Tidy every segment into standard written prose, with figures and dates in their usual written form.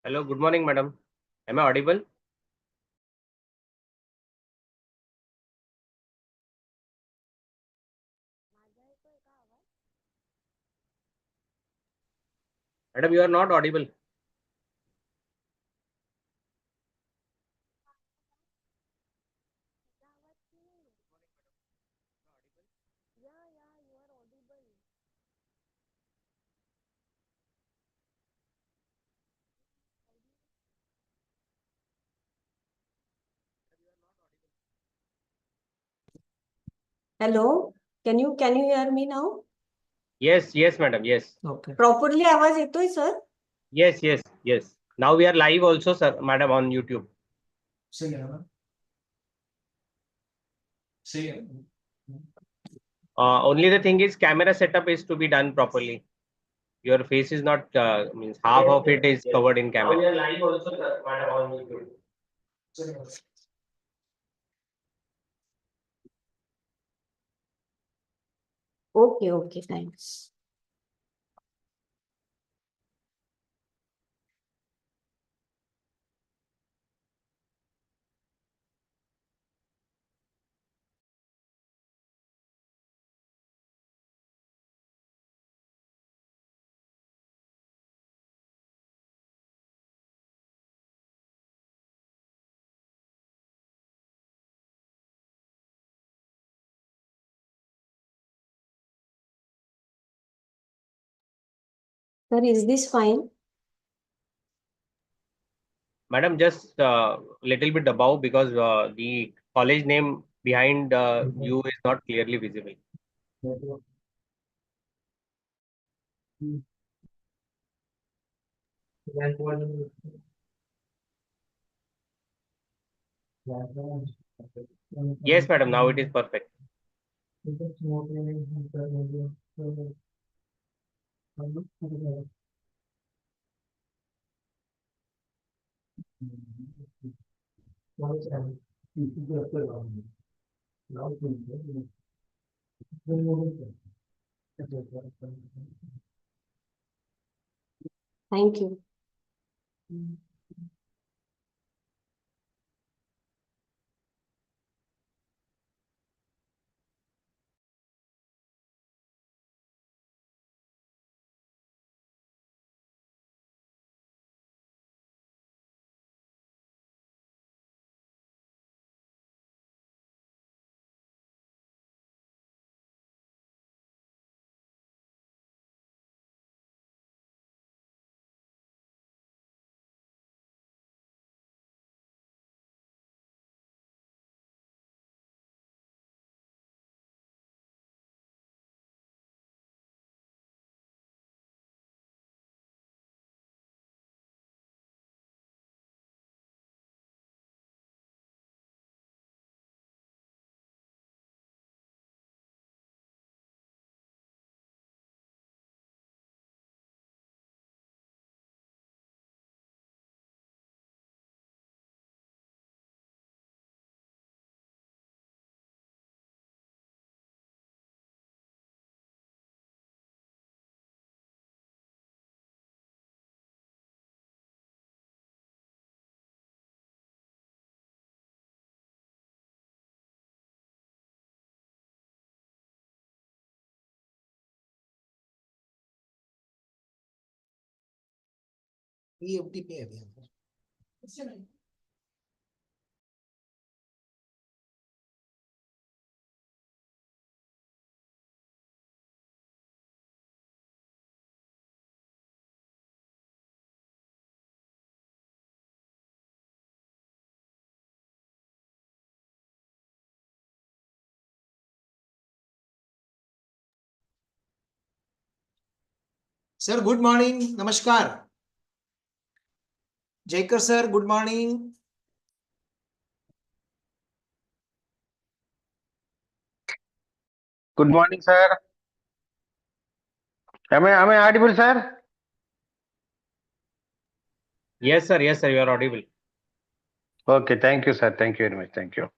Hello, good morning, madam. Am I audible? Madam, you are not audible. Hello, can you hear me now? Yes, madam. Yes, Okay. Properly आवाज येतोय sir? yes. Now we are live also, sir, madam, on YouTube. Say again. Say again. Only the thing is, camera setup is to be done properly. Your face is not means half of it is covered in camera. Now we are live also, sir, madam, on YouTube. Say again. Okay, thanks. Sir, is this fine? Madam, just little bit above because the college name behind you is not clearly visible. Yes, madam. Now it is perfect. Thank you. e-FDP है भैया. Sir, good morning. Namaskar. Jaikar sir, good morning. Good morning, sir. Am I audible, sir? Yes, sir. You are audible. Okay, thank you, sir. Thank you very much. Thank you.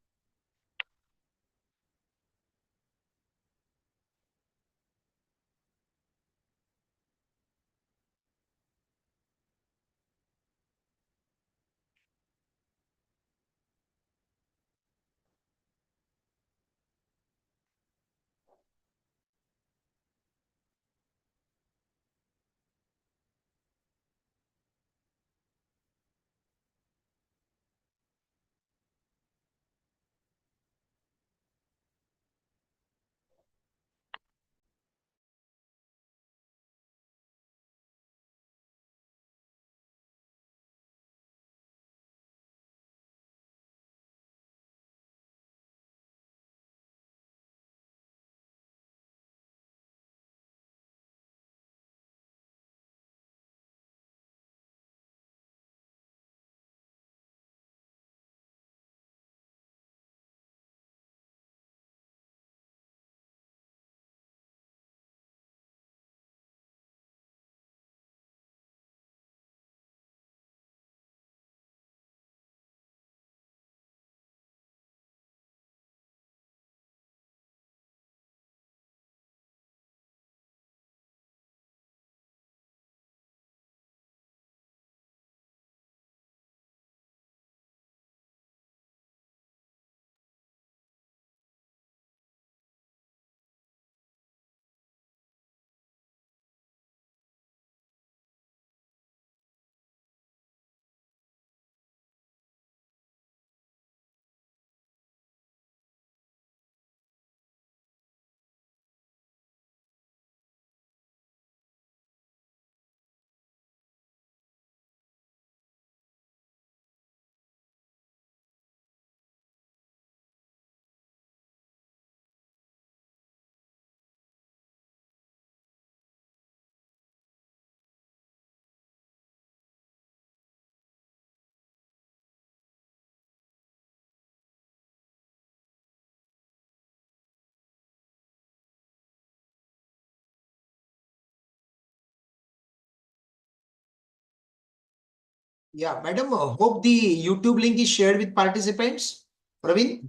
Yeah, madam, hope the YouTube link is shared with participants. Praveen?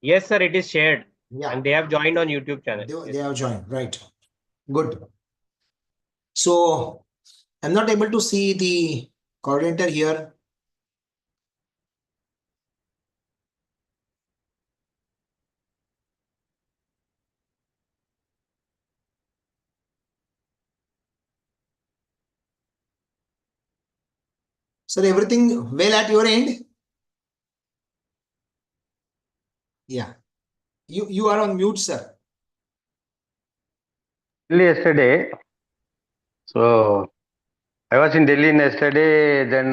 Yes, sir, it is shared. Yeah, And they have joined on YouTube channel. they have joined, right. Good. So I'm not able to see the coordinator here. Sir, everything well at your end? Yeah. You are on mute, sir. Yesterday, so I was in Delhi yesterday. Then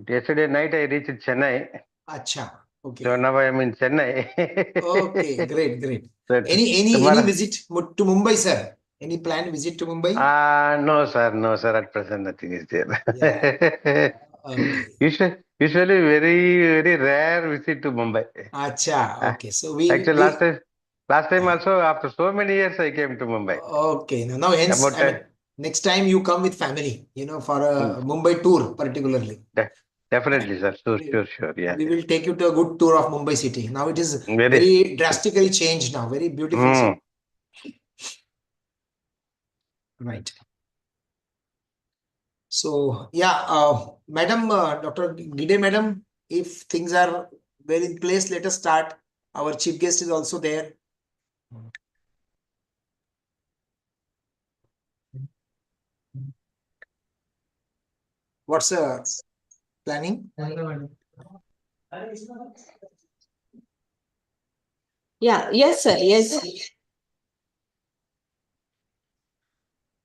yesterday night I reached Chennai. Acha. Okay. So now I am in Chennai. Okay, great, great. So Any tomorrow? visit to Mumbai, sir? Any planned visit to Mumbai? No, sir, no, sir. At present, nothing is there. Yeah. Okay. Usually, very rare visit to Mumbai. Acha. Uh, Okay. So Actually, we last time also, after so many years, I came to Mumbai. okay. Now hence, About I mean, next time you come with family, for mm, a Mumbai tour, particularly. de- definitely, sir. Sure. Yeah, We will take you to a good tour of Mumbai city. Now it is very. very drastically changed now. Very beautiful Mm. city. Right. So yeah, Madam, Dr. Gide, Madam, if things are well in place, let us start. Our chief guest is also there. What's planning? Yeah, yes, sir. Yes.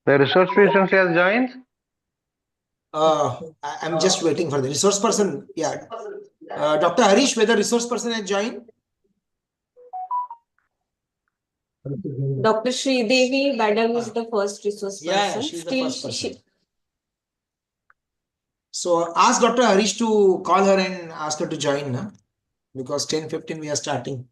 The resource person has joined. I'm just waiting for the resource person. Yeah. Dr. Harish, whether resource person has joined? Dr. Devi, Madam is the first resource Yeah, person. she's the Still, first person. So ask Dr. Harish to call her and ask her to join, na? Because 10:15 we are starting.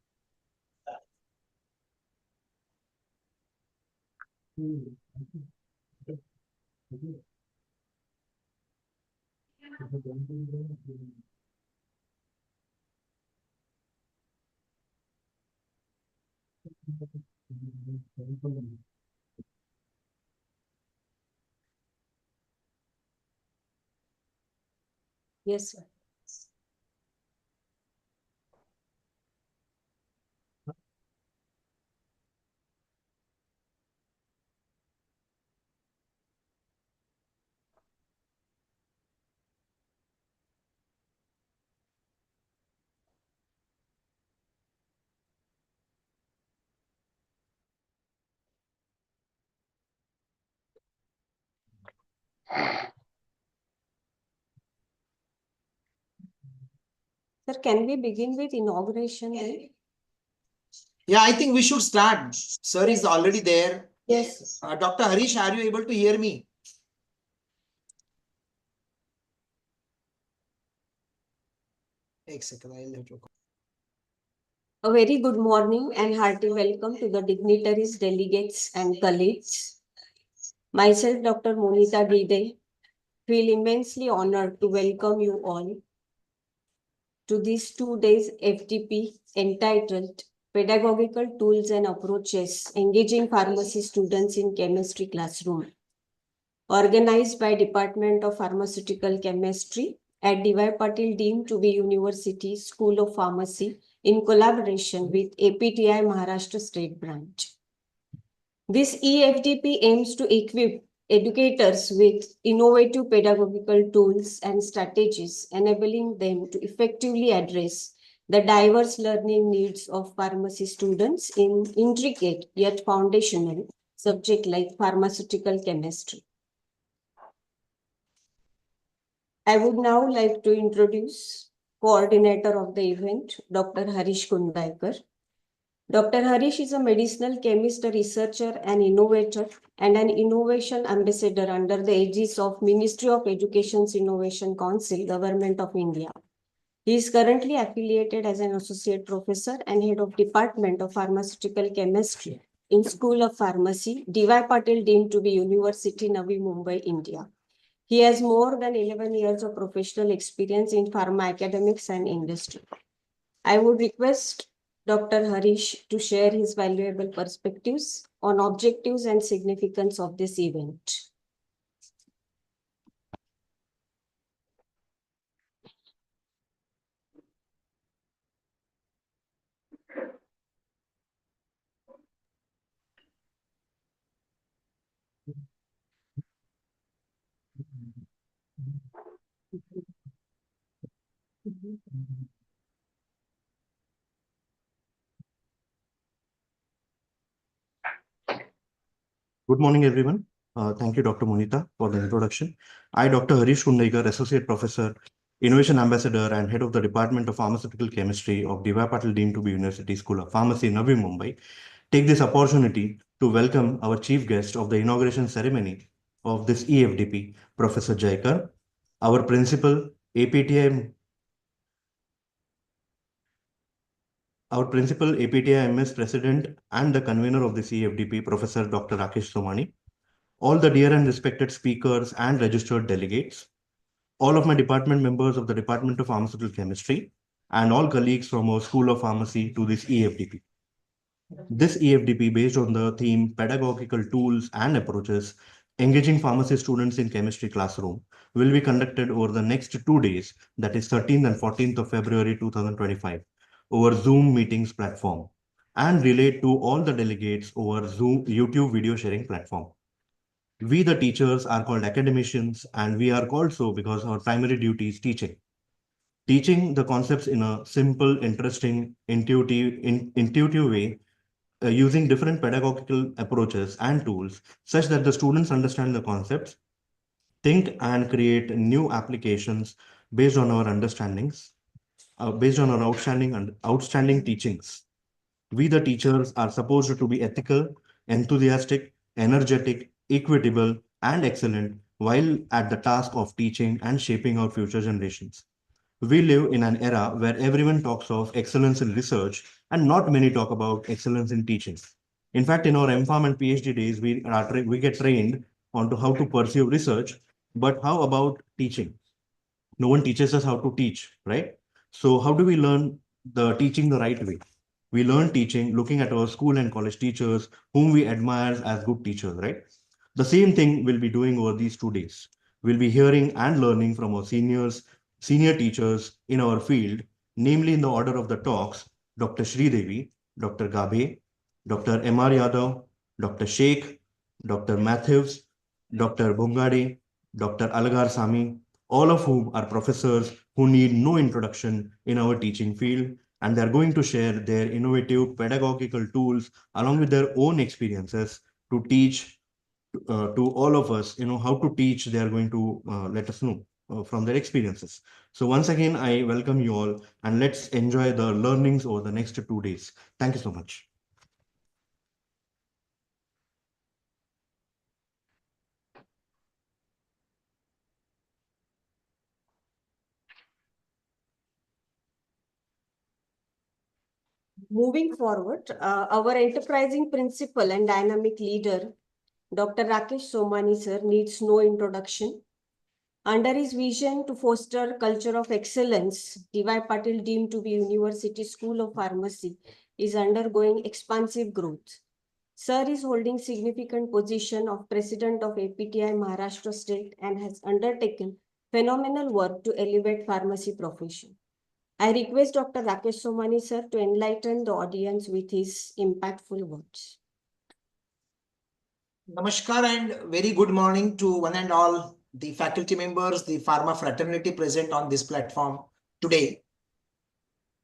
yes, sir. Sir, can we begin with inauguration then? Yeah, I think we should start. Sir is already there. Yes. Dr. Harish, are you able to hear me? I'll let you. A very good morning and hearty welcome to the dignitaries, delegates, and colleagues. Myself, Dr. Monita Gide, feel immensely honored to welcome you all to this 2 days FDP entitled Pedagogical Tools and Approaches Engaging Pharmacy Students in Chemistry Classroom, organized by Department of Pharmaceutical Chemistry at D.Y. Patil deemed to be University School of Pharmacy in collaboration with APTI Maharashtra State Branch. This e-FDP aims to equip educators with innovative pedagogical tools and strategies, enabling them to effectively address the diverse learning needs of pharmacy students in intricate yet foundational subjects like pharmaceutical chemistry. I would now like to introduce coordinator of the event, Dr. Harish Kundaikar. Dr. Harish is a medicinal chemist, a researcher, an innovator, and an innovation ambassador under the aegis of Ministry of Education's Innovation Council, Government of India. He is currently affiliated as an associate professor and head of Department of Pharmaceutical Chemistry in School of Pharmacy, D.Y. Patil deemed to be University, Navi Mumbai, India. He has more than 11 years of professional experience in pharma academics and industry. I would request Dr. Harish to share his valuable perspectives on objectives and significance of this event. Good morning, everyone. Thank you, Dr. Monita, for the introduction. I, Dr. Harish Kundaikar, Associate Professor, Innovation Ambassador, and Head of the Department of Pharmaceutical Chemistry of D.Y. Patil deemed to be University School of Pharmacy, Navi Mumbai, take this opportunity to welcome our chief guest of the inauguration ceremony of this e-FDP, Professor Jaikar, our principal, APTI MS President and the convener of this e-FDP, Professor Dr. Rakesh Somani, all the dear and respected speakers and registered delegates, all of my department members of the Department of Pharmaceutical Chemistry, and all colleagues from our School of Pharmacy to this e-FDP. This e-FDP, based on the theme Pedagogical Tools and Approaches, Engaging Pharmacy Students in Chemistry Classroom, will be conducted over the next 2 days, that is 13th and 14th of February 2025, over Zoom meetings platform, and relate to all the delegates over Zoom YouTube video sharing platform. We, the teachers, are called academicians, and we are called so because our primary duty is teaching. Teaching the concepts in a simple, interesting, intuitive way, using different pedagogical approaches and tools such that the students understand the concepts, think and create new applications based on our understandings, based on our outstanding teachings. We, the teachers, are supposed to be ethical, enthusiastic, energetic, equitable, and excellent while at the task of teaching and shaping our future generations. We live in an era where everyone talks of excellence in research and not many talk about excellence in teaching. In fact, in our MPharm and PhD days, we get trained on to how to pursue research, but how about teaching? No one teaches us how to teach, right? So how do we learn the teaching the right way? We learn teaching looking at our school and college teachers whom we admire as good teachers, right? The same thing we'll be doing over these 2 days. We'll be hearing and learning from our senior teachers in our field, namely in the order of the talks, Dr. Devi, Dr. Gabe, Dr. M.R. Yadav, Dr. Sheikh, Dr. Matthews, Dr. Bungade, Dr. Algar Sami, all of whom are professors who need no introduction in our teaching field, and they're going to share their innovative pedagogical tools along with their own experiences to teach to all of us, how to teach. They are going to let us know from their experiences. So once again, I welcome you all, and let's enjoy the learnings over the next 2 days. Thank you so much. Moving forward, our enterprising principal and dynamic leader, Dr. Rakesh Somani sir, needs no introduction. Under his vision to foster culture of excellence, D.Y. Patil deemed to be University School of Pharmacy is undergoing expansive growth. Sir is holding significant position of President of APTI Maharashtra State and has undertaken phenomenal work to elevate pharmacy profession. I request Dr. Rakesh Somani sir to enlighten the audience with his impactful words. Namaskar and very good morning to one and all the faculty members, the pharma fraternity present on this platform today.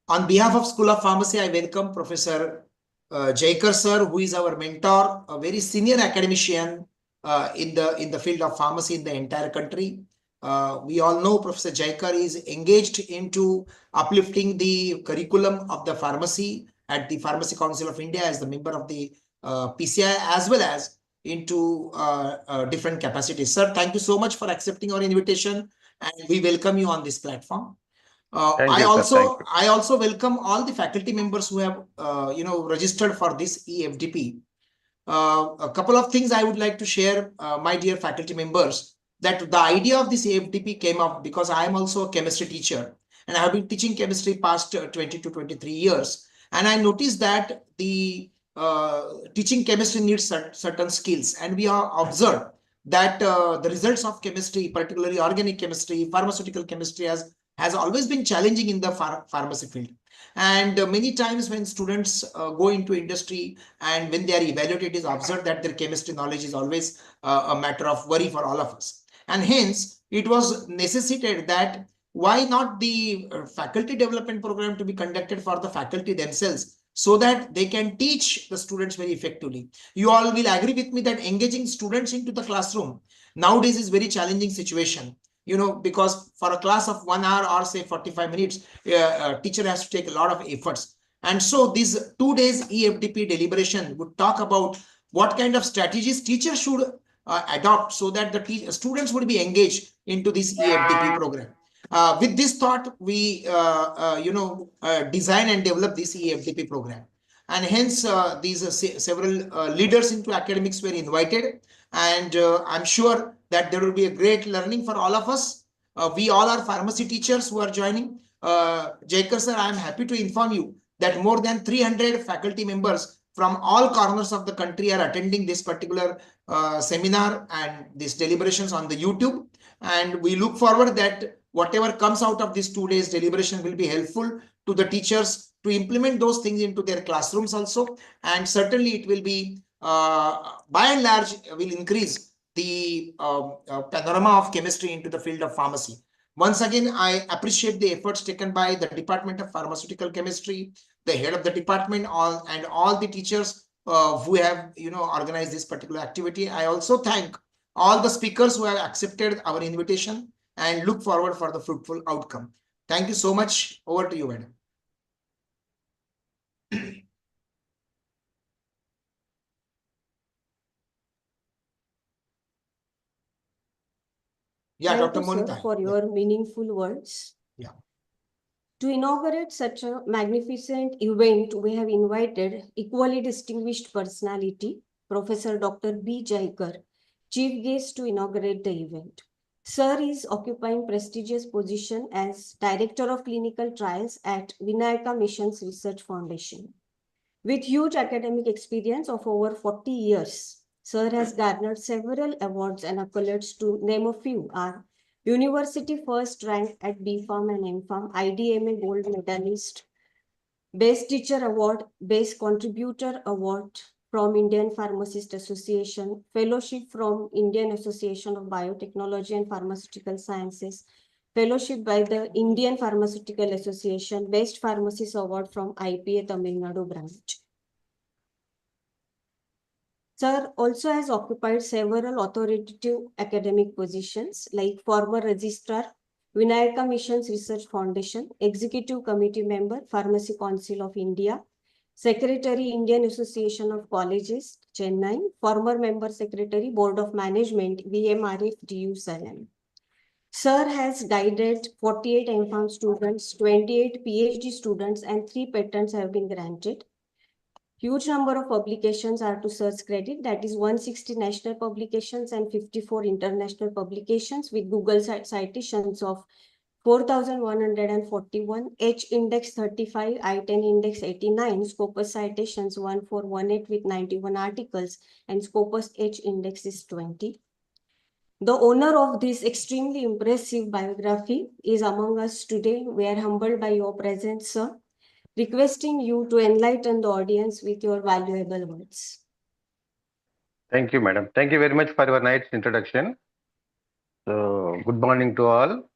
On behalf of School of Pharmacy, I welcome Professor Jaikar sir, who is our mentor, a very senior academician in the field of pharmacy in the entire country. We all know Professor Jaikar is engaged into uplifting the curriculum of the pharmacy at the Pharmacy Council of India as the member of the PCI, as well as into different capacities. Sir, thank you so much for accepting our invitation, and we welcome you on this platform. I also welcome all the faculty members who have registered for this e-FDP. a couple of things I would like to share, my dear faculty members, that the idea of this e-FDP came up because I am also a chemistry teacher and I have been teaching chemistry past 20 to 23 years. And I noticed that the teaching chemistry needs certain skills, and we have observed that the results of chemistry, particularly organic chemistry, pharmaceutical chemistry, has always been challenging in the pharmacy field. And many times when students go into industry and when they are evaluated, it is observed that their chemistry knowledge is always a matter of worry for all of us. And hence, it was necessitated that why not the faculty development program to be conducted for the faculty themselves, so that they can teach the students very effectively. You all will agree with me that engaging students into the classroom nowadays is very challenging situation. Because for a class of 1 hour or say 45 minutes, a teacher has to take a lot of efforts. And so these 2 days e-FDP deliberation would talk about what kind of strategies teachers should adopt so that the students would be engaged into this e-FDP program. With this thought, we design and develop this e-FDP program. And hence, these several leaders into academics were invited. And I'm sure that there will be a great learning for all of us. We all are pharmacy teachers who are joining. Jaikar sir, I'm happy to inform you that more than 300 faculty members from all corners of the country are attending this particular seminar and these deliberations on the YouTube. And we look forward that whatever comes out of this 2 days deliberation will be helpful to the teachers to implement those things into their classrooms also. And certainly it will be, by and large, will increase the panorama of chemistry into the field of pharmacy. Once again, I appreciate the efforts taken by the Department of Pharmaceutical Chemistry, the head of the department, and all the teachers who have organized this particular activity. I also thank all the speakers who have accepted our invitation and look forward for the fruitful outcome. Thank you so much. Over to you, madam. Yeah, Thank Dr. you, sir, Monita. for your meaningful words. Yeah. To inaugurate such a magnificent event, we have invited equally distinguished personality, Professor Dr. B. Jaikar, chief guest to inaugurate the event. Sir is occupying prestigious position as Director of Clinical Trials at Vinayaka Missions Research Foundation. With huge academic experience of over 40 years, Sir has garnered several awards and accolades. To name a few are University first rank at B.Pharm and M.Pharm, IDMA Gold Medalist, Best Teacher Award, Best Contributor Award from Indian Pharmacist Association, Fellowship from Indian Association of Biotechnology and Pharmaceutical Sciences, Fellowship by the Indian Pharmaceutical Association, Best Pharmacist Award from IPA Tamil Nadu branch. Sir also has occupied several authoritative academic positions like former registrar, Vinayaka Missions Research Foundation, Executive Committee member, Pharmacy Council of India, Secretary, Indian Association of Colleges, Chennai, former member secretary, Board of Management, VMRF, DU Salem. Sir has guided 48 M.Pharm students, 28 PhD students, and 3 patents have been granted. Huge number of publications are to Sir's credit, that is 160 national publications and 54 international publications with Google citations of 4,141, H index 35, I10 index 89, Scopus citations 1418 with 91 articles, and Scopus H index is 20. The owner of this extremely impressive biography is among us today. We are humbled by your presence, sir, requesting you to enlighten the audience with your valuable words. Thank you, madam. Thank you very much for your nice introduction. So, good morning to all.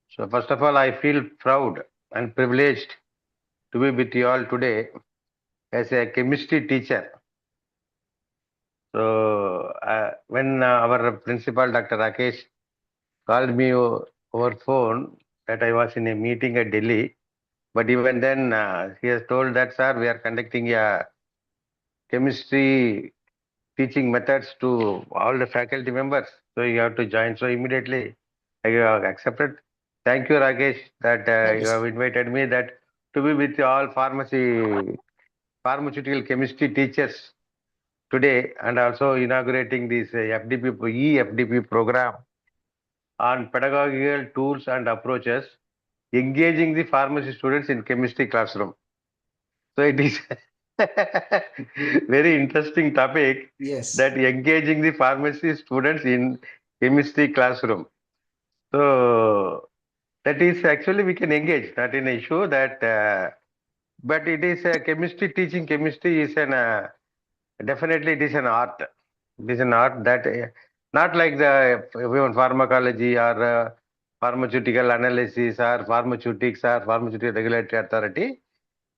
So, first of all, I feel proud and privileged to be with you all today as a chemistry teacher. So, when our principal, Dr. Rakesh, called me over phone that I was in a meeting at Delhi, but even then he has told that, sir, we are conducting a chemistry teaching methods to all the faculty members. So you have to join. So immediately I accepted. Thank you, Rakesh, that you have invited me that to be with all pharmaceutical chemistry teachers today and also inaugurating this e-FDP program on pedagogical tools and approaches, engaging the pharmacy students in chemistry classroom. So it is very interesting topic Yes. that engaging the pharmacy students in chemistry classroom. So that is actually we can engage, not an issue that, but it is chemistry, teaching chemistry is an, definitely it is an art. It is an art that, not like the even pharmacology or pharmaceutical analysis or pharmaceutics or pharmaceutical regulatory authority.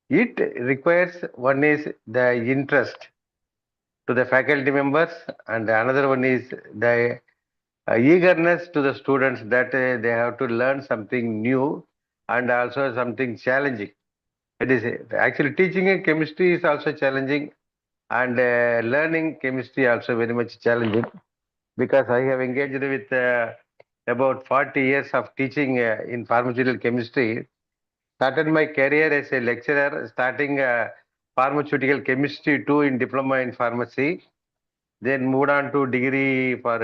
It requires, one is the interest to the faculty members, and another one is the eagerness to the students that they have to learn something new and also something challenging. It is actually teaching in chemistry is also challenging, and learning chemistry also very much challenging, because I have engaged with about 40 years of teaching in pharmaceutical chemistry. Started my career as a lecturer, starting pharmaceutical chemistry too in diploma in pharmacy. Then moved on to degree for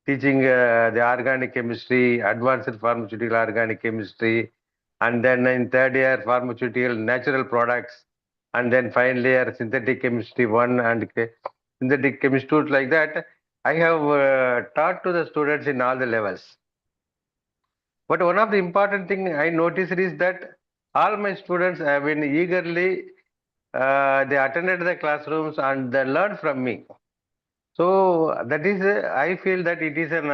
teaching the organic chemistry, advanced pharmaceutical organic chemistry, and then in third year pharmaceutical natural products, and then final year synthetic chemistry 1 and synthetic chemistry 2, like that. I have taught to the students in all the levels. But one of the important thing I noticed is that all my students have been eagerly, they attended the classrooms and they learned from me. So that is, I feel that it is an,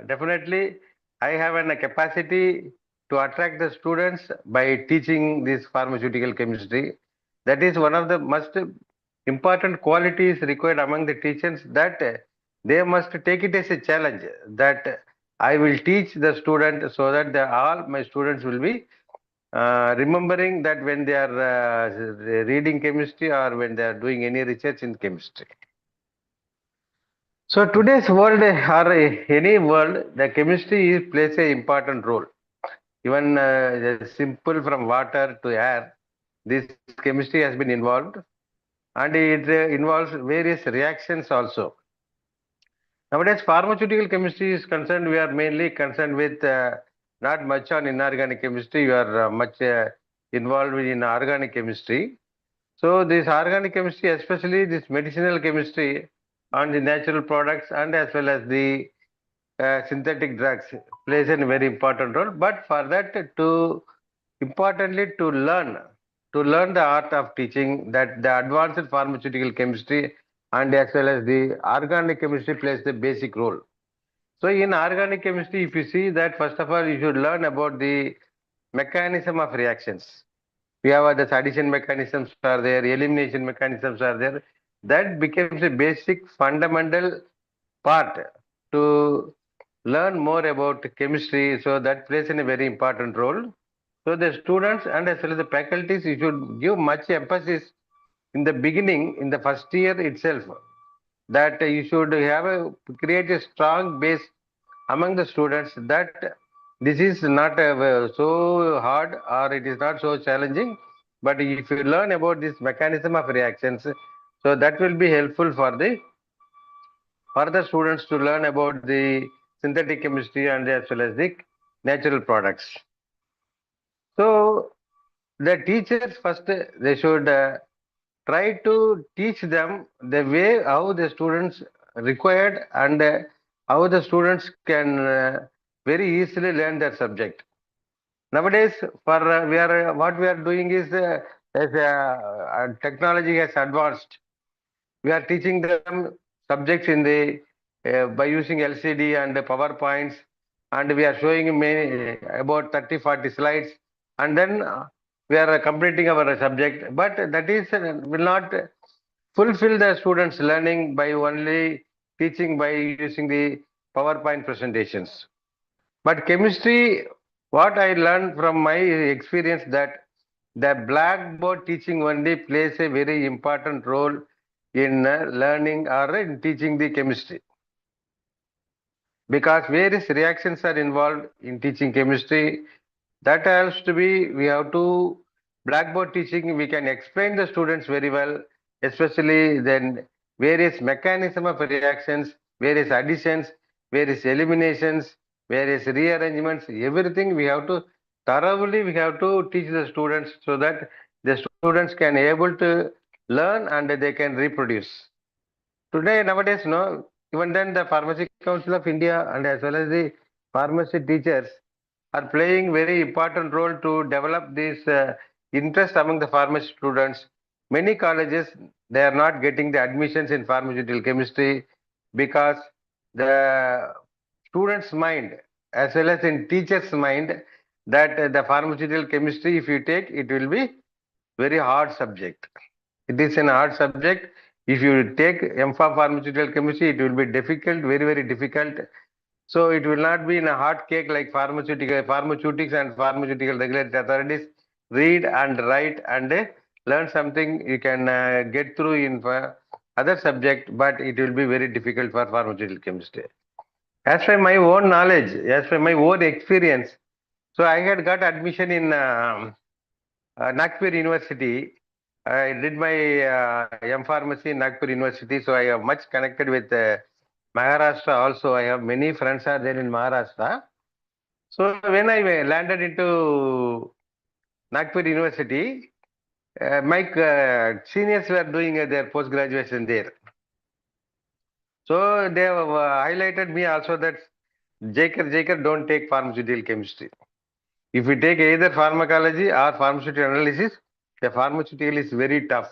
definitely I have a capacity to attract the students by teaching this pharmaceutical chemistry. That is one of the most important qualities required among the teachers, that they must take it as a challenge, that I will teach the student so that all my students will be remembering that when they are reading chemistry or when they are doing any research in chemistry. So today's world or any world, the chemistry plays an important role. Even simple from water to air, this chemistry has been involved, and it involves various reactions also. Nowadays, pharmaceutical chemistry is concerned, we are mainly concerned with not much on inorganic chemistry. You are much involved in organic chemistry. So this organic chemistry, especially this medicinal chemistry on the natural products and as well as the synthetic drugs, plays a very important role. But for that, to importantly to learn the art of teaching, that the advanced pharmaceutical chemistry and as well as the organic chemistry plays the basic role. So in organic chemistry, if you see that, first of all, you should learn about the mechanism of reactions. We have the addition mechanisms are there, elimination mechanisms are there. That becomes a basic fundamental part to learn more about chemistry. So that plays in a very important role. So the students and as well as the faculties, you should give much emphasis in the beginning, in the first year itself, that you should have create a strong base among the students, that this is not so hard or it is not so challenging, but if you learn about this mechanism of reactions, so that will be helpful for the students to learn about the synthetic chemistry and as well as the natural products. So the teachers first, they should try to teach them the way how the students required, and how the students can very easily learn their subject. Nowadays, for we are what we are doing is, as technology has advanced, we are teaching them subjects in the by using LCD and PowerPoints, and we are showing many, about 30-40 slides, and then we are completing our subject. But that is will not fulfill the students' learning by only teaching by using the PowerPoint presentations. But chemistry, what I learned from my experience, that the blackboard teaching only plays a very important role in learning or in teaching the chemistry, because various reactions are involved in teaching chemistry. That has to be, we have to, blackboard teaching, we can explain the students very well, especially then various mechanism of reactions, various additions, various eliminations, various rearrangements, everything we have to thoroughly teach the students so that the students can able to learn and they can reproduce. Today, nowadays, no, even then the Pharmacy Council of India and as well as the pharmacy teachers are playing very important role to develop this interest among the pharmacy students. Many colleges, they are not getting the admissions in pharmaceutical chemistry because the students' mind as well as in teachers' mind that the pharmaceutical chemistry, if you take, it will be very hard subject. It is an hard subject. If you take MPharm pharmaceutical chemistry, it will be difficult, very, very difficult. So it will not be in a hot cake like pharmaceutics and pharmaceutical regulatory authorities read and write and learn something you can get through in other subject, but it will be very difficult for pharmaceutical chemistry. As per my own knowledge, as per my own experience, so I had got admission in Nagpur University. I did my M Pharmacy in Nagpur University, so I am much connected with Maharashtra also. I have many friends are there in Maharashtra. So when I landed into Nagpur University, my seniors were doing their post graduation there. So they have highlighted me also that Jaker, don't take pharmaceutical chemistry. If you take either pharmacology or pharmaceutical analysis, the pharmaceutical is very tough.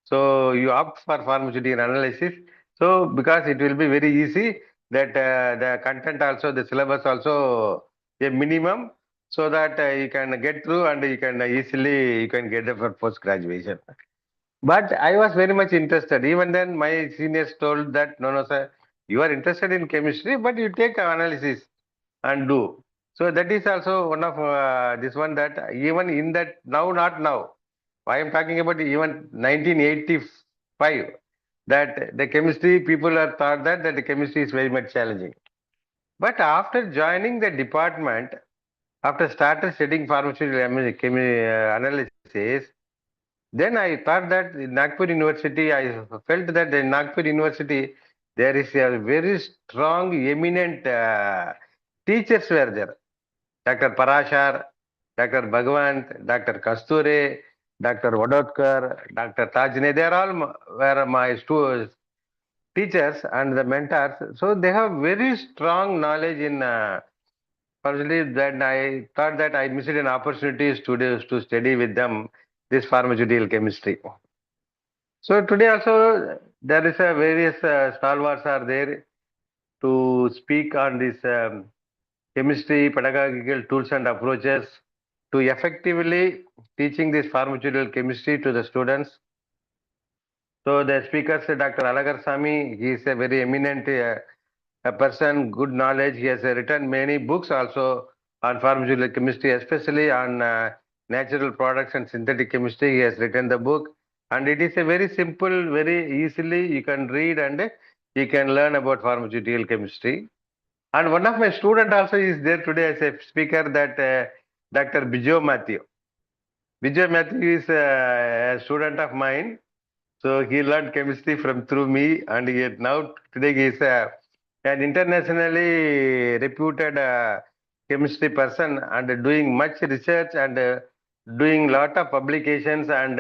So you opt for pharmaceutical analysis. So because it will be very easy that the content also, the syllabus also a minimum so that you can get through and you can easily you can get the for post graduation. But I was very much interested. Even then, my seniors told that no, sir, you are interested in chemistry, but you take analysis and do. So that is also one of this one that even in that now, not now. I am talking about even 1985 that the chemistry people are thought that the chemistry is very much challenging. But after joining the department, after started studying pharmaceutical analysis, then I thought that in Nagpur University, I felt that in Nagpur University, there is a very strong, eminent teachers were there. Dr. Parashar, Dr. Bhagwant, Dr. Kasture, Dr. Vadotkar, Dr. Tajne, they are all were my teachers and the mentors. So they have very strong knowledge in personally that I thought that I missed an opportunity to study with them this pharmaceutical chemistry. So today also there is a various stalwarts are there to speak on this chemistry, pedagogical tools and approaches to effectively teaching this pharmaceutical chemistry to the students. So the speakers, Dr. Alagar Sami, he is a very eminent a person, good knowledge. He has written many books also on pharmaceutical chemistry, especially on natural products and synthetic chemistry. He has written the book, and it is a very simple, very easily you can read and you can learn about pharmaceutical chemistry. And one of my student also is there today as a speaker, that Dr. Bijo Matthew. Bijo Matthew is a student of mine. So he learned chemistry from through me, and now today he is an internationally reputed chemistry person and doing much research and doing lot of publications, and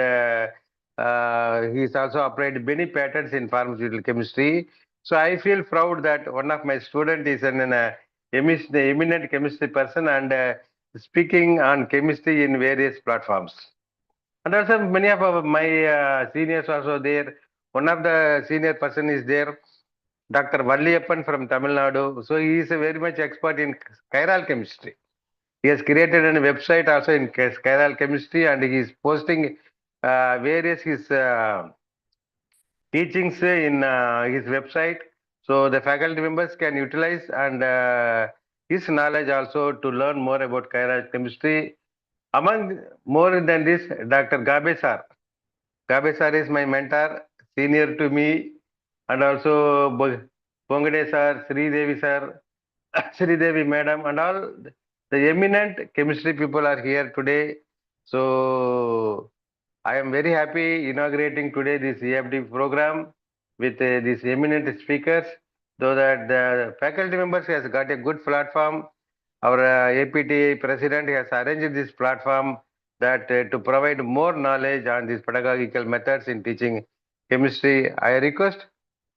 he's also applied many patents in pharmaceutical chemistry. So I feel proud that one of my student is an eminent chemistry person and speaking on chemistry in various platforms. And also many of my seniors also there. One of the senior person is there, Dr. Valliyappan from Tamil Nadu. So he is a very much expert in chiral chemistry. He has created a website also in chiral chemistry, and he is posting various his teachings in his website. So the faculty members can utilize and his knowledge also to learn more about chiral chemistry. Among more than this, Dr. Gabe sir. Gabe sir is my mentor, senior to me, and also Bongade sir, Sri Devi sir, Sri Devi madam, and all the eminent chemistry people are here today. So I am very happy inaugurating today this e-FDP program. with these eminent speakers, so that the faculty members has got a good platform. Our APT president has arranged this platform that to provide more knowledge on these pedagogical methods in teaching chemistry. I request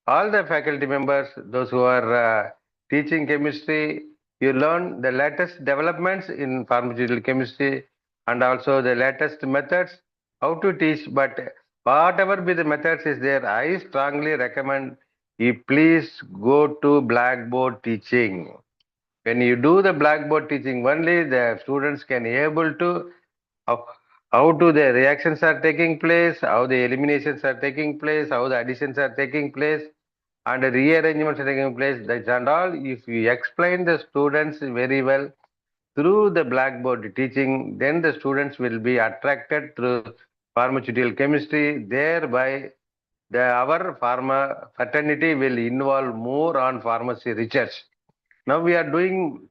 all the faculty members, those who are teaching chemistry, you learn the latest developments in pharmaceutical chemistry and also the latest methods how to teach. But whatever be the methods is there, I strongly recommend you please go to blackboard teaching. When you do the blackboard teaching only, the students can able to how, how to the reactions are taking place, how the eliminations are taking place, how the additions are taking place, and the rearrangements are taking place. That's and all. If you explain the students very well through the blackboard teaching, then the students will be attracted through pharmaceutical chemistry. Thereby, our pharma fraternity will involve more on pharmacy research. Now we are doing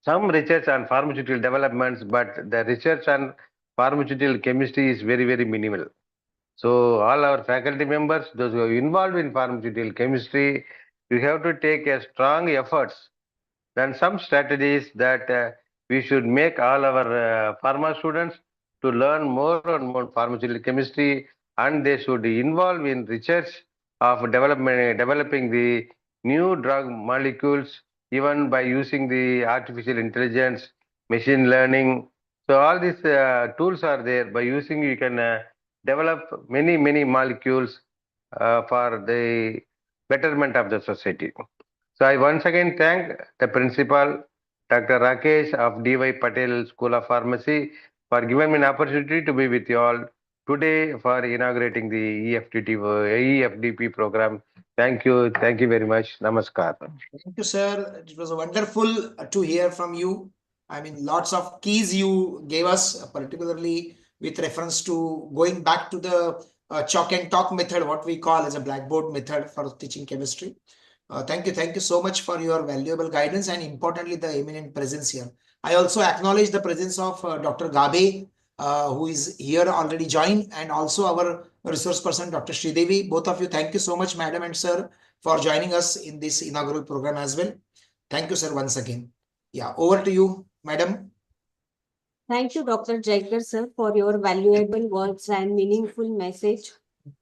some research on pharmaceutical developments, but the research on pharmaceutical chemistry is very, very minimal. So all our faculty members, those who are involved in pharmaceutical chemistry, you have to take a strong efforts. Then some strategies that we should make all our pharma students to learn more and more pharmaceutical chemistry, and they should involve in research of developing the new drug molecules, even by using the artificial intelligence, machine learning. So all these tools are there. By using, you can develop many molecules for the betterment of the society. So I once again thank the principal, Dr. Rakesh of D.Y. Patel School of Pharmacy, for giving me an opportunity to be with you all today for inaugurating the e-FDP program. Thank you. Thank you very much. Namaskar. Thank you, sir. It was wonderful to hear from you. I mean, lots of keys you gave us, particularly with reference to going back to the chalk and talk method, what we call as a blackboard method for teaching chemistry. Thank you so much for your valuable guidance and importantly, the eminent presence here. I also acknowledge the presence of Dr. Gabe, who is here already joined, and also our resource person, Dr. Sridevi. Both of you, thank you so much, madam and sir, for joining us in this inaugural program as well. Thank you, sir, once again. Yeah, over to you, madam. Thank you, Dr. Jaikar, sir, for your valuable words and meaningful message.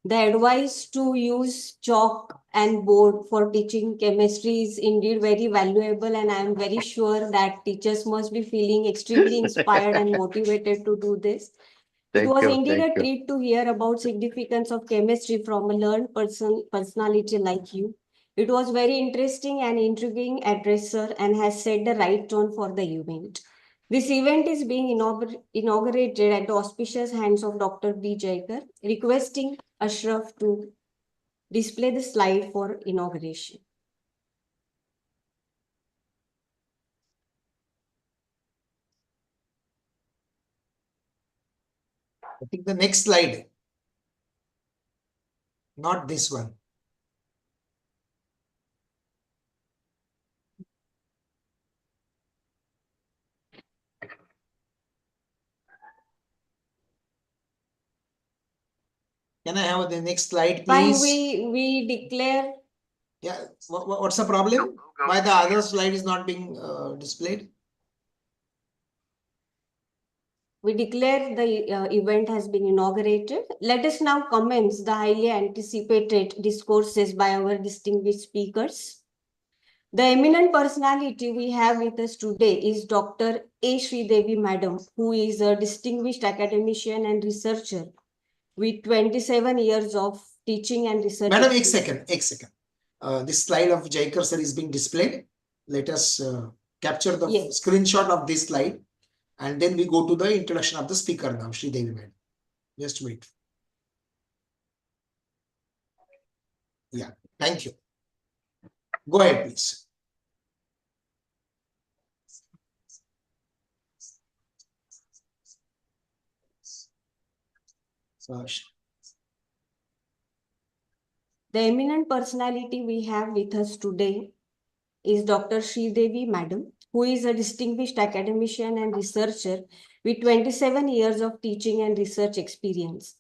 The advice to use chalk and board for teaching chemistry is indeed very valuable, and I am very sure that teachers must be feeling extremely inspired and motivated to do this. It was indeed a treat to hear about significance of chemistry from a learned personality like you. It was very interesting and intriguing address, sir, and has set the right tone for the event. This event is being inaugurated at the auspicious hands of Dr. B. Jaikar, requesting Ashraf to display the slide for inauguration. I think the next slide, not this one. Can I have the next slide, please? Fine, we declare. Yeah, what's the problem? Why the other slide is not being displayed? We declare the event has been inaugurated. Let us now commence the highly anticipated discourses by our distinguished speakers. The eminent personality we have with us today is Dr. A. Sridevi Madam, who is a distinguished academician and researcher with 27 years of teaching and research. Madam, एक second. This slide of Jaikar sir is being displayed. Let us capture the screenshot of this slide, and then we go to the introduction of the speaker now, Sridevi Madam. Just wait. Yeah, thank you. Go ahead, please. The eminent personality we have with us today is Dr. Sridevi Madam, who is a distinguished academician and researcher with 27 years of teaching and research experience.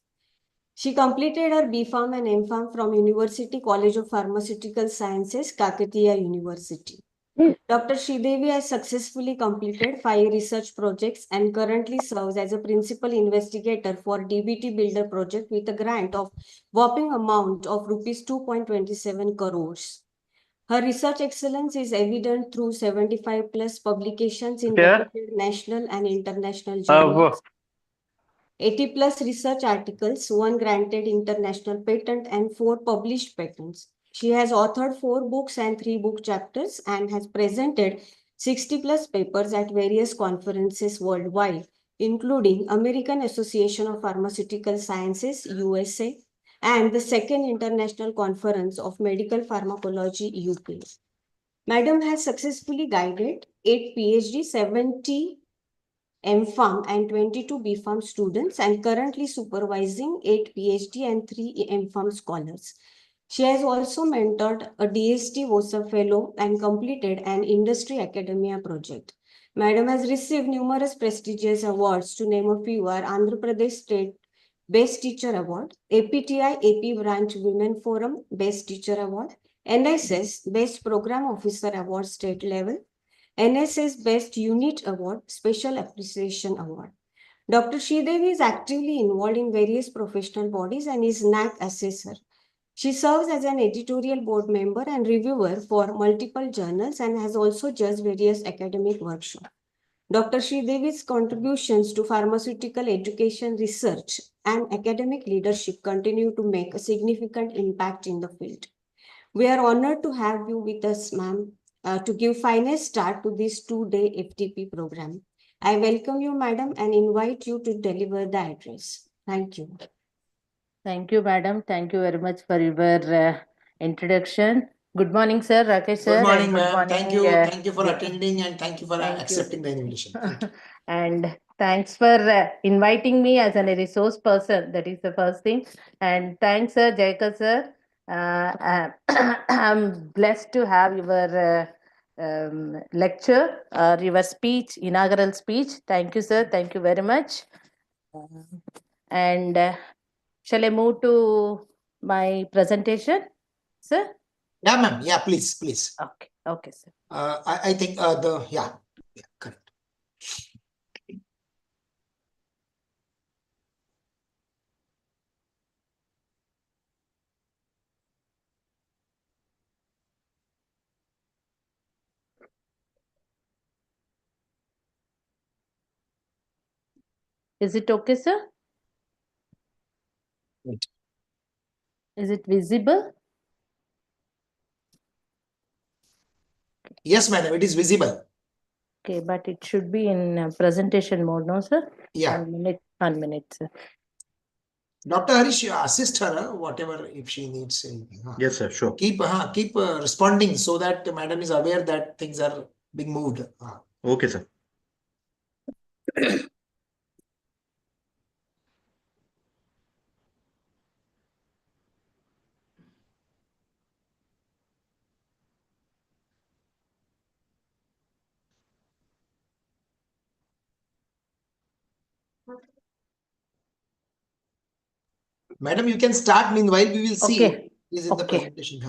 She completed her B.Pharm and M.Pharm from University College of Pharmaceutical Sciences, Kakatiya University. Dr. Sridevi has successfully completed 5 research projects and currently serves as a principal investigator for DBT Builder project with a grant of whopping amount of rupees 2.27 crores. Her research excellence is evident through 75 plus publications in reputed national and international journals, 80 plus research articles, 1 granted international patent and 4 published patents. She has authored 4 books and 3 book chapters and has presented 60 plus papers at various conferences worldwide, including American Association of Pharmaceutical Sciences, USA, and the Second International Conference of Medical Pharmacology, UK. Madam has successfully guided 8 PhD, 70 M.Pharm and 22 B.Pharm students and currently supervising 8 PhD and 3 M.Pharm scholars. She has also mentored a DST VOSA fellow and completed an industry academia project. Madam has received numerous prestigious awards. To name a few are Andhra Pradesh State Best Teacher Award, APTI AP Branch Women Forum Best Teacher Award, NSS Best Program Officer Award State Level, NSS Best Unit Award, Special Appreciation Award. Dr. Sridevi is actively involved in various professional bodies and is NAC assessor. She serves as an editorial board member and reviewer for multiple journals and has also judged various academic workshops. Dr. Sridevi's contributions to pharmaceutical education research and academic leadership continue to make a significant impact in the field. We are honored to have you with us, ma'am, to give finest start to this 2-day FTP program. I welcome you, madam, and invite you to deliver the address. Thank you. Thank you, madam. Thank you very much for your introduction. Good morning, sir. Rakesh sir. Good morning, and ma'am. Thank you. Thank you for yeah. attending and thank you for Thank you. accepting the invitation. Thank you. And thanks for inviting me as a resource person. That is the first thing. And thanks, sir, Jayakar sir. I'm blessed to have your lecture or your speech, inaugural speech. Thank you, sir. Thank you very much. And shall I move to my presentation, sir? Yeah, ma'am. Yeah, please, please. Okay, okay, sir. I think yeah, correct. Is it okay, sir? Right. Is it visible? Yes, madam, it is visible. Okay, but it should be in presentation mode, no, sir? Yeah. 1 minute, sir. Dr. Harish, assist her, whatever, if she needs. Yes, sir, sure. Keep responding so that madam is aware that things are being moved. Okay, sir. Madam, you can start. Meanwhile, we will see. Okay. Is in the presentation.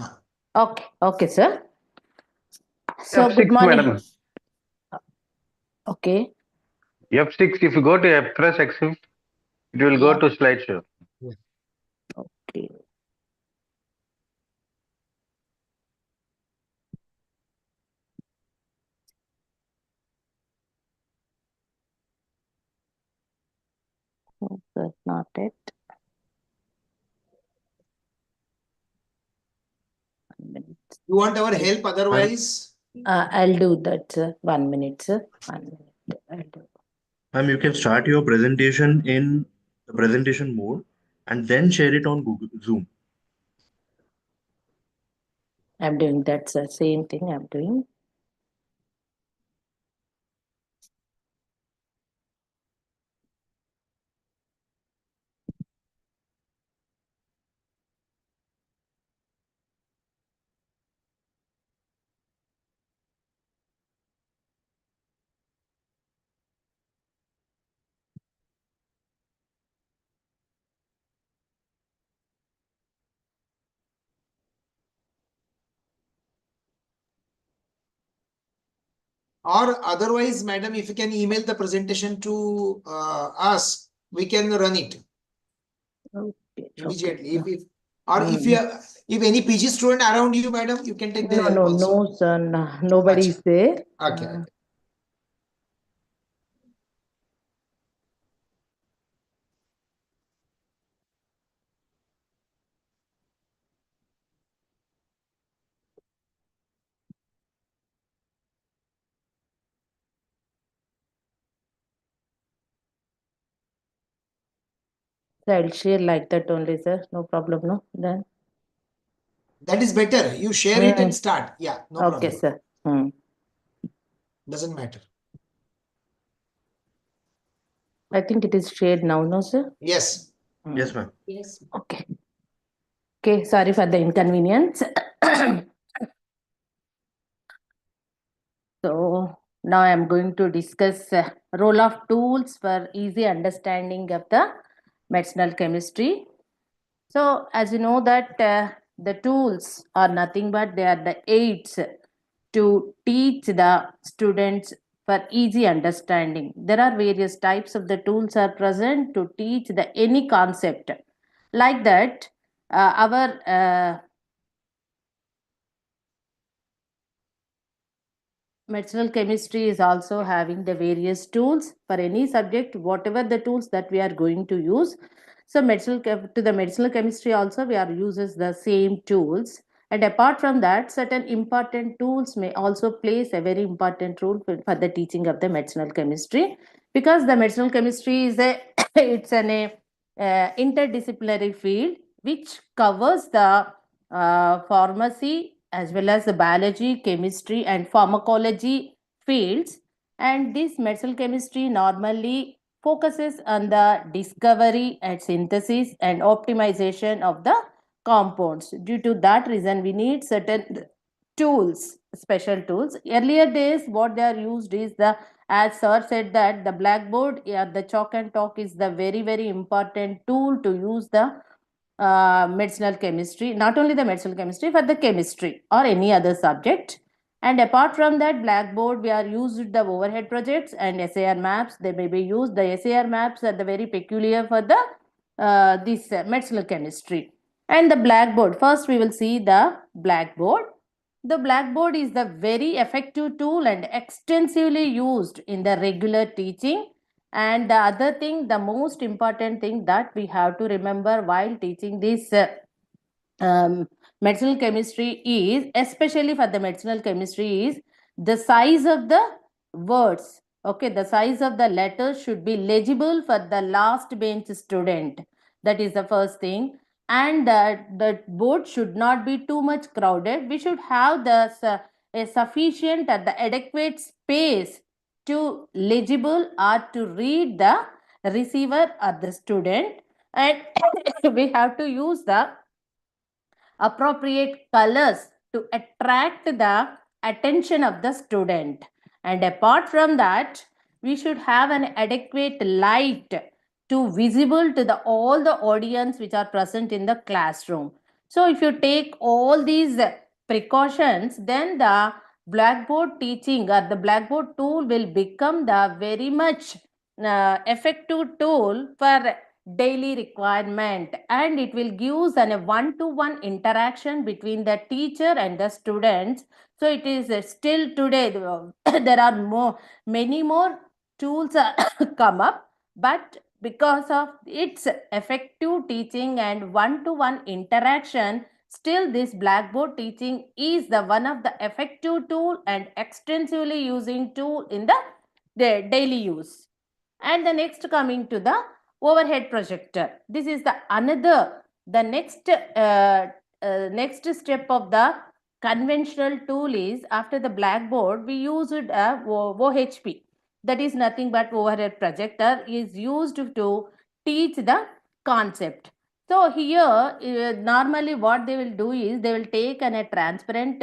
Okay, okay, sir. So, F6, good morning. madam. Okay. F6, if you go to F, press X, it will go to slideshow. Okay. That's not it. 1 minute. You want our help otherwise? I'll do that, sir. 1 minute, sir. 1 minute. I'll do. Ma'am, you can start your presentation in the presentation mode and then share it on Google Zoom. I'm doing that, sir. Same thing I'm doing. or otherwise, madam, if you can email the presentation to us, we can run it Okay. immediately. Okay. If any PG student around you, madam, you can take the help No, also. no, sir. Nobody is there. Okay. So I'll share like that only, sir. No problem, no? Then. That is better. You share it and start. Yeah, no Okay, problem. sir. Doesn't matter. I think it is shared now, no, sir? Yes. Yes, ma'am. Yes. Okay. Okay, sorry for the inconvenience. So now I'm going to discuss role of tools for easy understanding of the medicinal chemistry. So as you know that the tools are nothing but they are the aids to teach the students for easy understanding. There are various types of the tools are present to teach the any concept. Like that, our medicinal chemistry is also having the various tools for any subject, whatever the tools that we are going to use. So to the medicinal chemistry also we are uses the same tools. And apart from that, certain important tools may also plays a very important role for the teaching of the medicinal chemistry, because the medicinal chemistry is a it's an interdisciplinary field which covers the pharmacy as well as the biology, chemistry, and pharmacology fields. And this medicinal chemistry normally focuses on the discovery and synthesis and optimization of the compounds. Due to that reason, we need certain tools, special tools. Earlier days, what they are used is the, as sir said, that the blackboard, yeah, the chalk and talk is the very, very important tool to use the medicinal chemistry, not only the medicinal chemistry, but the chemistry or any other subject. And apart from that, blackboard, we are used the overhead projects and SAR maps. They may be used. The SAR maps are the very peculiar for the this medicinal chemistry. And the blackboard, first we will see the blackboard. The blackboard is the very effective tool and extensively used in the regular teaching. And the other thing, the most important thing that we have to remember while teaching this medicinal chemistry is, especially for the medicinal chemistry, is the size of the words. Okay, the size of the letters should be legible for the last bench student. That is the first thing. And the board should not be too much crowded. We should have a sufficient or the adequate space to legible or to read the receiver or the student. And we have to use the appropriate colors to attract the attention of the student. And apart from that, we should have an adequate light to visible to the all the audience which are present in the classroom. So if you take all these precautions, then the blackboard teaching or the blackboard tool will become the very much effective tool for daily requirement, and it will give an a one-to-one interaction between the teacher and the students. So it is still today there are many more tools come up, but because of its effective teaching and one-to-one interaction, still this blackboard teaching is the one of the effective tool and extensively using tool in the daily use. And the next, coming to the overhead projector. This is the next step of the conventional tool is, after the blackboard we used a OHP, that is nothing but overhead projector is used to teach the concept. So here normally what they will do is they will take a transparent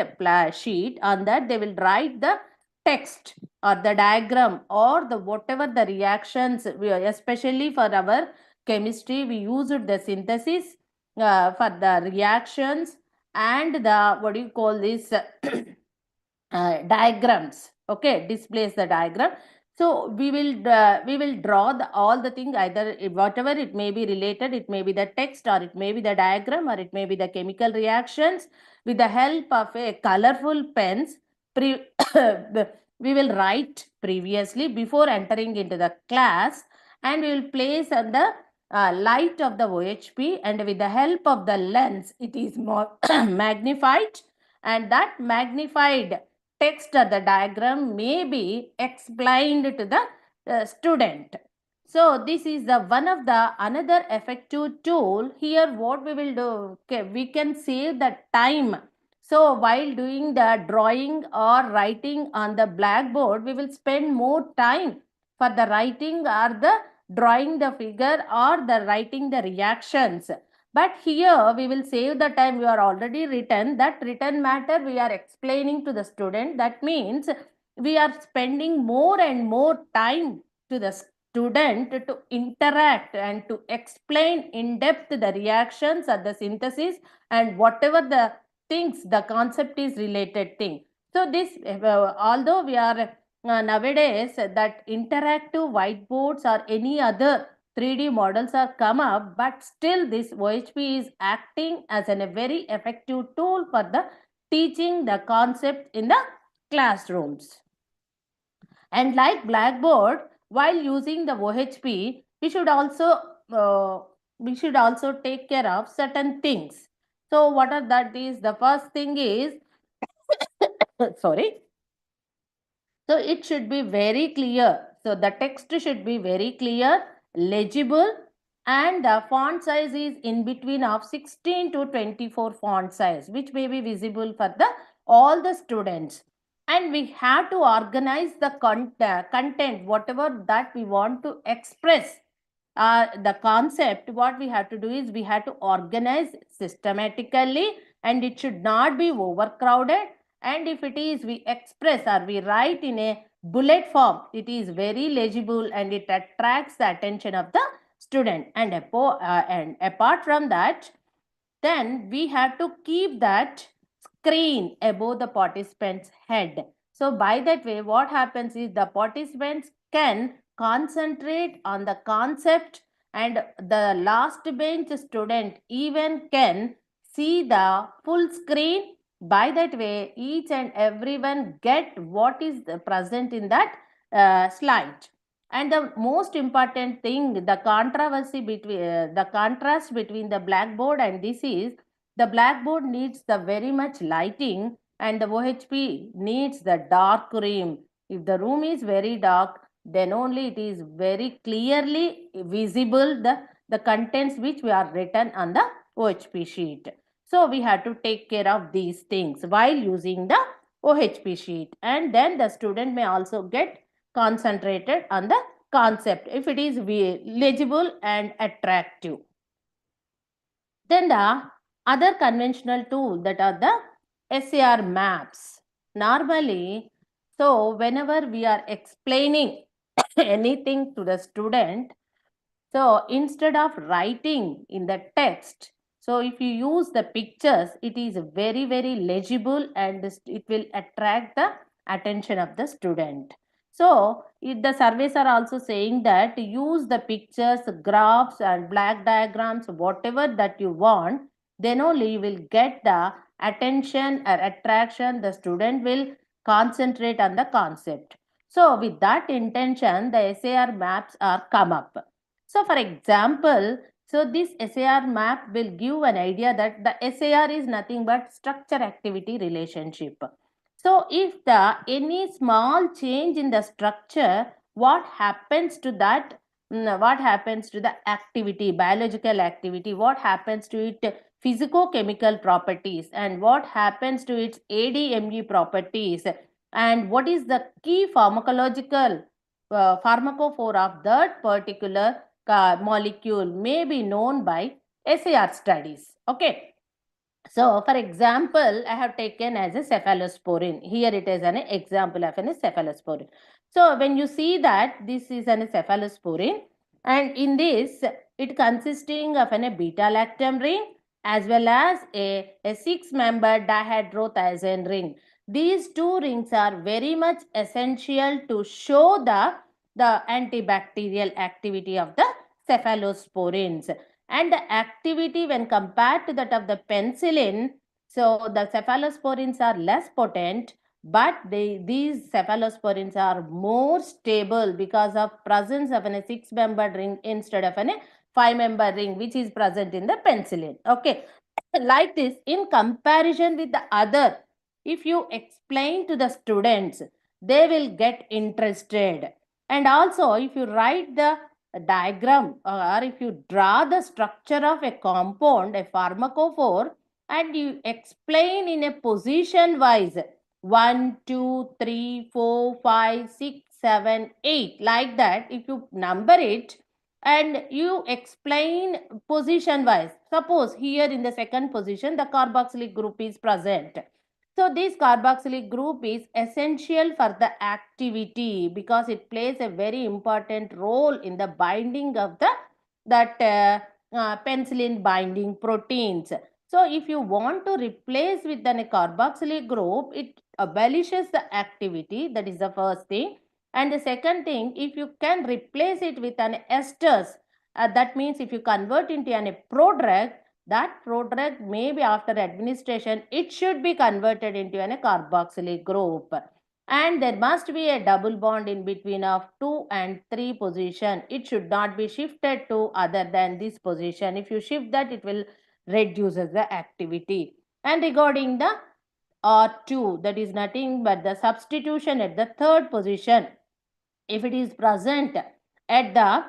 sheet, on that they will write the text or the diagram or the whatever the reactions, especially for our chemistry we used the synthesis for the reactions and the what do you call this diagrams. Okay, displays the diagram. So we will draw all the thing, either whatever it may be related, it may be the text, or it may be the diagram, or it may be the chemical reactions. With the help of a colorful pens, we will write previously before entering into the class, and we will place on the light of the OHP, and with the help of the lens, it is more magnified, and that magnified text or the diagram may be explained to the student. So this is the one of the another effective tool. Here what we will do, okay, we can save the time. So while doing the drawing or writing on the blackboard, we will spend more time for the writing or the drawing the figure or the writing the reactions. But here we will save the time. We are already written. That written matter we are explaining to the student. That means we are spending more and more time to the student to interact and to explain in depth the reactions or the synthesis and whatever the things, the concept is related thing. So this, although we are nowadays that interactive whiteboards or any other 3D models are come up, but still this OHP is acting as a very effective tool for the teaching the concept in the classrooms. And like blackboard, while using the OHP, we should also take care of certain things. So what are that is? The first thing is sorry. So it should be very clear. So the text should be very clear, legible, and the font size is in between of 16 to 24 font size, which may be visible for the all the students. And we have to organize the content, whatever that we want to express. The concept, what we have to do is we have to organize systematically, and it should not be overcrowded. And if it is, we express or we write in a bullet form, it is very legible and it attracts the attention of the student. And apart from that, then we have to keep that screen above the participant's head. So by that way, what happens is the participants can concentrate on the concept, and the last bench student even can see the full screen. By that way, each and everyone get what is present in that slide. And the most important thing, the controversy between the contrast between the blackboard and this is, the blackboard needs the very much lighting and the OHP needs the dark room. If the room is very dark, then only it is very clearly visible the contents which we are written on the OHP sheet. So we have to take care of these things while using the OHP sheet, and then the student may also get concentrated on the concept if it is legible and attractive. Then the other conventional tool that are the SAR maps. Normally, so whenever we are explaining anything to the student, so instead of writing in the text, so if you use the pictures, it is very, very legible and it will attract the attention of the student. So the surveys are also saying that use the pictures, graphs and black diagrams, whatever that you want, then only you will get the attention or attraction. The student will concentrate on the concept. So with that intention, the SAR maps are come up. So for example, so this SAR map will give an idea that the SAR is nothing but structure activity relationship. So if the any small change in the structure, what happens to that? What happens to the activity, biological activity? What happens to it? Physicochemical properties, and what happens to its ADME properties, and what is the key pharmacological pharmacophore of that particular molecule may be known by SAR studies. Okay. So, for example, I have taken as a cephalosporin. Here it is an example of a cephalosporin. So, when you see that this is an cephalosporin, and in this, it consisting of a beta-lactam ring as well as a 6-member dihydrothioane ring. These two rings are very much essential to show the antibacterial activity of the cephalosporins. And the activity when compared to that of the penicillin, so the cephalosporins are less potent, but these cephalosporins are more stable because of presence of a 6-membered ring instead of a 5-membered ring which is present in the penicillin. Okay, like this, in comparison with the other, if you explain to the students, they will get interested. And also, if you write the diagram or if you draw the structure of a compound, a pharmacophore, and you explain in a position wise 1, 2, 3, 4, 5, 6, 7, 8, like that, if you number it and you explain position wise, suppose here in the second position the carboxylic group is present. So this carboxylic group is essential for the activity because it plays a very important role in the binding of the penicillin binding proteins. So if you want to replace with a carboxylic group, it abolishes the activity. That is the first thing. And the second thing, if you can replace it with an esters, that means if you convert into a prodrug, that prodrug maybe after administration, it should be converted into a carboxylic group. And there must be a double bond in between of 2 and 3 position. It should not be shifted to other than this position. If you shift that, it will reduces the activity. And regarding the R2, that is nothing but the substitution at the third position. If it is present at the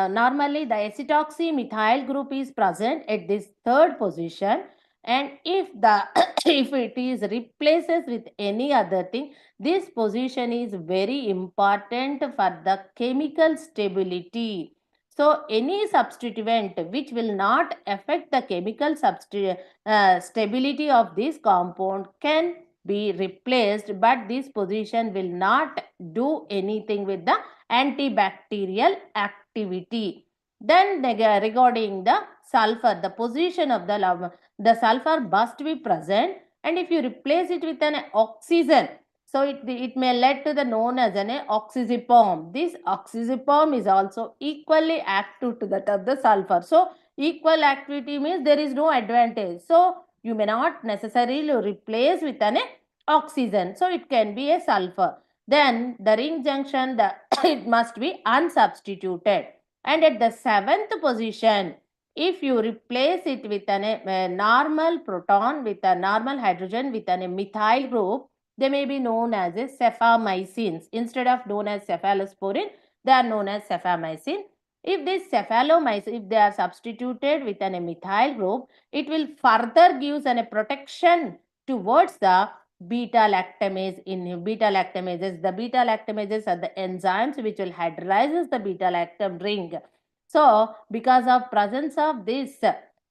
normally the acetoxy methyl group is present at this third position, and if the if it is replaces with any other thing, this position is very important for the chemical stability. So any substituent which will not affect the chemical stability of this compound can be replaced, but this position will not do anything with the antibacterial activity. Then regarding the sulfur, the position of the sulfur must be present, and if you replace it with an oxygen, so it may lead to the known as an oxyzipom. This oxyzipom is also equally active to that of the sulfur. So equal activity means there is no advantage. So you may not necessarily replace with an oxygen. So it can be a sulfur. Then the ring junction, it must be unsubstituted. And at the 7th position, if you replace it with a normal proton, with a normal hydrogen, with a methyl group, they may be known as a cephamycins. Instead of known as cephalosporin, they are known as cephamycin. If this cephalomycin, if they are substituted with a methyl group, it will further gives a protection towards the beta lactamase. In beta lactamases, the beta lactamases are the enzymes which will hydrolyze the beta lactam ring. So because of presence of this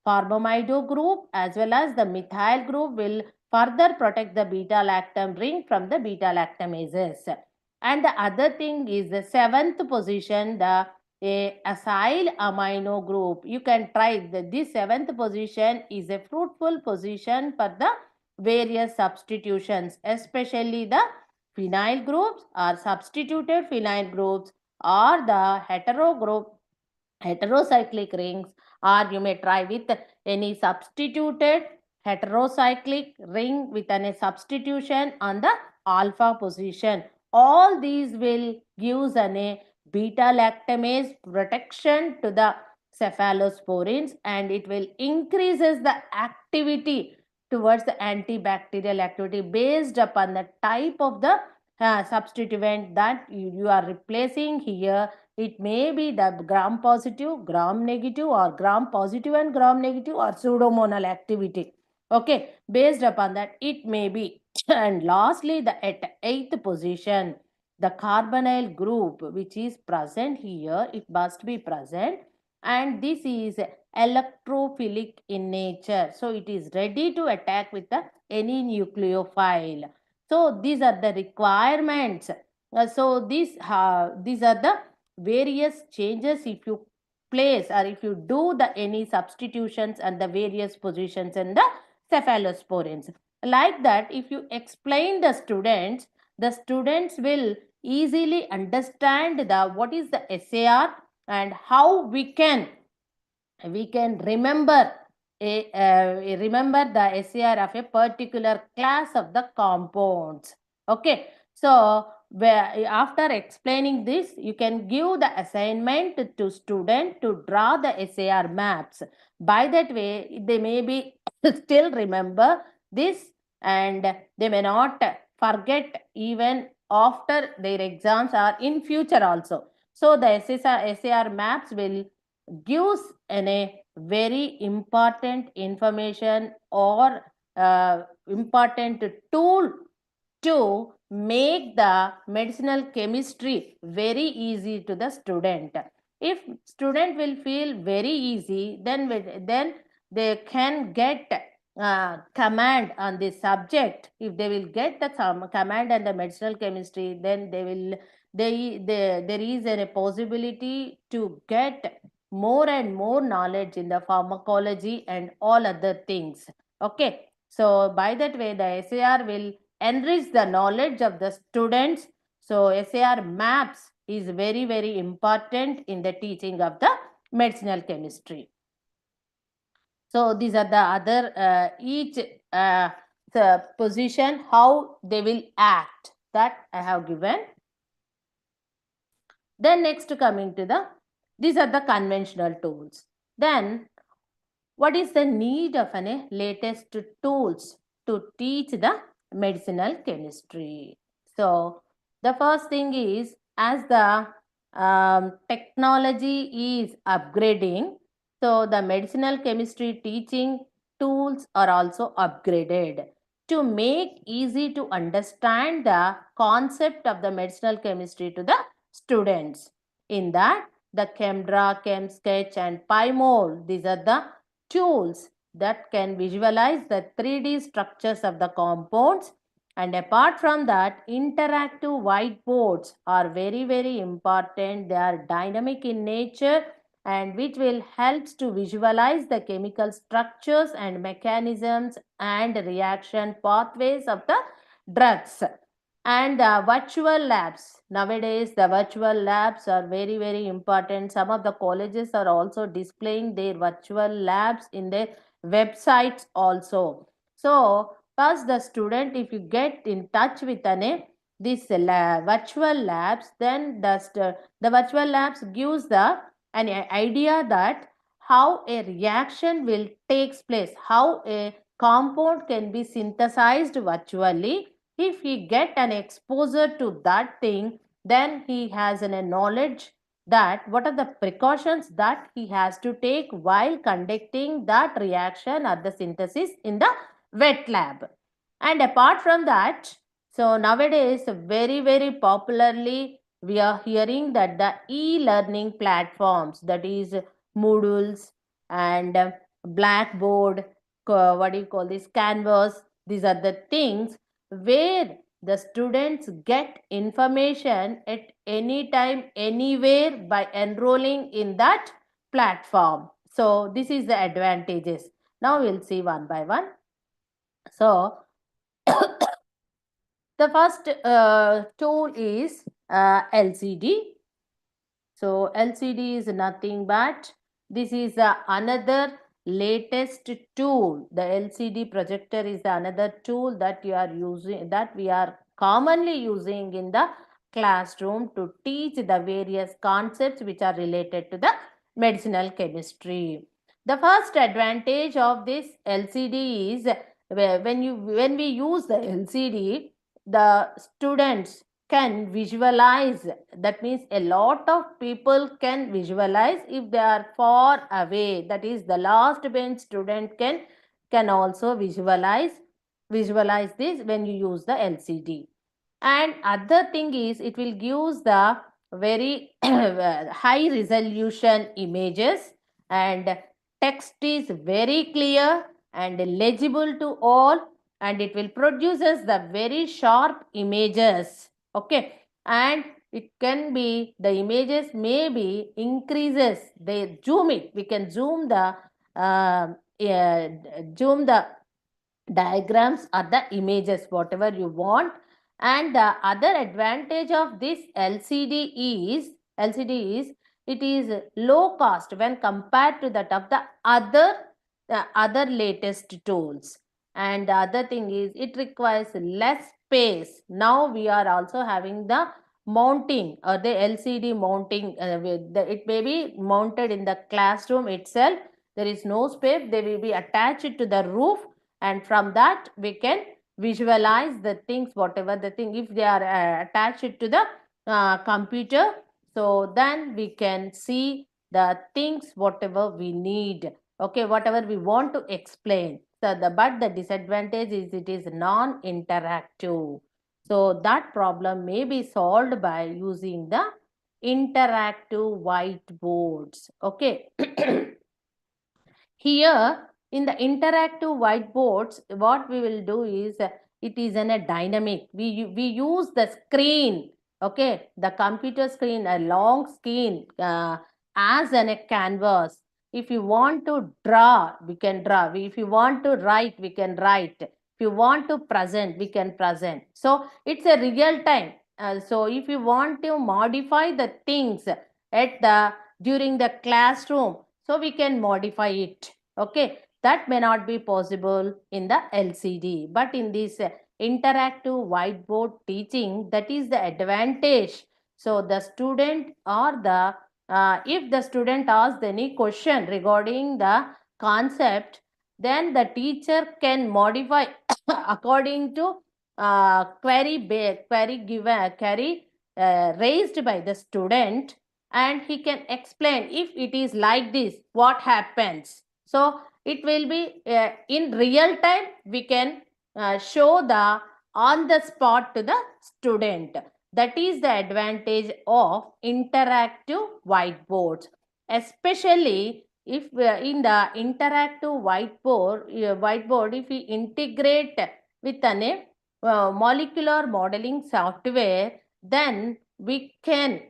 formamido group as well as the methyl group will further protect the beta lactam ring from the beta lactamases. And the other thing is the 7th position, the acyl amino group. You can try this 7th position is a fruitful position for the various substitutions, especially the phenyl groups or substituted phenyl groups or the heterocyclic rings, or you may try with any substituted heterocyclic ring with a substitution on the alpha position. All these will give a beta lactamase protection to the cephalosporins, and it will increases the activity towards the antibacterial activity based upon the type of the substituent that you are replacing here. It may be the gram positive, gram negative, or gram positive and gram negative, or pseudomonal activity. Okay, based upon that, it may be. And lastly, at 8th position, the carbonyl group which is present here, it must be present, and this is electrophilic in nature. So it is ready to attack with any nucleophile. So these are the requirements. So these are the various changes if you place or if you do the any substitutions and the various positions in the cephalosporins. Like that, if you explain the students will easily understand what is the SAR and how we can remember the SAR of a particular class of the compounds. Okay, so after explaining this, you can give the assignment to student to draw the SAR maps. By that way, they may be still remember this, and they may not forget even after their exams or in future also. So the SAR maps will gives a very important information or important tool to make the medicinal chemistry very easy to the student. If student will feel very easy, then they can get command on the subject. If they will get the command on the medicinal chemistry, then there is a possibility to get more and more knowledge in the pharmacology and all other things. Okay, so by that way, the SAR will enrich the knowledge of the students. So SAR maps is very important in the teaching of the medicinal chemistry. So these are the other each the position how they will act, that I have given. Then next, coming to these are the conventional tools. Then what is the need of latest tools to teach the medicinal chemistry? So the first thing is, as the technology is upgrading, so the medicinal chemistry teaching tools are also upgraded to make easy to understand the concept of the medicinal chemistry to the students. In that, the ChemDraw, ChemSketch and PyMol, these are the tools that can visualize the 3D structures of the compounds. And apart from that, interactive whiteboards are very important. They are dynamic in nature and which will help to visualize the chemical structures and mechanisms and reaction pathways of the drugs. And virtual labs. Nowadays, the virtual labs are very important. Some of the colleges are also displaying their virtual labs in their websites also. So, first the student, if you get in touch with this virtual labs, then the virtual labs gives an idea that how a reaction will takes place, how a compound can be synthesized virtually. If he get an exposure to that thing, then he has a knowledge that what are the precautions that he has to take while conducting that reaction or the synthesis in the wet lab. And apart from that, so nowadays very popularly we are hearing that the e-learning platforms, that is Moodles and Blackboard, what do you call this, Canvas, these are the things where the students get information at any time, anywhere by enrolling in that platform. So this is the advantages. Now we'll see one by one. So the first tool is LCD. So LCD is nothing but this is another latest tool. The LCD projector is another tool that you are using, that we are commonly using in the classroom to teach the various concepts which are related to the medicinal chemistry. The first advantage of this LCD is when we use the LCD, the students can visualize. That means a lot of people can visualize if they are far away. That is, the last bench student can also visualize this when you use the LCD. And other thing is, it will give the very high resolution images, and text is very clear and legible to all, and it will produces the very sharp images. Okay, and it can be, the images may be increases, they zoom it, we can zoom the diagrams or the images, whatever you want. And the other advantage of this LCD is it is low cost when compared to that of the other latest tools. And the other thing is it requires less space. Now we are also having the mounting or the LCD mounting. It may be mounted in the classroom itself. There is no space. They will be attached to the roof, and from that we can visualize the things, whatever the thing. If they are attached to the computer, so then we can see the things whatever we need, okay, whatever we want to explain. So but the disadvantage is it is non-interactive. So that problem may be solved by using the interactive whiteboards. Okay. Here in the interactive whiteboards, what we will do is it is in a dynamic. We use the screen, okay, the computer screen, a long screen as a canvas. If you want to draw, we can draw. If you want to write, we can write. If you want to present, we can present. So it's a real time. So if you want to modify the things at the during the classroom, so we can modify it. Okay, that may not be possible in the LCD, but in this interactive whiteboard teaching, that is the advantage. So the student or the if the student asks any question regarding the concept, then the teacher can modify according to query raised by the student, and he can explain if it is like this, what happens. So it will be in real time, we can show the on the spot to the student. That is the advantage of interactive whiteboards, especially if in the interactive whiteboard, if we integrate with an molecular modeling software, then we can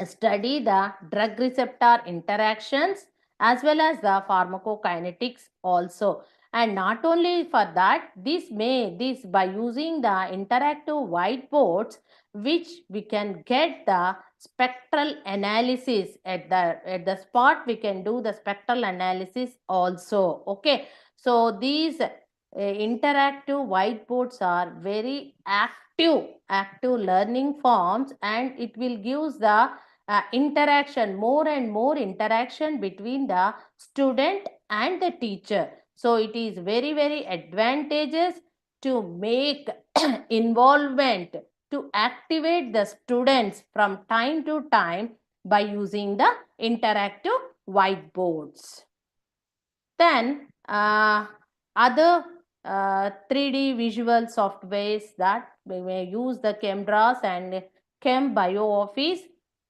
study the drug receptor interactions as well as the pharmacokinetics also. And not only for that, this by using the interactive whiteboards, which we can get the spectral analysis at the spot. We can do the spectral analysis also. Okay, so these interactive whiteboards are very active learning forms, and it will give the interaction, more and more interaction between the student and the teacher. So it is very advantageous to make involvement, to activate the students from time to time by using the interactive whiteboards. Then other 3D visual softwares that we may use the ChemDraws and ChemBioOffice.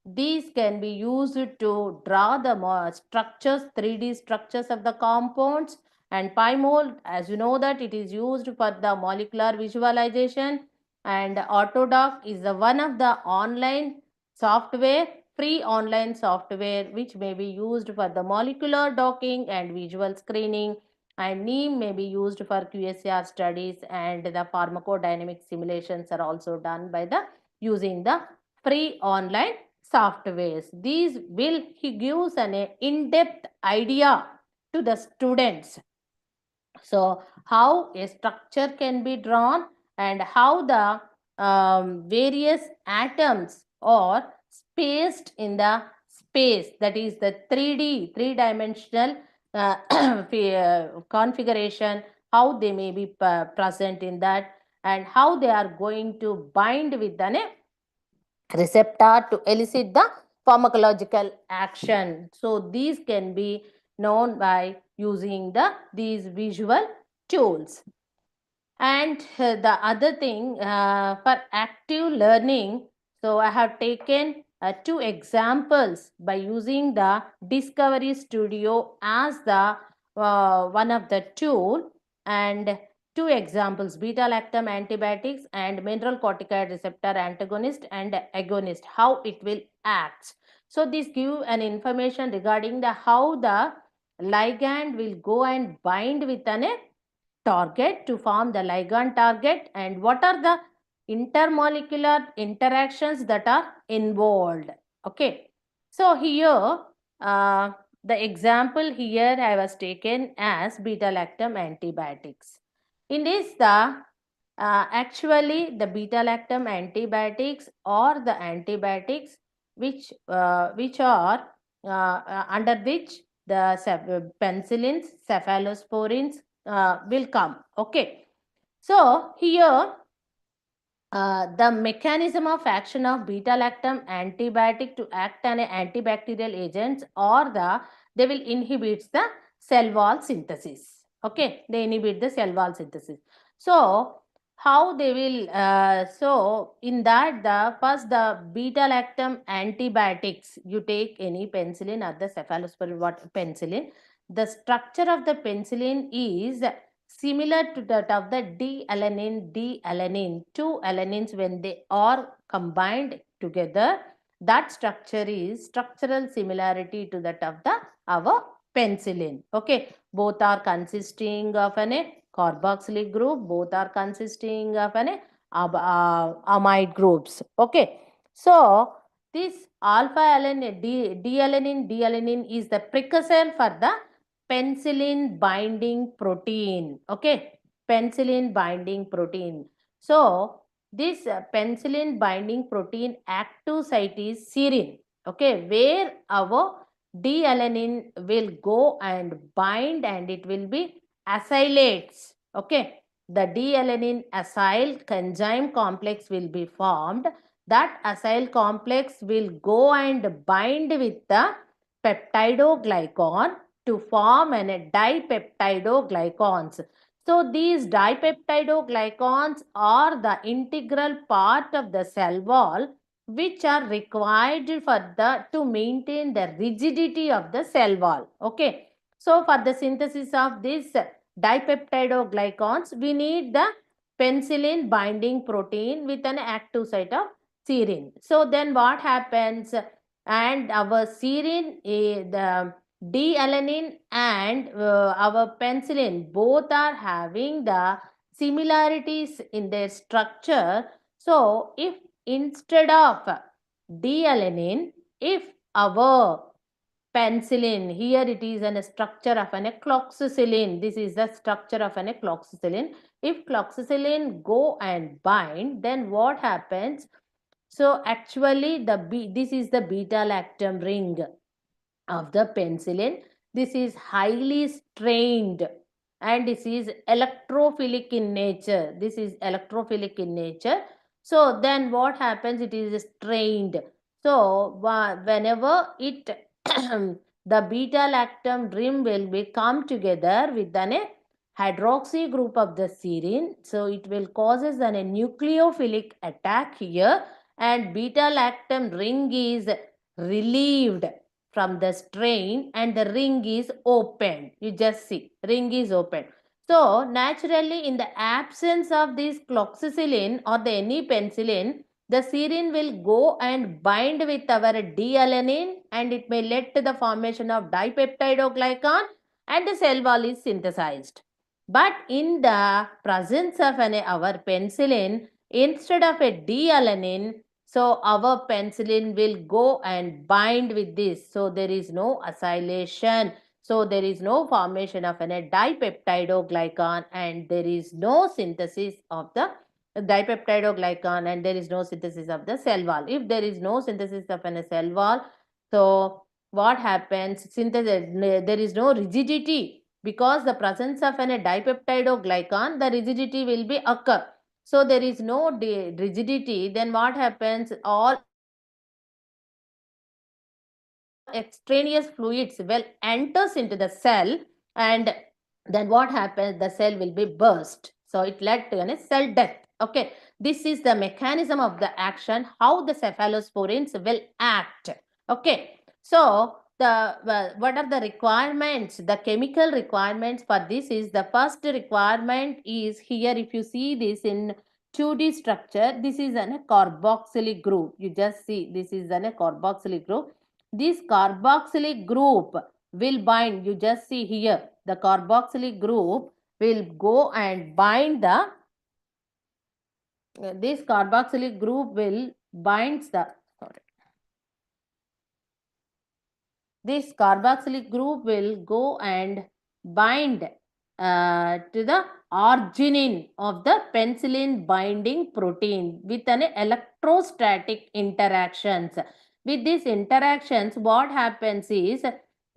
These can be used to draw the structures, 3D structures of the compounds. And PyMold, as you know, that it is used for the molecular visualization. And Autodoc is one of the online software, free online software, which may be used for the molecular docking and visual screening. And NEEM may be used for QSAR studies, and the pharmacodynamic simulations are also done by the using the free online softwares. These will gives an in-depth idea to the students. So how a structure can be drawn and how the various atoms are spaced in the space, that is the 3D, three-dimensional configuration, how they may be present in that, and how they are going to bind with the receptor to elicit the pharmacological action. So these can be known by using these visual tools. And the other thing for active learning, so I have taken 2 examples by using the Discovery Studio as the one of the tool, and 2 examples, beta-lactam antibiotics and mineral corticoid receptor antagonist and agonist, how it will act. So this give an information regarding the how the ligand will go and bind with an target to form the ligand target, and what are the intermolecular interactions that are involved. Okay, so here the example here I was taken as beta-lactam antibiotics. In this, actually the beta-lactam antibiotics or the antibiotics which are under which the penicillins, cephalosporins will come. Okay, so here the mechanism of action of beta-lactam antibiotic to act on antibacterial agents, or they will inhibit the cell wall synthesis. Okay, they inhibit the cell wall synthesis. So how they will, so in that, the beta-lactam antibiotics, you take any penicillin or the cephalosporin penicillin, the structure of the penicillin is similar to that of the D-alanine, two alanines when they are combined together, that structure is structural similarity to that of our penicillin. Okay, both are consisting of an carboxylic group, both are consisting of an amide groups. Okay, so this alpha alanine, D-alanine is the precursor for the penicillin binding protein. Okay, penicillin binding protein. So this penicillin binding protein active site is serine. Okay, where our D-alanine will go and bind, and it will be acylates. Okay, the D-alanine acyl enzyme complex will be formed. That acyl complex will go and bind with the peptidoglycan to form a dipeptidoglycans. So these dipeptidoglycans are the integral part of the cell wall, which are required for to maintain the rigidity of the cell wall. Okay, so for the synthesis of this dipeptidoglycans, we need the penicillin binding protein with an active site of serine. So then what happens? And our serine, the D-alanine and our penicillin, both are having the similarities in their structure. So if instead of D-alanine, if our penicillin, here it is a structure of an cloxacillin, this is the structure of an cloxacillin. If cloxacillin go and bind, then what happens? So actually this is the beta-lactam ring of the penicillin. This is highly strained and this is electrophilic in nature. This is electrophilic in nature. So then what happens? It is strained. So whenever it the beta-lactam ring will be come together with an hydroxy group of the serine. So it will causes a nucleophilic attack here, and beta-lactam ring is relieved from the strain and the ring is opened. You just see, ring is open. So naturally, in the absence of this cloxacillin or the any penicillin, the serine will go and bind with our D-alanine, and it may lead to the formation of dipeptidoglycan, and the cell wall is synthesized. But in the presence of our penicillin, instead of a D-alanine, so our penicillin will go and bind with this. So there is no acylation. So there is no formation of a dipeptidoglycan, and there is no synthesis of the dipeptidoglycan, and there is no synthesis of the cell wall. If there is no synthesis of a cell wall, so what happens? Synthesis, there is no rigidity, because the presence of a dipeptidoglycan, the rigidity will be occur. So there is no rigidity. Then what happens? All extraneous fluids will enters into the cell, and then what happens? The cell will be burst. So it led to a cell death. Okay, this is the mechanism of the action, how the cephalosporins will act. Okay, so what are the requirements? The chemical requirements for this is, the first requirement is here. If you see this in 2D structure, this is a carboxylic group. You just see, this is a carboxylic group. This carboxylic group will bind. You just see here, the carboxylic group will go and bind the this carboxylic group will binds the this carboxylic group will go and bind to the arginine of the penicillin binding protein with an electrostatic interactions. With these interactions, what happens is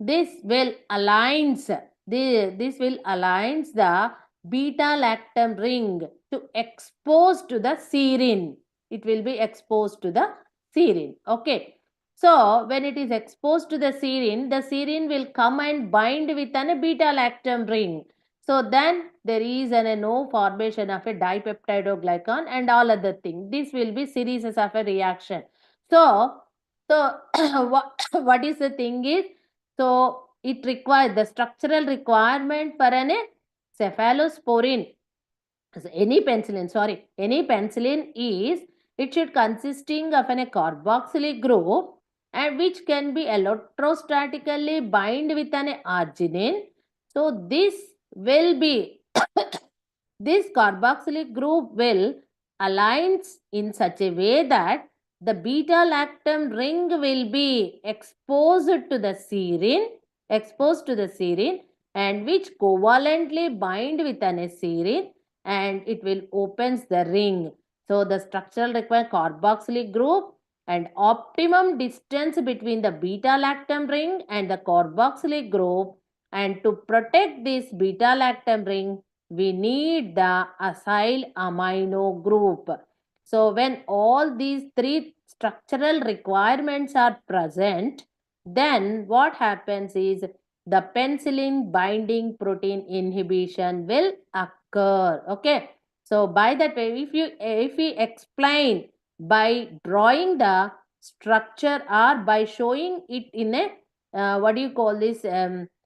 this will aligns the beta lactam ring to expose to the serine. It will be exposed to the serine. Okay. So, when it is exposed to the serine will come and bind with an beta lactam ring. So, then there is no formation of a dipeptidoglycan and all other things. This will be series of a reaction. So what is the thing is, so it requires the structural requirement for an cephalosporin. So any penicillin is, it should consisting of a carboxylic group and which can be electrostatically bind with an arginine. So this will be this carboxylic group will aligns in such a way that the beta lactam ring will be exposed to the serine and which covalently bind with an serine and it will opens the ring. So the structural require carboxylic group and optimum distance between the beta lactam ring and the carboxylic group, and to protect this beta lactam ring we need the acyl amino group. So when all these three structural requirements are present, then what happens is the penicillin binding protein inhibition will occur. Okay. So by that way, if we explain by drawing the structure or by showing it in a what do you call this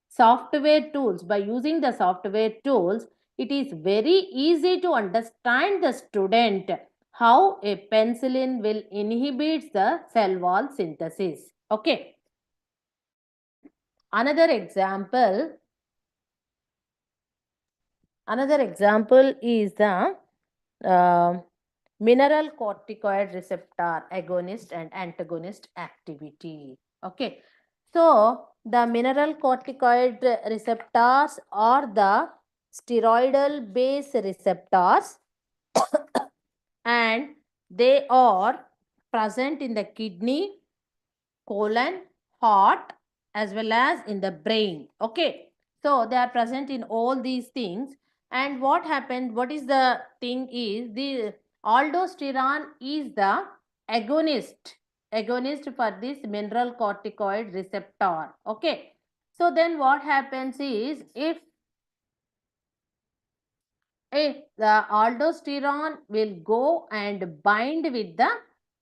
software tools, by using the software tools, it is very easy to understand the student how a penicillin will inhibit the cell wall synthesis. Okay. Another example is the mineral corticoid receptor agonist and antagonist activity. Okay. So the mineral corticoid receptors are the steroidal base receptors and they are present in the kidney, colon, heart as well as in the brain. Okay. So they are present in all these things. And what happened, what is the thing is, the aldosterone is the agonist for this mineral corticoid receptor. Okay. So then what happens is, if the aldosterone will go and bind with the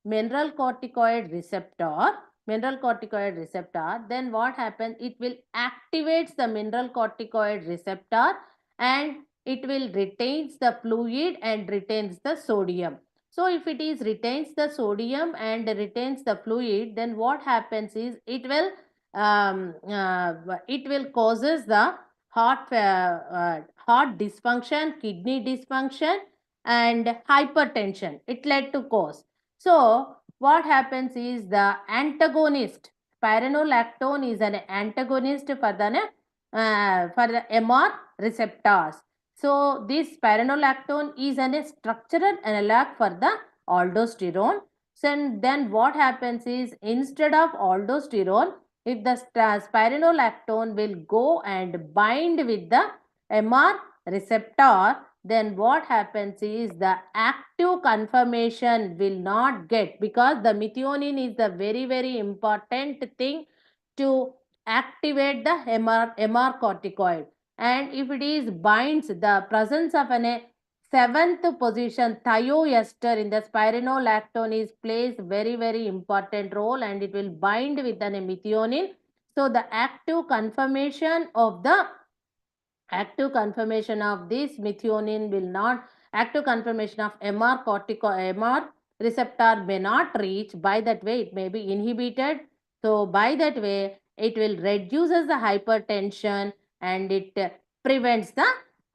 mineral corticoid receptor, then what happens, it will activates the mineral corticoid receptor and it will retains the fluid and retains the sodium. So if it is retains the sodium and retains the fluid, then what happens is it will causes the heart dysfunction, kidney dysfunction and hypertension. It led to cause. So what happens is the antagonist, spironolactone is an antagonist for the MR receptors. So this spironolactone is a structural analog for the aldosterone. So then what happens is, instead of aldosterone, if the spironolactone will go and bind with the MR receptor, then what happens is the active conformation will not get, because the methionine is the very important thing to activate the MR corticoid. And if it is binds, the presence of an seventh position thioester in the spironolactone is plays very important role and it will bind with an methionine. So the active conformation of this methionine will not, active conformation of MR receptor may not reach. By that way it may be inhibited. So by that way it will reduces the hypertension and it prevents the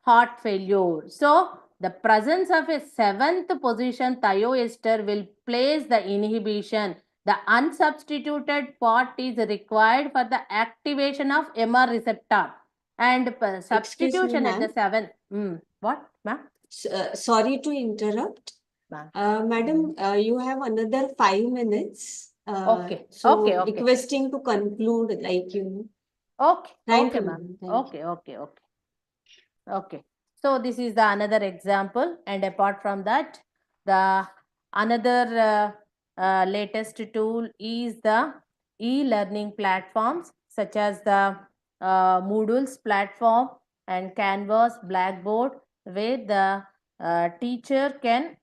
heart failure. So the presence of a 7th position thioester will place the inhibition. The unsubstituted part is required for the activation of MR receptor and substitution at the 7th. What, ma'am? Sorry to interrupt. Madam, you have another 5 minutes. Okay. So Okay. requesting to conclude, like you. Okay. Thank Okay, you, ma'am. ma'am. Okay. So this is the another example, and apart from that, the another latest tool is the e-learning platforms such as the Moodle's platform and Canvas, Blackboard, where the teacher can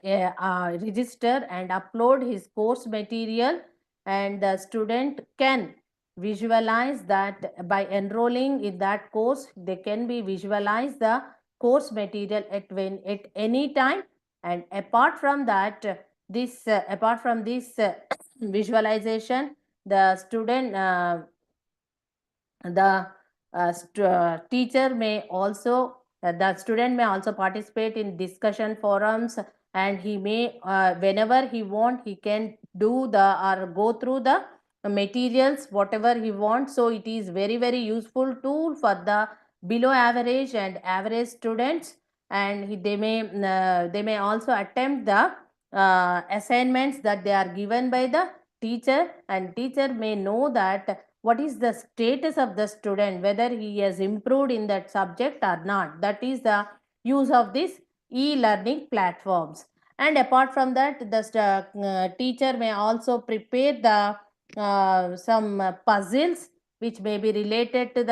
register and upload his course material, and the student can visualize that by enrolling in that course. They can be visualize the course material at any time. And apart from that, apart from this visualization, the student teacher may also the student may also participate in discussion forums, and he may whenever he want, he can do the or go through the materials whatever he wants. So it is very, very useful tool for the below average and average students, and they may also attempt the assignments that they are given by the teacher, and teacher may know that what is the status of the student, whether he has improved in that subject or not. That is the use of this e-learning platforms. And apart from that, the teacher may also prepare the some puzzles which may be related to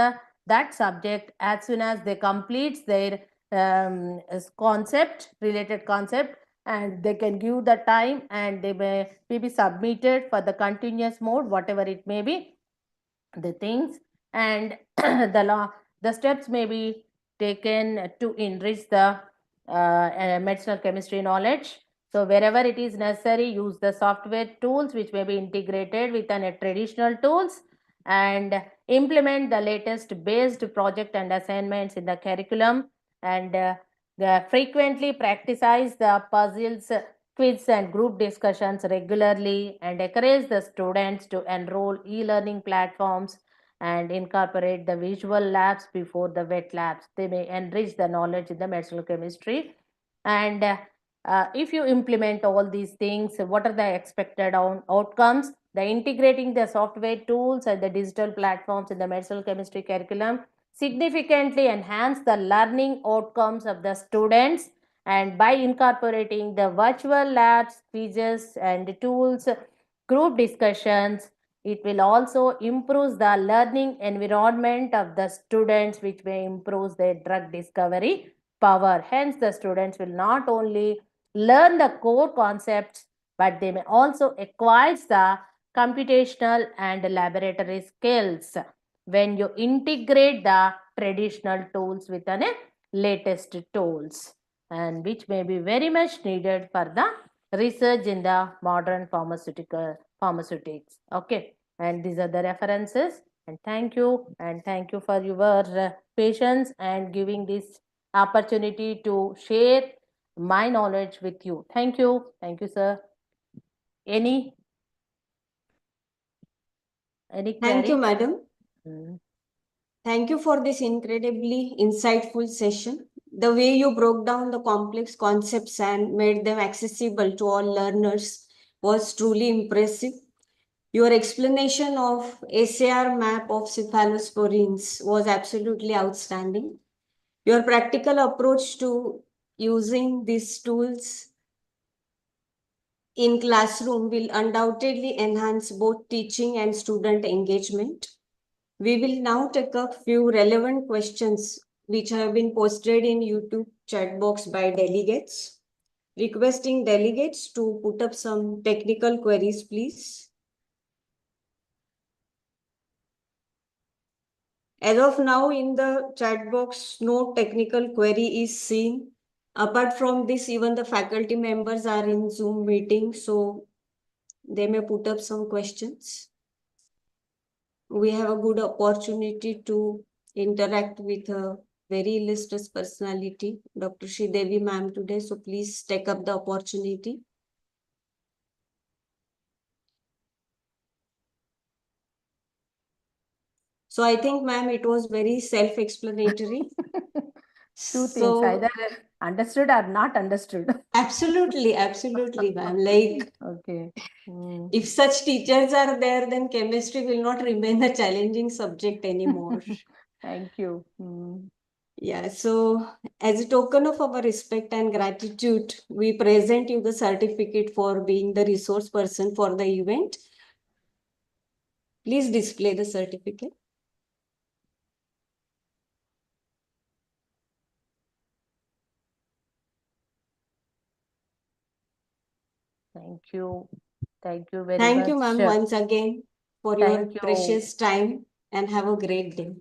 that subject as soon as they complete their related concept, and they can give the time, and they may be submitted for the continuous mode, whatever it may be the things. And the steps may be taken to enrich the medicinal chemistry knowledge. So wherever it is necessary, use the software tools which may be integrated with traditional tools, and implement the latest based project and assignments in the curriculum, and frequently practice the puzzles, quiz and group discussions regularly, and encourage the students to enroll e-learning platforms and incorporate the visual labs before the wet labs. They may enrich the knowledge in the medicinal chemistry. And if you implement all these things, what are the expected outcomes? The integrating the software tools and the digital platforms in the medicinal chemistry curriculum significantly enhance the learning outcomes of the students, and by incorporating the virtual labs, quizzes and tools, group discussions, it will also improve the learning environment of the students, which may improve their drug discovery power. Hence, the students will not only learn the core concepts, but they may also acquire the computational and laboratory skills when you integrate the traditional tools with the latest tools, and which may be very much needed for the research in the modern pharmaceutics. Okay, and these are the references, and thank you for your patience and giving this opportunity to share my knowledge with you. Thank you, sir. Any query? Thank you, madam. Thank you for this incredibly insightful session. The way you broke down the complex concepts and made them accessible to all learners was truly impressive. Your explanation of SAR map of cephalosporins was absolutely outstanding. Your practical approach to using these tools in classroom will undoubtedly enhance both teaching and student engagement. We will now take a few relevant questions which have been posted in YouTube chat box by delegates. Requesting delegates to put up some technical queries, please. As of now, in the chat box, no technical query is seen. Apart from this, even the faculty members are in Zoom meeting, so they may put up some questions. We have a good opportunity to interact with a very illustrious personality, Dr. Devi ma'am today. So please take up the opportunity. So I think, ma'am, it was very self-explanatory. Two things, either understood or not understood. Absolutely, absolutely, ma'am. Like, Okay. if such teachers are there, then chemistry will not remain a challenging subject anymore. Thank you. Yeah, so as a token of our respect and gratitude, we present you the certificate for being the resource person for the event. Please display the certificate. Thank you. Thank you very Thank much. you, ma'am, once again for your Thank you. precious time, and have a great day.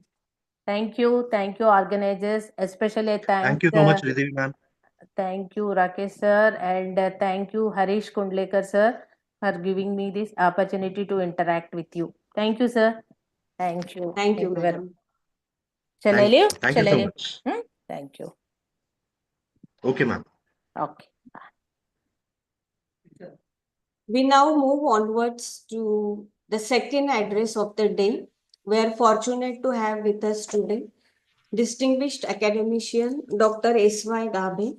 Thank you. Thank you, organizers. Especially Thank you so much, Riddhi ma'am. thank you, Rakesh sir, and thank you, Harish Kundlekar sir, for giving me this opportunity to interact with you. Thank you, sir. Thank you. Thank you, very madam. much. Shall I leave? Thank you Shall I so leave? much. Thank you. Okay, ma'am. Okay. We now move onwards to the second address of the day. We are fortunate to have with us today distinguished academician Dr. S.Y. Gabe.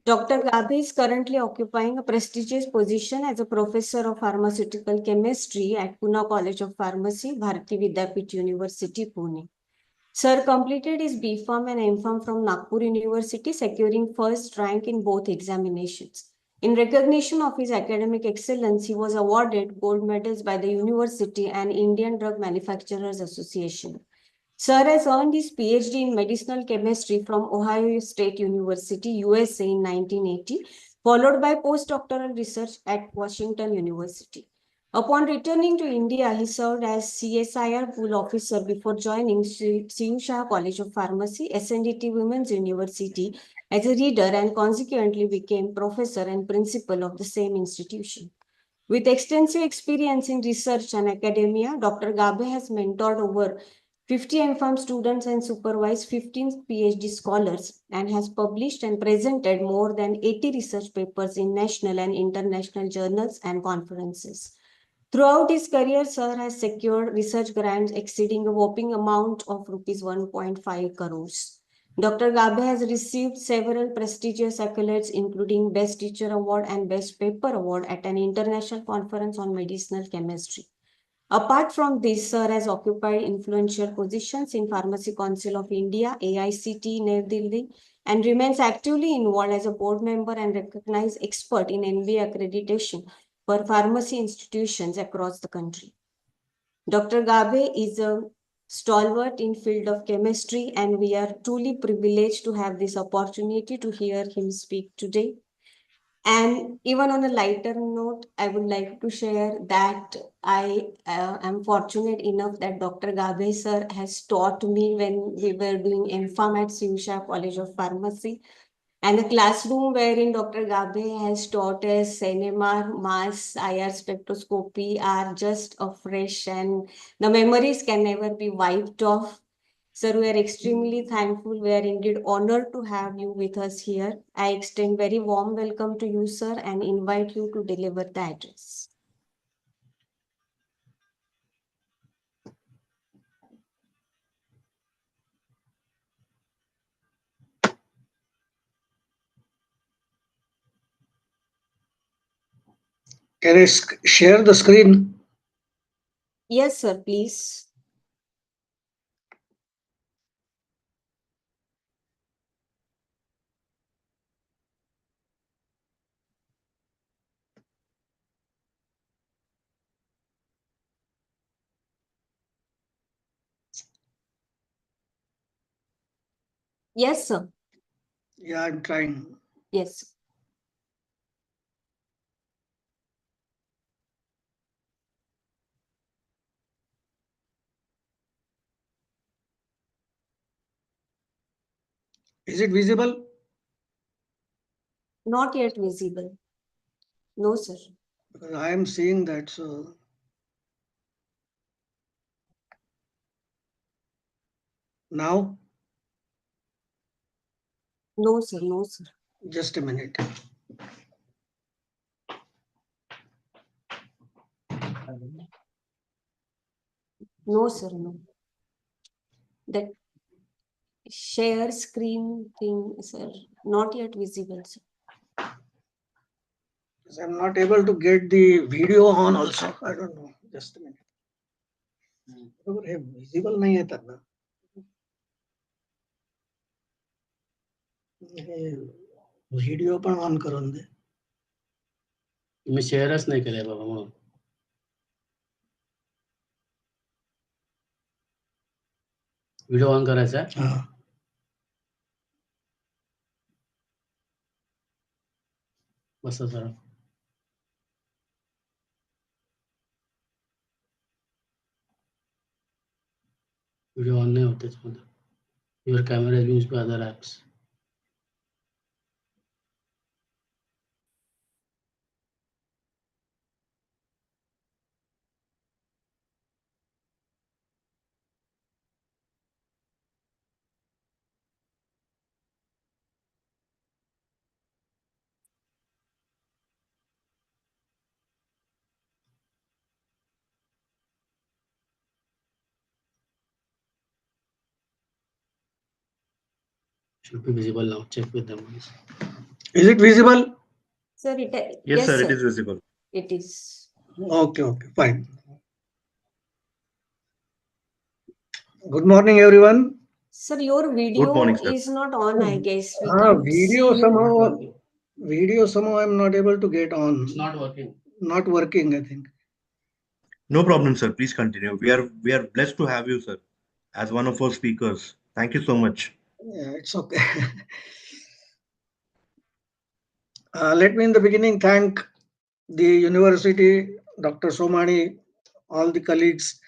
Dr. Gabe is currently occupying a prestigious position as a professor of pharmaceutical chemistry at Pune College of Pharmacy, Bharati Vidyapit University, Pune. Sir completed his B.Pharm and M.Pharm from Nagpur University, securing first rank in both examinations. In recognition of his academic excellence, he was awarded gold medals by the university and Indian Drug Manufacturers Association. Sir has earned his PhD in medicinal chemistry from Ohio State University, USA in 1980, followed by postdoctoral research at Washington University. Upon returning to India, he served as CSIR Pool Officer before joining C.U. Shah College of Pharmacy, SNDT Women's University, as a reader and consequently became professor and principal of the same institution. With extensive experience in research and academia, Dr. Gabe has mentored over 50 M.Pharm students and supervised 15 PhD scholars, and has published and presented more than 80 research papers in national and international journals and conferences. Throughout his career, Sir has secured research grants exceeding a whopping amount of rupees 1.5 crores. Dr. Gabe has received several prestigious accolades, including Best Teacher Award and Best Paper Award at an international conference on medicinal chemistry. Apart from this, Sir has occupied influential positions in Pharmacy Council of India, AICT, New Delhi, and remains actively involved as a board member and recognized expert in NBA accreditation for pharmacy institutions across the country. Dr. Gabe is a stalwart in field of chemistry, and we are truly privileged to have this opportunity to hear him speak today. And even on a lighter note, I would like to share that I am fortunate enough that Dr. Gabe sir has taught me when we were doing M.Pharm at C.U. Shah College of Pharmacy. And the classroom wherein Dr. Gabe has taught us NMR, mass, IR spectroscopy are just afresh, and the memories can never be wiped off. Sir, we are extremely thankful. We are indeed honored to have you with us here. I extend very warm welcome to you, sir, and invite you to deliver the address. Can I share the screen? Yes, sir, please. Yes, sir. Yeah, I'm trying. Yes. Is it visible? Not yet visible. No, sir. Because I am seeing that. So Now, No, sir. No, sir. just a minute. No, sir. No. That share screen thing, sir, not yet visible, sir. I'm not able to get the video on also. I don't know. Just a minute. बरोबर हे visible नाही येतात ना हे video पण on करून दे मी शेअरच नाही केलंय बाबा म्हणून video on करायचा आहे हा बस सर व्हिडिओ ऑन नाही होत त्याच्यामध्ये your camera use by other apps should be visible now. Check with them. Is it visible? Sir, Yes, sir, it is visible. It is. Okay, fine. Good morning, everyone. Sir, your video Good morning, sir. is not on, I guess. We can Video see somehow I'm not able to get on. It's not working. Not working, I think. No problem, sir. Please continue. We are blessed to have you, sir, as one of our speakers. Thank you so much. Yeah, it's okay. Let me in the beginning thank the university, Dr. Somani, all the colleagues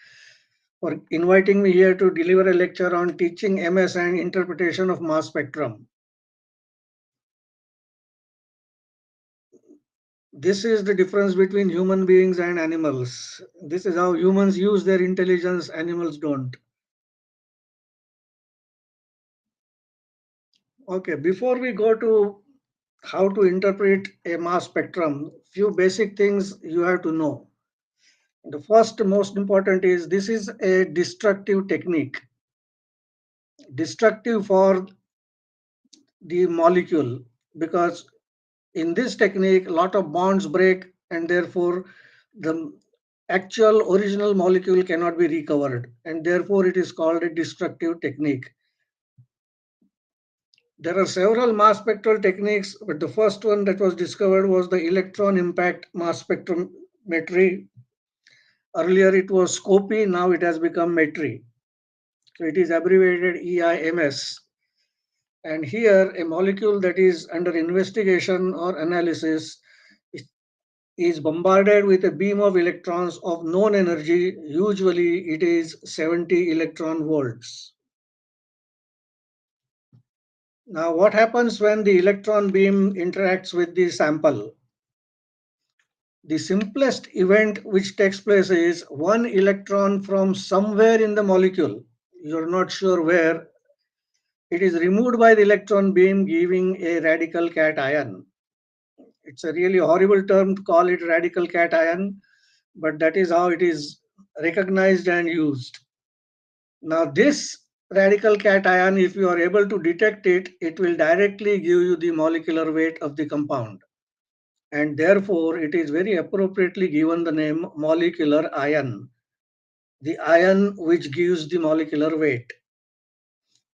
for inviting me here to deliver a lecture on teaching MS and interpretation of mass spectrum. This is the difference between human beings and animals. This is how humans use their intelligence, animals don't. Okay, before we go to how to interpret a mass spectrum, few basic things you have to know. The first most important is this is a destructive technique. Destructive for the molecule, because in this technique a lot of bonds break and therefore the actual original molecule cannot be recovered, and therefore it is called a destructive technique. There are several mass spectral techniques, but the first one that was discovered was the electron impact mass spectrometry. Earlier it was SCOPy, now it has become METRI. So it is abbreviated EIMS. And here a molecule that is under investigation or analysis is bombarded with a beam of electrons of known energy. Usually it is 70 electron volts. Now what happens when the electron beam interacts with the sample? The simplest event which takes place is one electron from somewhere in the molecule, you're not sure where, it is removed by the electron beam, giving a radical cation. It's a really horrible term to call it radical cation, but that is how it is recognized and used. Now this radical cation, if you are able to detect it, it will directly give you the molecular weight of the compound. And therefore it is very appropriately given the name molecular ion, the ion which gives the molecular weight.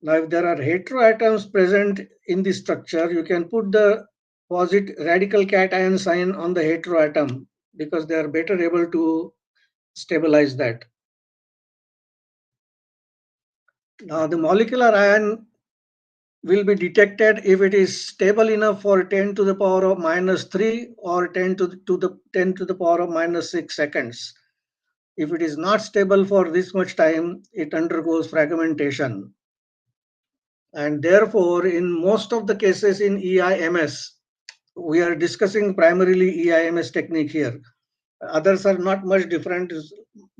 Now if there are heteroatoms present in the structure, you can put the radical cation sign on the heteroatom because they are better able to stabilize that. Now the molecular ion will be detected if it is stable enough for 10 to the power of -3 or 10 to the power of -6 seconds. If it is not stable for this much time, it undergoes fragmentation. And therefore, in most of the cases in EIMS, we are discussing primarily EIMS technique here. Others are not much different,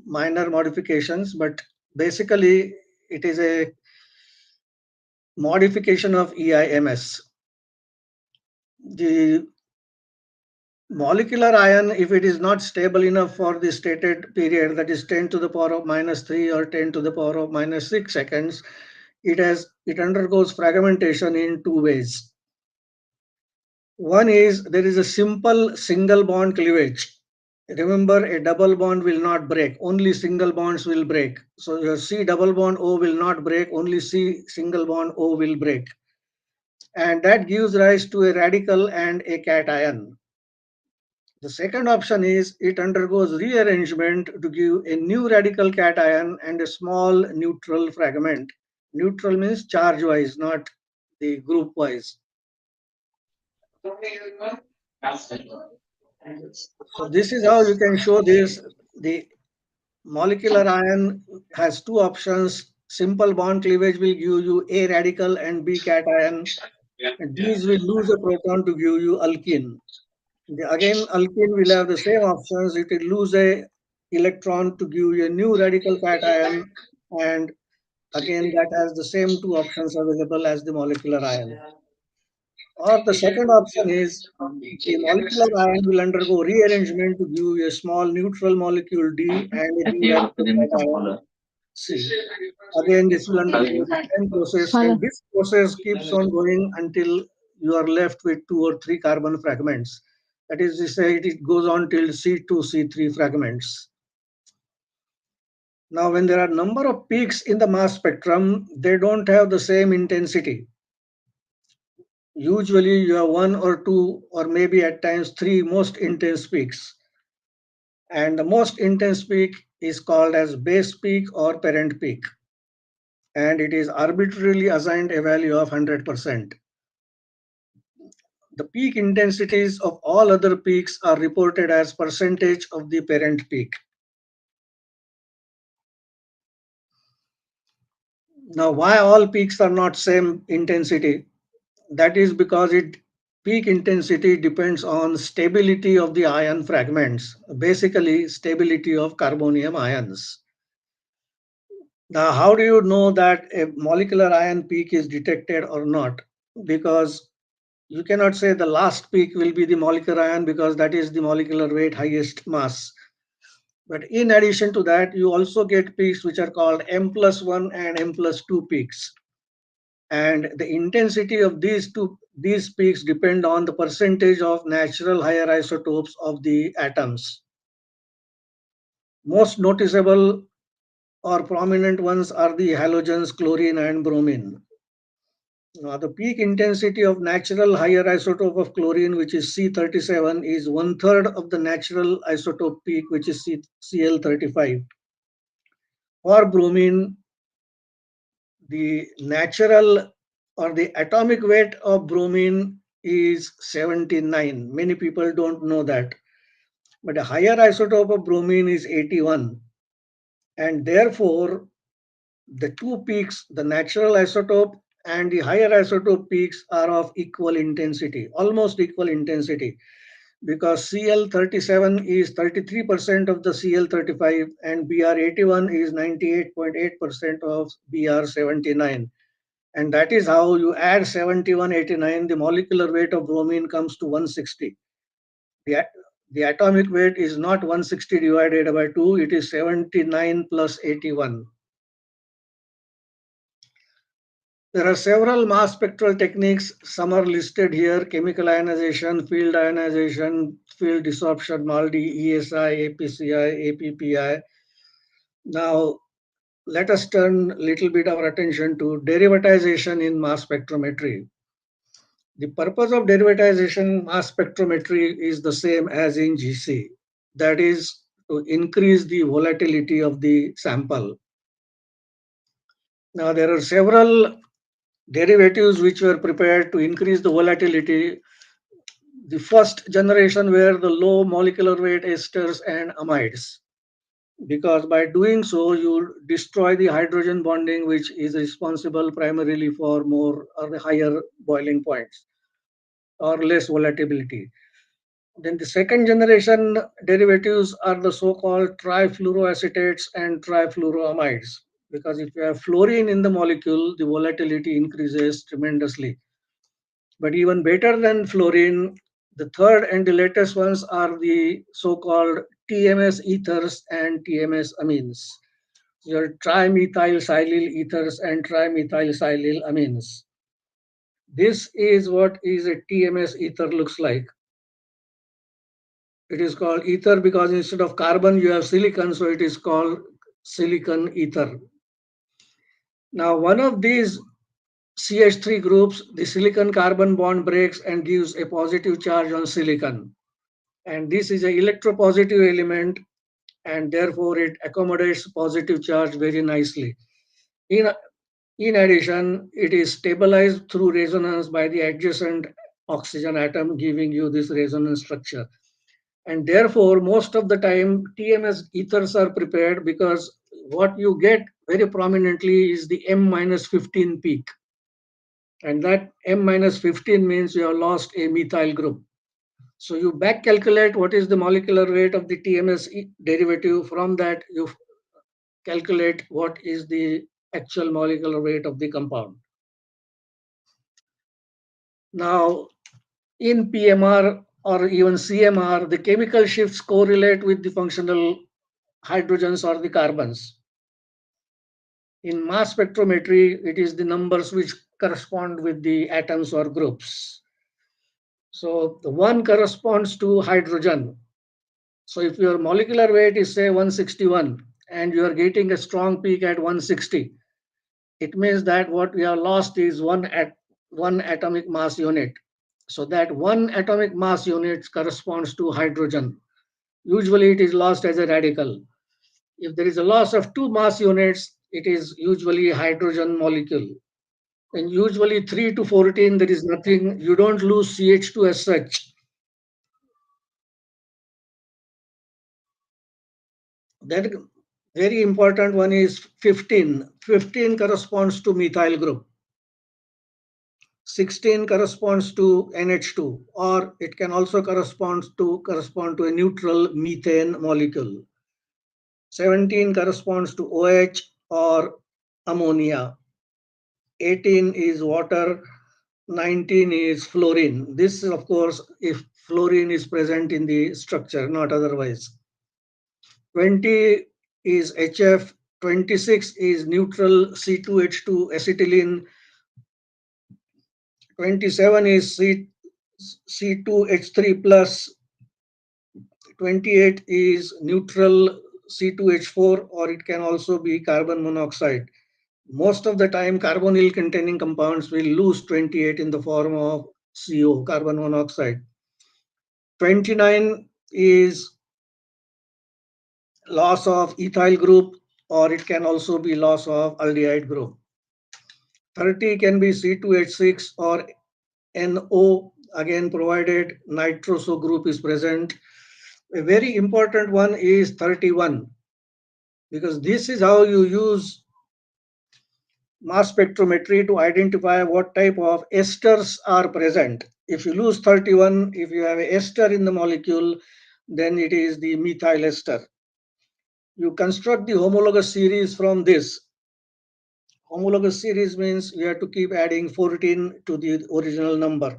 minor modifications, but basically it is a modification of EIMS. The molecular ion, if it is not stable enough for the stated period, that is 10 to the power of -3 or 10 to the power of -6 seconds, it undergoes fragmentation in two ways. One is there is a simple single bond cleavage. Remember, a double bond will not break, only single bonds will break. So your C double bond O will not break, only C single bond O will break. And that gives rise to a radical and a cation. The second option is it undergoes rearrangement to give a new radical cation and a small neutral fragment. Neutral means charge wise, not the group wise. So this is how you can show this. The molecular ion has two options. Simple bond cleavage will give you A radical and B cation. And these will lose a proton to give you alkene. Again, alkene will have the same options. It will lose a electron to give you a new radical cation. And again, that has the same two options available as the molecular ion. Or the second option is the molecular ion will undergo rearrangement to give you a small neutral molecule D and a new radical cation C. Again, this will undergo the same process, and this process keeps on going until you are left with 2 or 3 carbon fragments. That is to say, it goes on till C2, C3 fragments. Now, when there are number of peaks in the mass spectrum, they don't have the same intensity. Usually, you have 1 or 2 or maybe at times 3 most intense peaks. And the most intense peak is called as base peak or parent peak. And it is arbitrarily assigned a value of 100%. The peak intensities of all other peaks are reported as percentage of the parent peak. Now, why all peaks are not same intensity? That is because peak intensity depends on stability of the ion fragments, basically stability of carbonium ions. Now, how do you know that a molecular ion peak is detected or not? Because you cannot say the last peak will be the molecular ion because that is the molecular weight highest mass. But in addition to that, you also get peaks which are called M+1 and M+2 peaks. And the intensity of these peaks depend on the percentage of natural higher isotopes of the atoms. Most noticeable or prominent ones are the halogens, chlorine and bromine. Now, the peak intensity of natural higher isotope of chlorine, which is C37, is 1/3 of the natural isotope peak, which is Cl35. For bromine, the natural or the atomic weight of bromine is 79. Many people don't know that. But a higher isotope of bromine is 81. And therefore, the two peaks, the natural isotope and the higher isotope peaks, are of equal intensity, almost equal intensity, because Cl37 is 33% of the Cl35 and Br81 is 98.8% of Br79. And that is how you add 7189, the molecular weight of bromine comes to 160. The atomic weight is not 160 divided by 2, it is 79 plus 81. There are several mass spectral techniques. Some are listed here: chemical ionization, field desorption, MALDI, ESI, APCI, APPI. Now, let us turn a little bit our attention to derivatization in mass spectrometry. The purpose of derivatization mass spectrometry is the same as in GC. That is to increase the volatility of the sample. Now, there are several derivatives which were prepared to increase the volatility. The first generation were the low molecular weight esters and amides, because by doing so you destroy the hydrogen bonding, which is responsible primarily for more or the higher boiling points or less volatility. Then the second generation derivatives are the so-called trifluoroacetates and trifluoroamides, because if you have fluorine in the molecule, the volatility increases tremendously. But even better than fluorine, the third and the latest ones are the so-called TMS ethers and TMS amines. Your trimethylsilyl ethers and trimethylsilyl amines. This is what is a TMS ether looks like. It is called ether because instead of carbon you have silicon, so it is called silicon ether. Now one of these CH3 groups, the silicon carbon bond breaks and gives a positive charge on silicon. And this is an electropositive element, and therefore it accommodates positive charge very nicely. In addition, it is stabilized through resonance by the adjacent oxygen atom, giving you this resonance structure. And therefore, most of the time, TMS ethers are prepared because what you get very prominently is the M-15 peak. And that M-15 means you have lost a methyl group. So you back calculate what is the molecular weight of the TMS derivative. From that, you calculate what is the actual molecular weight of the compound. Now, in PMR or even CMR, the chemical shifts correlate with the functional hydrogens or the carbons. In mass spectrometry, it is the numbers which correspond with the atoms or groups. So the one corresponds to hydrogen. So if your molecular weight is say 161 and you are getting a strong peak at 160, it means that what we have lost is one atomic mass unit. So that one atomic mass unit corresponds to hydrogen. Usually it is lost as a radical. If there is a loss of 2 mass units, it is usually a hydrogen molecule. And usually 3 to 14, there is nothing, you don't lose CH2 as such. That very important one is 15. 15 corresponds to methyl group. 16 corresponds to NH2, or it can also correspond to a neutral methane molecule. 17 corresponds to OH or ammonia. 18 is water. 19 is fluorine. This is, of course, if fluorine is present in the structure, not otherwise. 20 is HF. 26 is neutral C2H2 acetylene. 27 is C2H3 plus. 28 is neutral C2H4, or it can also be carbon monoxide. Most of the time, carbonyl containing compounds will lose 28 in the form of CO, carbon monoxide. 29 is loss of ethyl group, or it can also be loss of aldehyde group. 30 can be C2H6 or NO, again provided nitroso group is present. A very important one is 31, because this is how you use mass spectrometry to identify what type of esters are present. If you lose 31, if you have an ester in the molecule, then it is the methyl ester. You construct the homologous series from this. Homologous series means you have to keep adding 14 to the original number.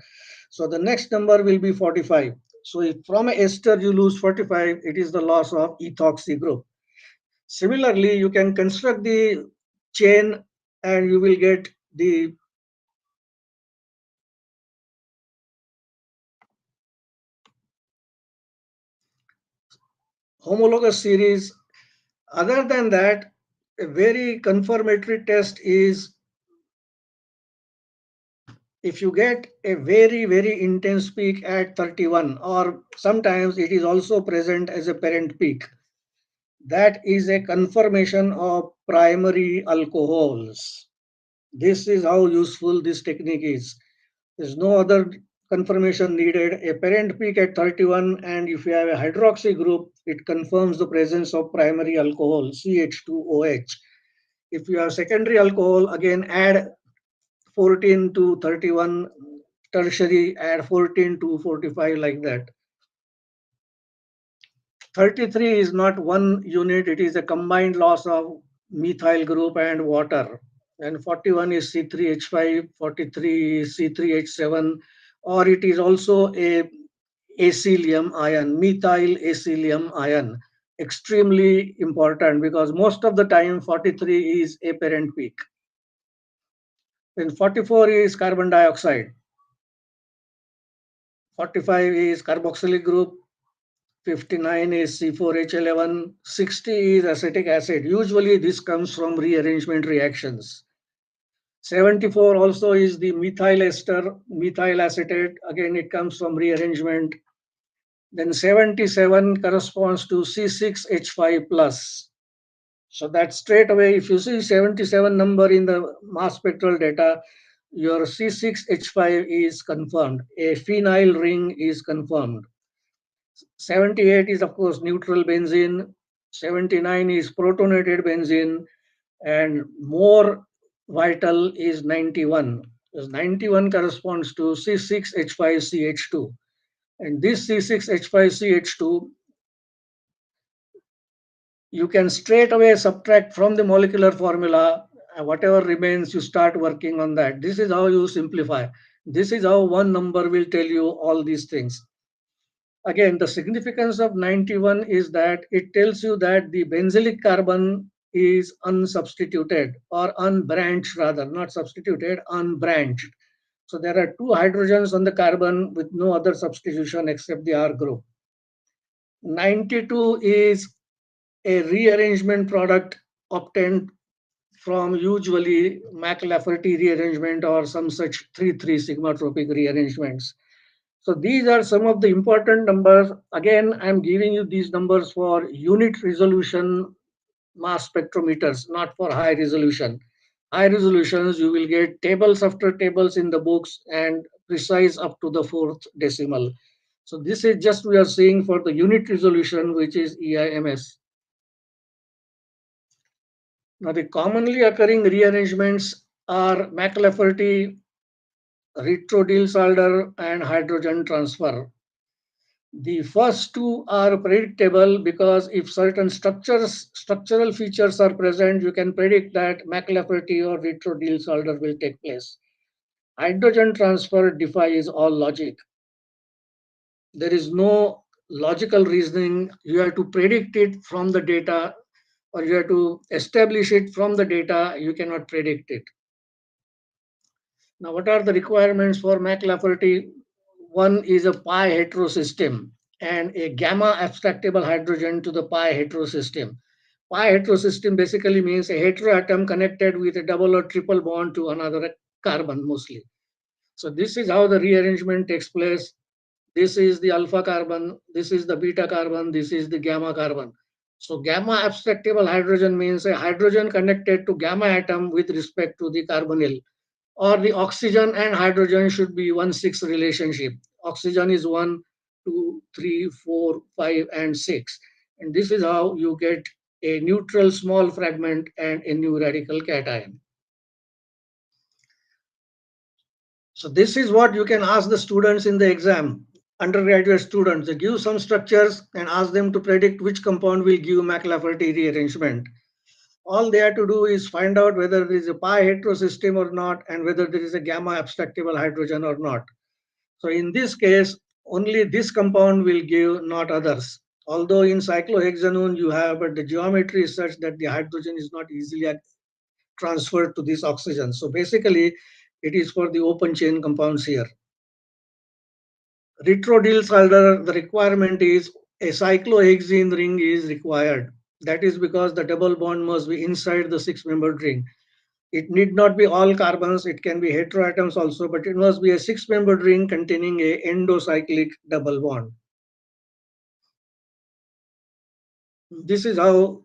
So the next number will be 45. So if from an ester you lose 45, it is the loss of ethoxy group. Similarly, you can construct the chain and you will get the homologous series. Other than that, a very confirmatory test is if you get a very, very intense peak at 31, or sometimes it is also present as a parent peak. That is a confirmation of primary alcohols. This is how useful this technique is. There's no other confirmation needed. A parent peak at 31, and if you have a hydroxy group, it confirms the presence of primary alcohol, CH2OH. If you have secondary alcohol, again add 14 to 31, tertiary add 14 to 45, like that. 33 is not one unit, it is a combined loss of methyl group and water. And 41 is C3H5, 43 is C3H7, or it is also a acylium ion, methyl acylium ion. Extremely important because most of the time 43 is apparent peak. Then 44 is carbon dioxide. 45 is carboxylic group. 59 is C4H11. 60 is acetic acid. Usually this comes from rearrangement reactions. 74 also is the methyl ester, methyl acetate. Again, it comes from rearrangement. Then 77 corresponds to C6H5 plus. So that straight away, if you see 77 number in the mass spectral data, your C6H5 is confirmed. A phenyl ring is confirmed. 78 is, of course, neutral benzene. 79 is protonated benzene. And more vital is 91. Because 91 corresponds to C6H5CH2. And this C6H5CH2, you can straight away subtract from the molecular formula. Whatever remains, you start working on that. This is how you simplify. This is how one number will tell you all these things. Again, the significance of 91 is that it tells you that the benzylic carbon is unsubstituted or unbranched, rather, not substituted, unbranched. So there are two hydrogens on the carbon with no other substitution except the R group. 92 is a rearrangement product obtained from usually Mac-Lafferty rearrangement or some such 3,3 sigmatropic rearrangements. So these are some of the important numbers. Again, I'm giving you these numbers for unit resolution mass spectrometers, not for high resolution. High resolutions, you will get tables after tables in the books and precise up to the fourth decimal. So this is just we are seeing for the unit resolution, which is EIMS. Now, the commonly occurring rearrangements are Mac-Lafferty, Ritro-Diels-Alder, and hydrogen transfer. The first two are predictable because if certain structural features are present, you can predict that Mac-Lafferty or Ritro-Diels-Alder will take place. Hydrogen transfer defies all logic. There is no logical reasoning. You have to predict it from the data, or you have to establish it from the data. You cannot predict it. Now, what are the requirements for Mac-Lafferty? One is a pi heterosystem and a gamma abstractable hydrogen to the pi heterosystem. Pi heterosystem basically means a heteroatom connected with a double or triple bond to another carbon mostly. So this is how the rearrangement takes place. This is the alpha carbon, this is the beta carbon, this is the gamma carbon. So gamma abstractable hydrogen means a hydrogen connected to gamma atom with respect to the carbonyl, or the oxygen and hydrogen should be 1-6 relationship. Oxygen is 1, 2, 3, 4, 5, and 6. And this is how you get a neutral small fragment and a new radical cation. So this is what you can ask the students in the exam, undergraduate students. They give some structures and ask them to predict which compound will give Mac-Lafferty rearrangement. All they have to do is find out whether there is a pi heterosystem or not and whether there is a gamma abstractable hydrogen or not. So in this case, only this compound will give, not others. Although in cyclohexanone you have, but the geometry is such that the hydrogen is not easily transferred to this oxygen. So basically, it is for the open chain compounds here. Ritro-Diels-Alder, the requirement is a cyclohexene ring is required. That is because the double bond must be inside the six-membered ring. It need not be all carbons, it can be heteroatoms also, but it must be a six-membered ring containing a endocyclic double bond. This is how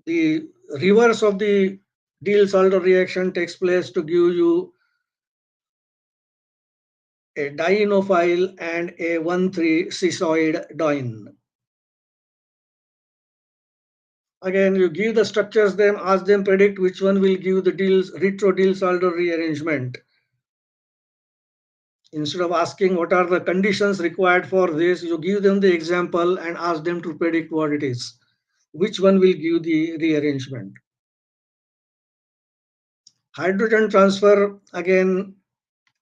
the reverse of the Diels-Alder reaction takes place to give you a dienophile and a 1,3-cisoid diene. Again, you give the structures them, ask them predict which one will give the Ritro-Diels-Alder rearrangement. Instead of asking what are the conditions required for this, you give them the example and ask them to predict what it is. Which one will give the rearrangement? Hydrogen transfer, again,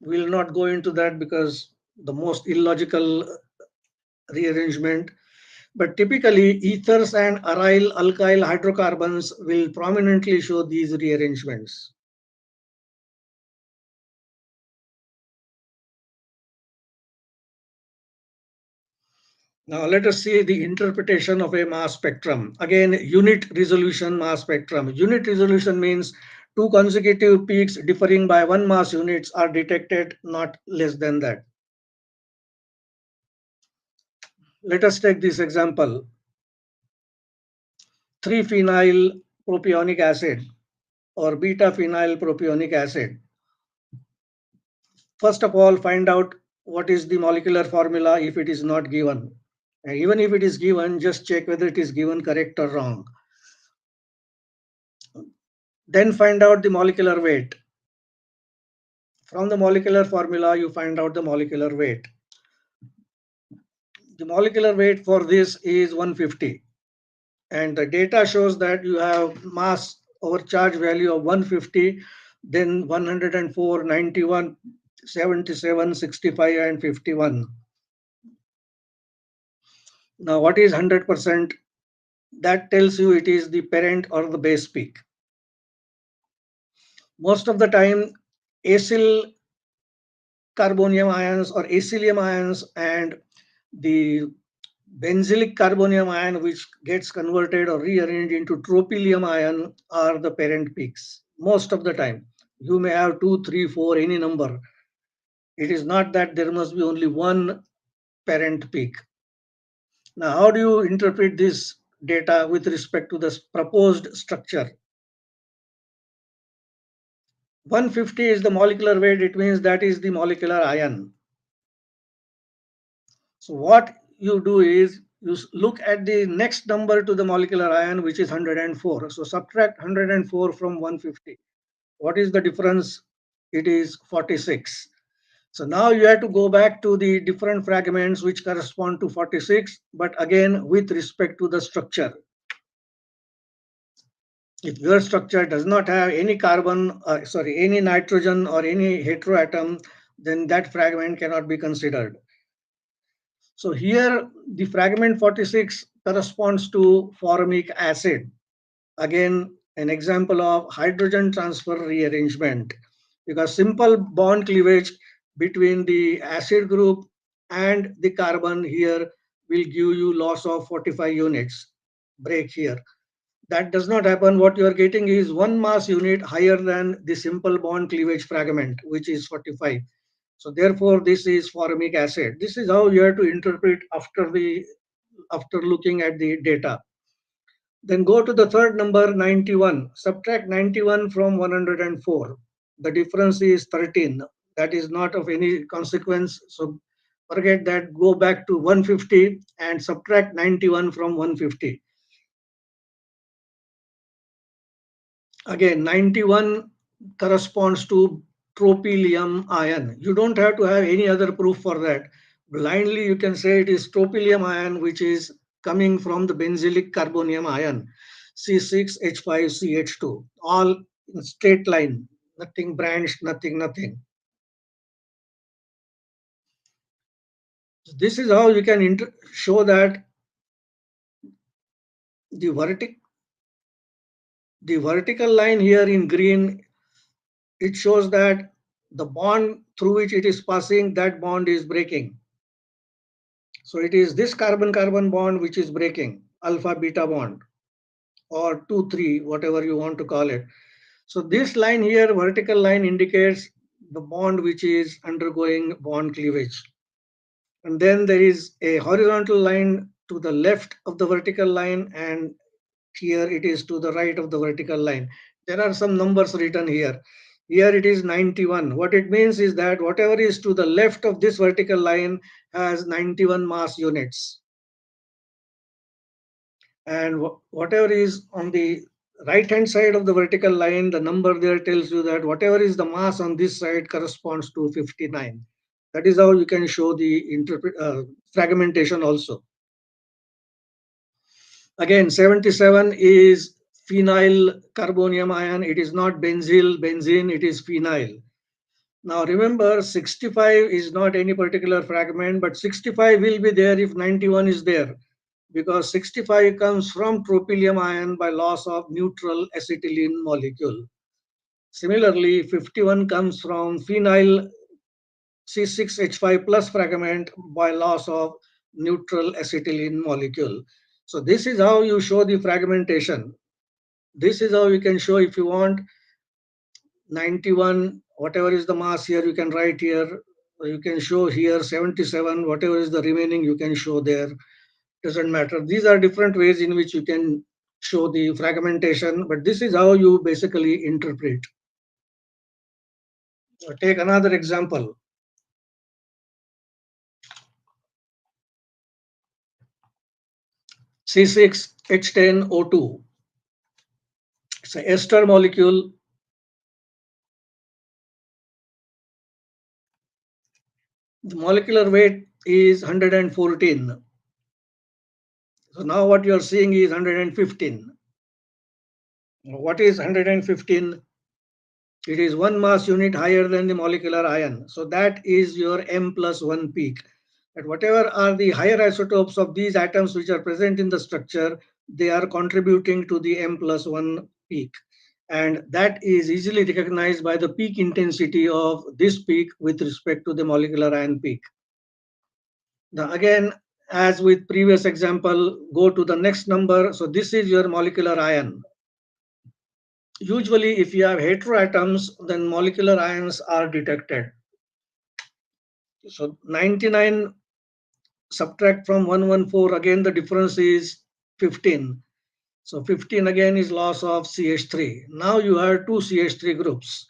we'll not go into that because the most illogical rearrangement. But typically, ethers and aryl alkyl hydrocarbons will prominently show these rearrangements. Now let us see the interpretation of a mass spectrum. Again, unit resolution mass spectrum. Unit resolution means two consecutive peaks differing by 1 mass units are detected, not less than that. Let us take this example. 3-phenyl propionic acid or beta-phenyl propionic acid. First of all, find out what is the molecular formula if it is not given. And even if it is given, just check whether it is given correct or wrong. Then find out the molecular weight. From the molecular formula, you find out the molecular weight. The molecular weight for this is 150. And the data shows that you have mass over charge value of 150, then 104, 91, 77, 65, and 51. Now, what is 100%? That tells you it is the parent or the base peak. Most of the time, acyl carbonium ions or acylium ions and the benzylic carbonium ion, which gets converted or rearranged into tropylium ion, are the parent peaks. Most of the time, you may have 2, 3, 4, any number. It is not that there must be only one parent peak. Now, how do you interpret this data with respect to the proposed structure? 150 is the molecular weight. It means that is the molecular ion. So what you do is you look at the next number to the molecular ion, which is 104. So subtract 104 from 150. What is the difference? It is 46. So now you have to go back to the different fragments which correspond to 46, but again with respect to the structure. If your structure does not have any any nitrogen or any heteroatom, then that fragment cannot be considered. So here the fragment 46 corresponds to formic acid. Again, an example of hydrogen transfer rearrangement, because simple bond cleavage between the acid group and the carbon here will give you loss of 45 units, break here. That does not happen. What you are getting is one mass unit higher than the simple bond cleavage fragment, which is 45. So therefore, this is formic acid. This is how you have to interpret after looking at the data. Then go to the third number, 91. Subtract 91 from 104. The difference is 13. That is not of any consequence. So forget that. Go back to 150 and subtract 91 from 150. Again, 91 corresponds to tropylium ion. You don't have to have any other proof for that. Blindly, you can say it is tropylium ion, which is coming from the benzylic carbonium ion, C6H5CH2, all in straight line, nothing branched, nothing. This is how you can show that the vertical line here in green, it shows that the bond through which it is passing, that bond is breaking. So it is this carbon-carbon bond which is breaking, alpha-beta bond, or 2,3, whatever you want to call it. So this line here, vertical line, indicates the bond which is undergoing bond cleavage. And then there is a horizontal line to the left of the vertical line, and here it is to the right of the vertical line. There are some numbers written here. Here it is 91. What it means is that whatever is to the left of this vertical line has 91 mass units. And whatever is on the right hand side of the vertical line, the number there tells you that whatever is the mass on this side corresponds to 59. That is how you can show the fragmentation also. Again, 77 is phenyl carbonium ion. It is not benzene, it is phenyl. Now remember, 65 is not any particular fragment, but 65 will be there if 91 is there, because 65 comes from tropylium ion by loss of neutral acetylene molecule. Similarly, 51 comes from phenyl C6H5 plus fragment by loss of neutral acetylene molecule. So this is how you show the fragmentation. This is how you can show, if you want 91, whatever is the mass here, you can write here. You can show here 77, whatever is the remaining, you can show there. Doesn't matter. These are different ways in which you can show the fragmentation, but this is how you basically interpret. Take another example. C6H10O2. It's an ester molecule. The molecular weight is 114. So now what you're seeing is 115. What is 115? It is one mass unit higher than the molecular ion. So that is your M+1 peak. But whatever are the higher isotopes of these atoms which are present in the structure, they are contributing to the M+1 peak. And that is easily recognized by the peak intensity of this peak with respect to the molecular ion peak. Now again, as with previous example, go to the next number. So this is your molecular ion. Usually if you have heteroatoms, then molecular ions are detected. So 99 subtract from 114, again the difference is 15. So 15 again is loss of CH3. Now you have two CH3 groups.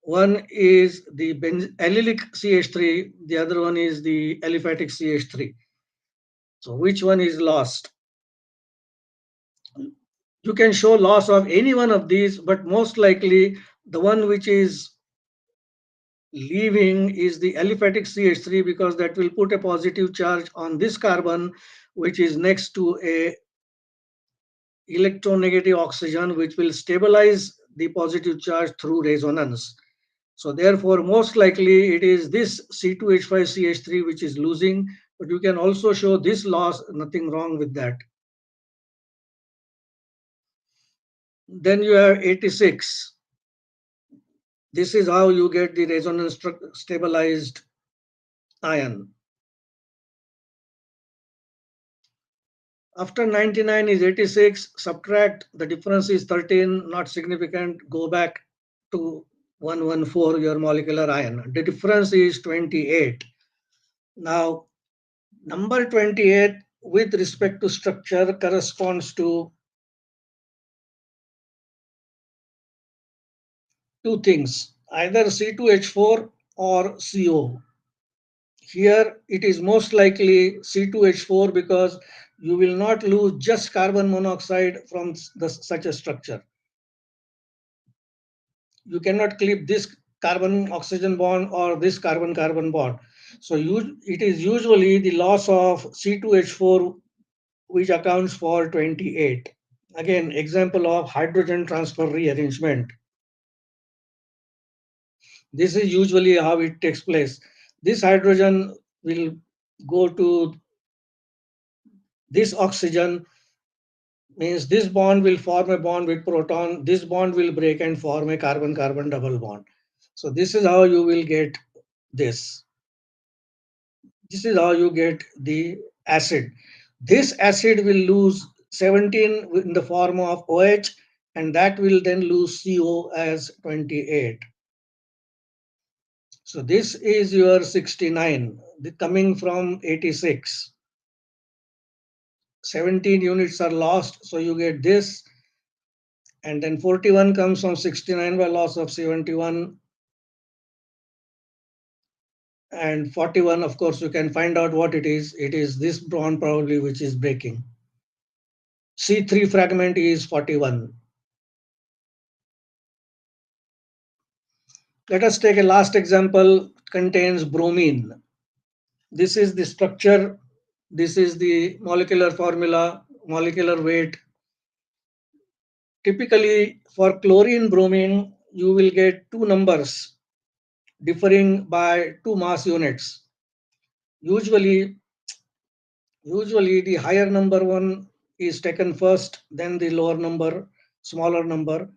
One is the allylic CH3, the other one is the aliphatic CH3. So which one is lost? You can show loss of any one of these, but most likely the one which is leaving is the aliphatic CH3, because that will put a positive charge on this carbon, which is next to a electronegative oxygen, which will stabilize the positive charge through resonance. So therefore, most likely it is this C2H5CH3 which is losing, but you can also show this loss, nothing wrong with that. Then you have 86. This is how you get the resonance stabilized ion. After 99 is 86, subtract, the difference is 13, not significant, go back to 114, your molecular ion. The difference is 28. Now, number 28 with respect to structure corresponds to two things, either C2H4 or CO. Here it is most likely C2H4, because you will not lose just carbon monoxide from such a structure. You cannot clip this carbon oxygen bond or this carbon carbon bond. So it is usually the loss of C2H4 which accounts for 28. Again, example of hydrogen transfer rearrangement. This is usually how it takes place. This hydrogen will go to this oxygen, means this bond will form a bond with proton, this bond will break and form a carbon-carbon double bond. So this is how you will get this. This is how you get the acid. This acid will lose 17 in the form of OH, and that will then lose CO as 28. So this is your 69, coming from 86. 17 units are lost, so you get this. And then 41 comes from 69 by loss of 71. And 41, of course, you can find out what it is. It is this bond probably which is breaking. C3 fragment is 41. Let us take a last example, contains bromine. This is the structure. This is the molecular formula, molecular weight. typically for chlorine, bromine, you will get two numbers differing by 2 mass units. Usually the higher number one is taken first, then the lower number, smaller number.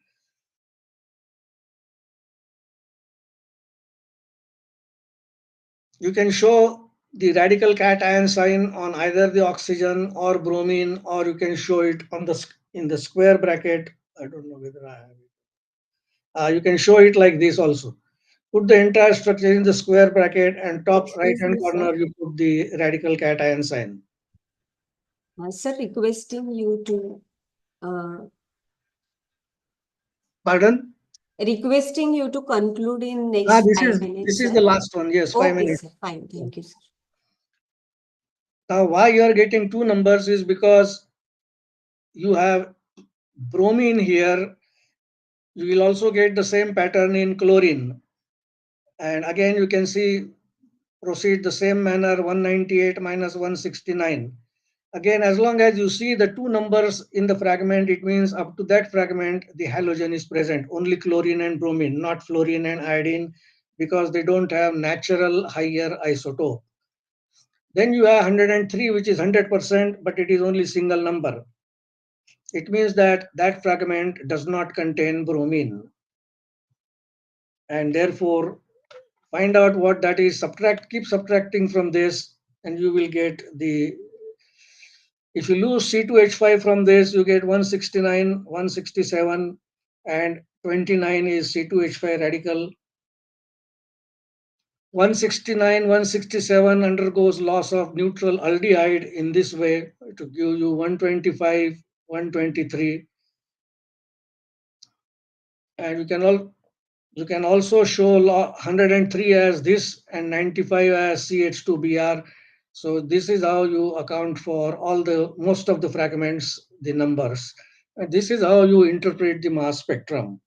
You can show the radical cation sign on either the oxygen or bromine, or you can show it on in the square bracket. I don't know whether I have it. You can show it like this also. Put the entire structure in the square bracket, and top right Excuse hand me, sir. corner you put the radical cation sign. Sir, requesting you to Pardon? requesting you to conclude in next 5 minutes, This is sir. the last one. Yes, 5 Okay, minutes. sir. Fine. Thank you, sir. Now, why you are getting two numbers is because you have bromine here. You will also get the same pattern in chlorine. And again, you can see proceed the same manner, 198 minus 169. Again, as long as you see the two numbers in the fragment, it means up to that fragment, the halogen is present, only chlorine and bromine, not fluorine and iodine, because they don't have natural higher isotope. Then you have 103, which is 100%, but it is only single number. It means that that fragment does not contain bromine. And therefore, find out what that is, keep subtracting from this, and you will get the, if you lose C2H5 from this, you get 169, 167, and 29 is C2H5 radical. 169, 167 undergoes loss of neutral aldehyde in this way to give you 125, 123. And you can also show 103 as this and 95 as CH2Br. So this is how you account for most of the fragments, the numbers. And this is how you interpret the mass spectrum.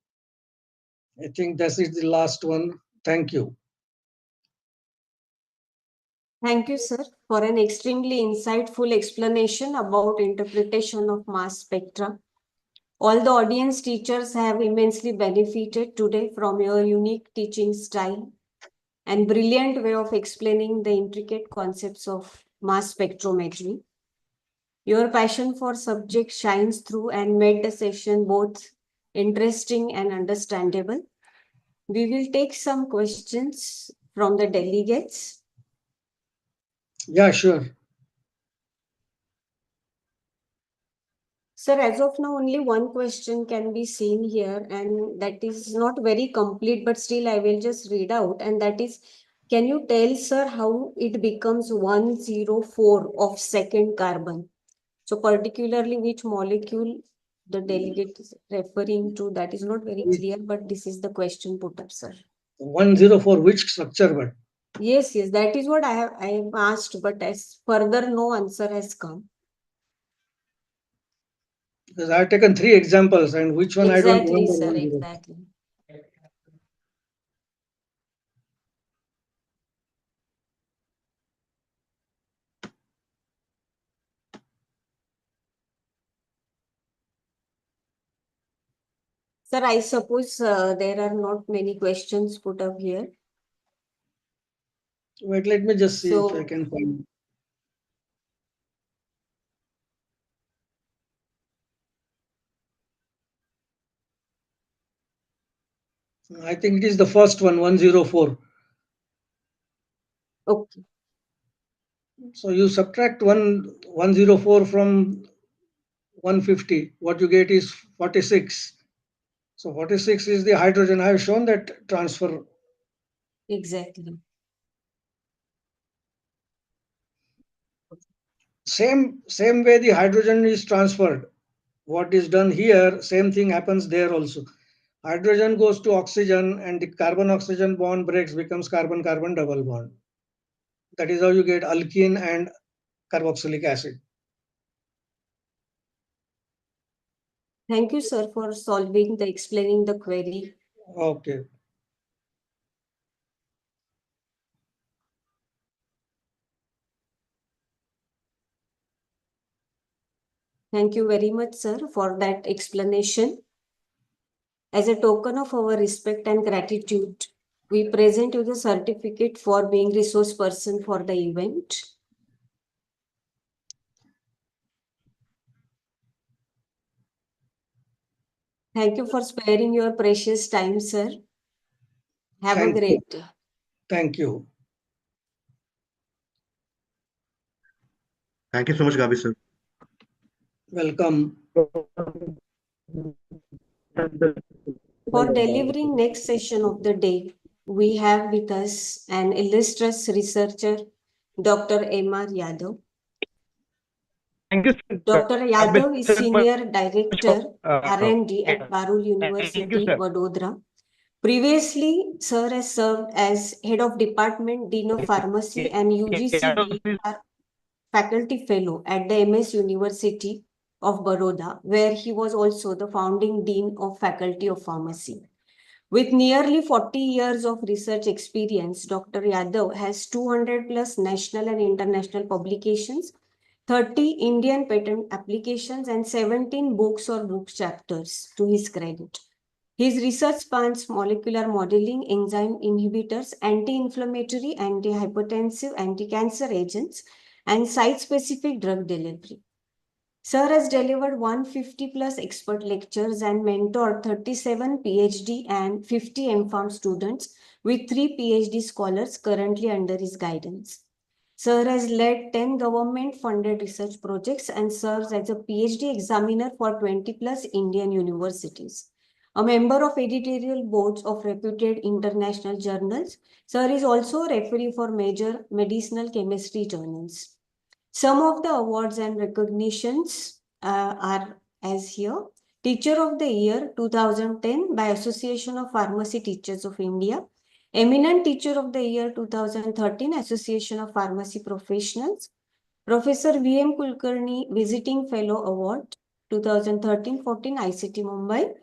I think this is the last one. Thank you. Thank you, sir, for an extremely insightful explanation about interpretation of mass spectra. All the audience teachers have immensely benefited today from your unique teaching style and brilliant way of explaining the intricate concepts of mass spectrometry. Your passion for subject shines through and made the session both interesting and understandable. We will take some questions from the delegates. Yeah, sure. Sir, as of now, only one question can be seen here, and that is not very complete, but still I will just read out. And that is, can you tell, sir, how it becomes 104 of second carbon? So particularly which molecule the delegate is referring to, that is not very clear, but this is the question put up, sir. 104, which structure? But Yes, that is what I have asked, but as further no answer has come. because I've taken 3 examples, and which one I don't Exactly, remember. sir, 10. exactly. Sir, I suppose there are not many questions put up here. Wait, let me just see if I So, can find. I think it is the first one, 104. okay, So you subtract 104 from 150. What you get is 46. So 46 is the hydrogen. I have shown that transfer. exactly. Same way the hydrogen is transferred. What is done here, same thing happens there also. Hydrogen goes to oxygen, and the carbon-oxygen bond breaks, becomes carbon-carbon double bond. That is how you get alkene and carboxylic acid. Thank you, sir, for explaining the query. Okay. Thank you very much, sir, for that explanation. As a token of our respect and gratitude, we present you the certificate for being resource person for the event. Thank you for sparing your precious time, sir. Have a great day. Thank you. Thank you so much, Gabi, sir. Welcome. For delivering next session of the day, we have with us an illustrious researcher, Dr. M.R. Yadav. Thank you, sir. Dr. Yadav is Sir, Senior Director, uh, R&D at Parul Thank you, University, sir. Vadodara. Previously, sir has served as Head of Department, Dean of Pharmacy and UGC Faculty Fellow at the MS University of Baroda, where he was also the founding Dean of Faculty of Pharmacy. With nearly 40 years of research experience, Dr. Yadav has 200 plus national and international publications, 30 Indian patent applications, and 17 books or book chapters to his credit. His research spans molecular modeling, enzyme inhibitors, anti-inflammatory, anti-hypertensive, anti-cancer agents, and site-specific drug delivery. Sir has delivered 150 plus expert lectures and mentored 37 PhD and 50 MPharm students with 3 PhD scholars currently under his guidance. Sir has led 10 government-funded research projects and serves as a PhD examiner for 20 plus Indian universities. A member of editorial boards of reputed international journals, Sir is also a referee for major medicinal chemistry journals. Some of the awards and recognitions are as here. Teacher of the Year 2010 by Association of Pharmacy Teachers of India. Eminent Teacher of the Year 2013, Association of Pharmacy Professionals. Professor V.M. Kulkarni Visiting Fellow Award 2013-14, ICT Mumbai.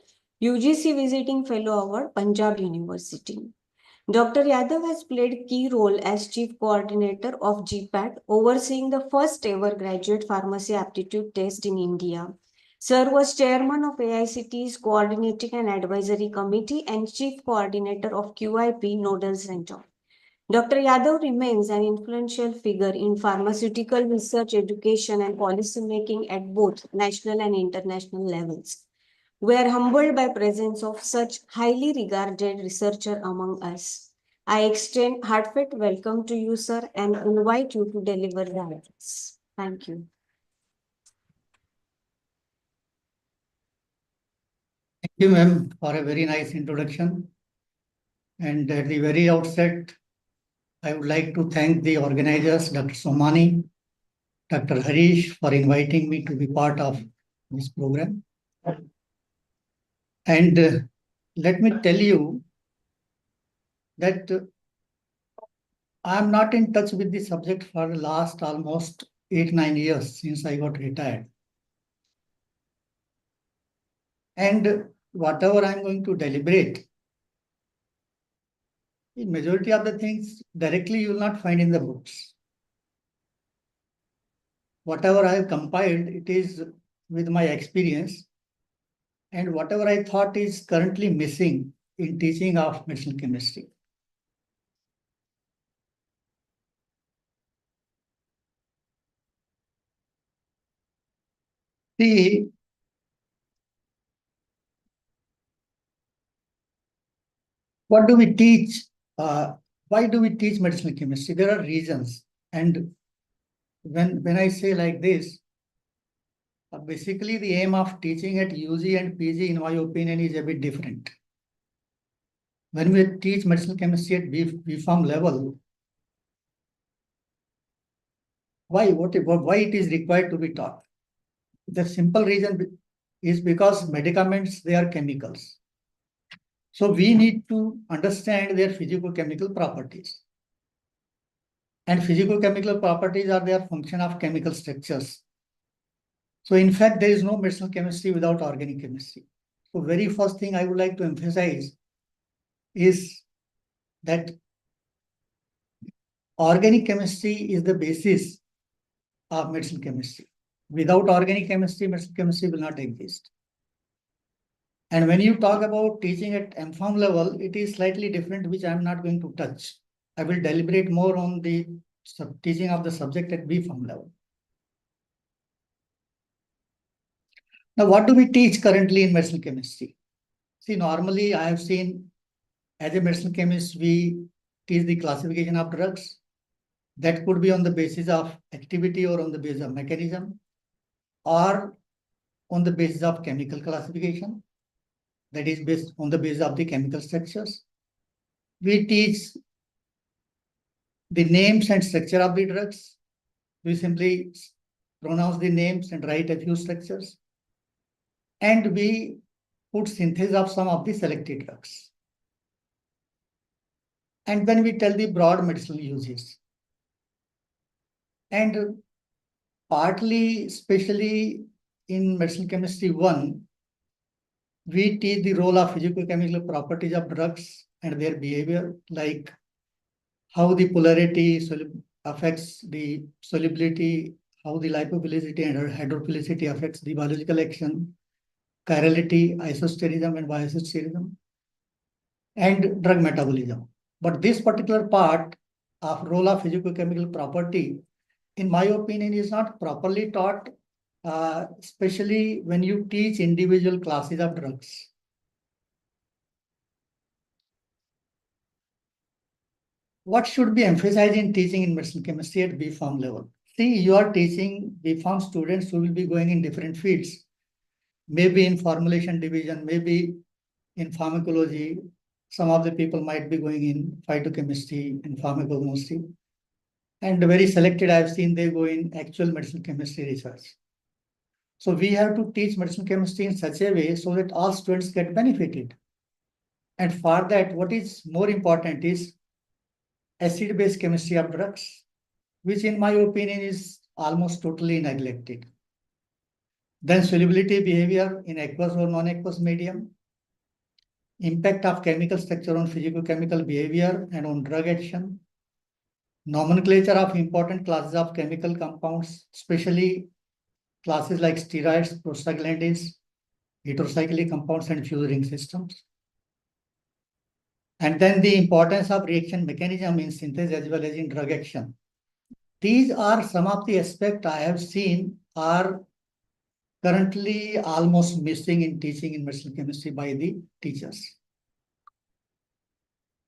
UGC Visiting Fellow Award, Punjab University. Dr. Yadav has played key role as Chief Coordinator of GPAT, overseeing the first ever graduate pharmacy aptitude test in India. Sir was Chairman of AICT's Coordinating and Advisory Committee and Chief Coordinator of QIP Nodal Center. Dr. Yadav remains an influential figure in pharmaceutical research, education, and policy making at both national and international levels. We are humbled by presence of such highly regarded researcher among us. I extend heartfelt welcome to you, sir, and invite you to deliver the address. Thank you. Thank you, ma'am, for a very nice introduction. And at the very outset, I would like to thank the organizers, Dr. Somani, Dr. Harish, for inviting me to be part of this program. And let me tell you that I'm not in touch with the subject for the last almost 8-9 years since I got retired. And whatever I'm going to deliberate, the majority of the things directly you will not find in the books. Whatever I have compiled, it is with my experience, and whatever I thought is currently missing in teaching of medicinal chemistry. See, what do we teach? Why do we teach medicinal chemistry? There are reasons. And when I say like this, basically the aim of teaching at UG and PG, in my opinion, is a bit different. When we teach medicinal chemistry at B.Pharm level, why it is required to be taught? The simple reason is because medicaments, they are chemicals. So we need to understand their physicochemical properties. And physicochemical properties are their function of chemical structures. So in fact, there is no medicinal chemistry without organic chemistry. So very first thing I would like to emphasize is that organic chemistry is the basis of medicinal chemistry. Without organic chemistry, medicinal chemistry will not exist. And when you talk about teaching at MPharm level, it is slightly different, which I'm not going to touch. I will deliberate more on the teaching of the subject at BPharm level. Now, what do we teach currently in medicinal chemistry? See, normally I have seen as a medicinal chemist, we teach the classification of drugs. That could be on the basis of activity or on the basis of mechanism, or on the basis of chemical classification. That is based on the basis of the chemical structures. We teach the names and structure of the drugs. We simply pronounce the names and write a few structures. And we put synthesis of some of the selected drugs. And then we tell the broad medicinal uses. And partly, especially in medicinal chemistry 1, we teach the role of physicochemical properties of drugs and their behavior, like how the polarity affects the solubility, how the lipophilicity and hydrophilicity affects the biological action, chirality, isosterism and bioisosterism, and drug metabolism. But this particular part of role of physicochemical property, in my opinion, is not properly taught, especially when you teach individual classes of drugs. What should be emphasized in teaching in medicinal chemistry at BPharm level? See, you are teaching BPharm students who will be going in different fields, maybe in formulation division, maybe in pharmacology. Some of the people might be going in phytochemistry and pharmacognosy. And very selected, I've seen they go in actual medicinal chemistry research. So we have to teach medicinal chemistry in such a way so that all students get benefited. And for that, what is more important is acid-base chemistry of drugs, which in my opinion is almost totally neglected. Then solubility behavior in aqueous or non-aqueous medium, impact of chemical structure on physicochemical behavior and on drug action, nomenclature of important classes of chemical compounds, especially classes like steroids, prostaglandins, heterocyclic compounds, and fused ring systems. And then the importance of reaction mechanism in synthesis as well as in drug action. These are some of the aspects I have seen are currently almost missing in teaching in medicinal chemistry by the teachers.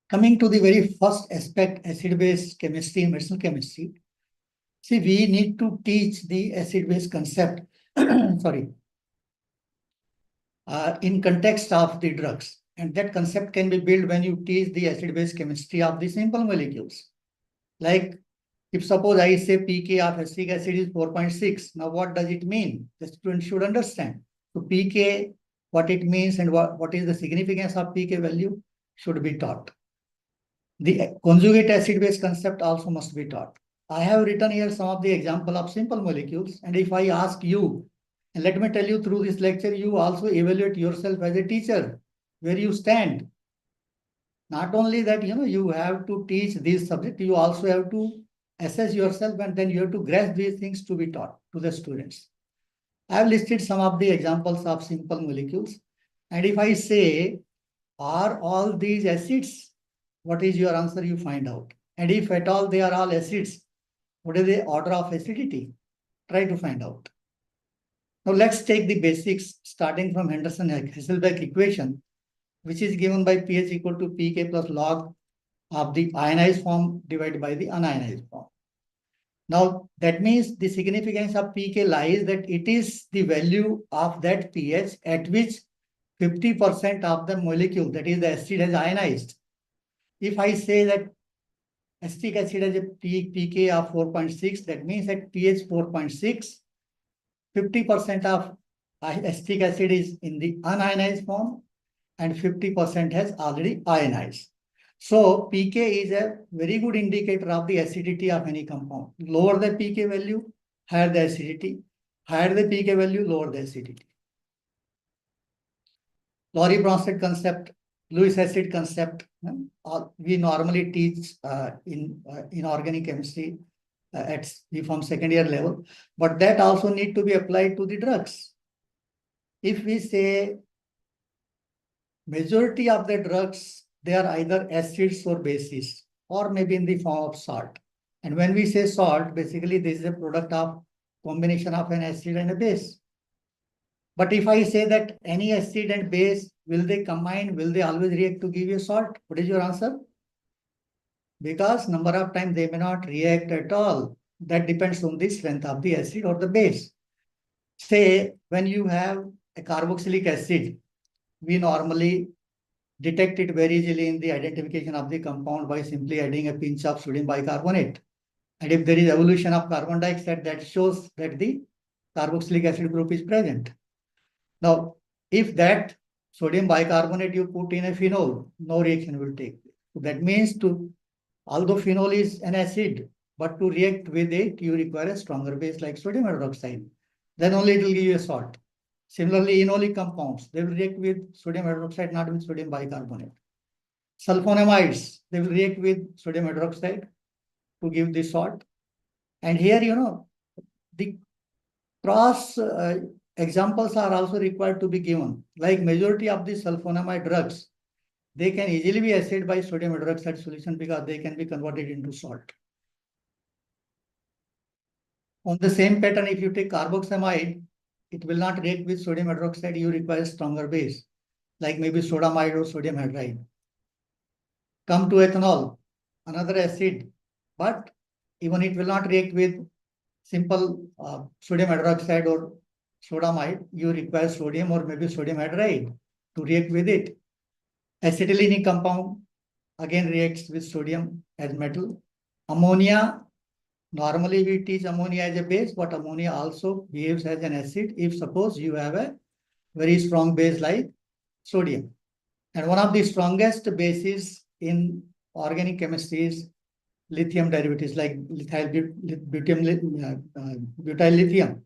Coming to the very first aspect, acid-base chemistry in medicinal chemistry. See, we need to teach the acid-base concept, sorry, in context of the drugs. And that concept can be built when you teach the acid-base chemistry of the simple molecules. Like, if suppose I say pK of acetic acid is 4.6, now what does it mean? The student should understand. So pK, what it means and what is the significance of pK value should be taught. The conjugate acid-base concept also must be taught. I have written here some of the example of simple molecules. And if I ask you, and let me tell you through this lecture, you also evaluate yourself as a teacher, where you stand. Not only that, you have to teach this subject, you also have to assess yourself, and then you have to grasp these things to be taught to the students. I have listed some of the examples of simple molecules. And if I say, are all these acids? What is your answer? You find out. And if at all they are all acids, what is the order of acidity? Try to find out. Now let's take the basics starting from Henderson-Hasselbalch equation, which is given by pH equal to pK plus log of the ionized form divided by the unionized form. Now that means the significance of pK lies that it is the value of that pH at which 50% of the molecule, that is the acid, has ionized. If I say that acetic acid has a pK of 4.6, that means at pH 4.6, 50% of acetic acid is in the unionized form and 50% has already ionized. So pK is a very good indicator of the acidity of any compound. Lower the pK value, higher the acidity. Higher the pK value, lower the acidity. Laurie-Bronsted concept, Lewis acid concept, we normally teach in inorganic chemistry at from second year level, but that also need to be applied to the drugs. If we say majority of the drugs, they are either acids or bases, or maybe in the form of salt. And when we say salt, basically this is a product of combination of an acid and a base. But if I say that any acid and base, will they combine? Will they always react to give you salt? What is your answer? Because number of times they may not react at all. That depends on the strength of the acid or the base. Say, when you have a carboxylic acid, we normally detect it very easily in the identification of the compound by simply adding a pinch of sodium bicarbonate. And if there is evolution of carbon dioxide, that shows that the carboxylic acid group is present. Now, if that sodium bicarbonate you put in a phenol, no reaction will take place. So that means although phenol is an acid, but to react with it, you require a stronger base like sodium hydroxide. Then only it will give you a salt. Similarly, enolic compounds, they will react with sodium hydroxide, not with sodium bicarbonate. Sulfonamides, they will react with sodium hydroxide to give the salt. And here, the cross examples are also required to be given. Like majority of the sulfonamide drugs, they can easily be acid by sodium hydroxide solution because they can be converted into salt. On the same pattern, if you take carboxamide, it will not react with sodium hydroxide. You require stronger base, like maybe sodamide or sodium hydride. Come to ethanol, another acid, but even it will not react with simple sodium hydroxide or sodamide. You require sodium or maybe sodium hydride to react with it. Acetylenic compound again reacts with sodium as metal. Ammonia, normally we teach ammonia as a base, but ammonia also behaves as an acid if suppose you have a very strong base like sodium. And one of the strongest bases in organic chemistry is lithium derivatives like butyl lithium,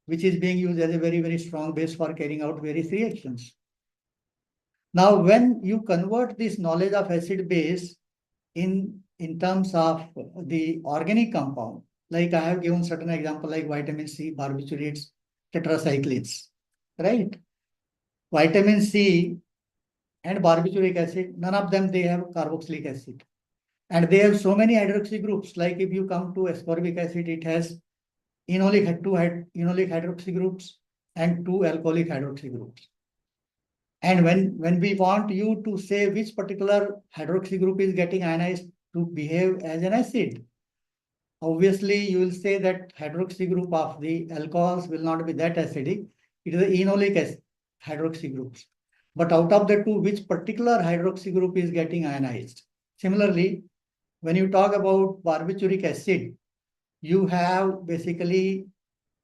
which is being used as a very, very strong base for carrying out various reactions. Now, when you convert this knowledge of acid base in terms of the organic compound, like I have given certain example like vitamin C, barbiturates, tetracyclines, right? Vitamin C and barbituric acid, none of them, they have carboxylic acid. And they have so many hydroxy groups. Like if you come to ascorbic acid, it has two enolic hydroxy groups and 2 alcoholic hydroxy groups. And when we want you to say which particular hydroxy group is getting ionized to behave as an acid, obviously you will say that hydroxy group of the alcohols will not be that acidic. It is the enolic acid hydroxy groups. But out of the two, which particular hydroxy group is getting ionized? Similarly, when you talk about barbituric acid, you have basically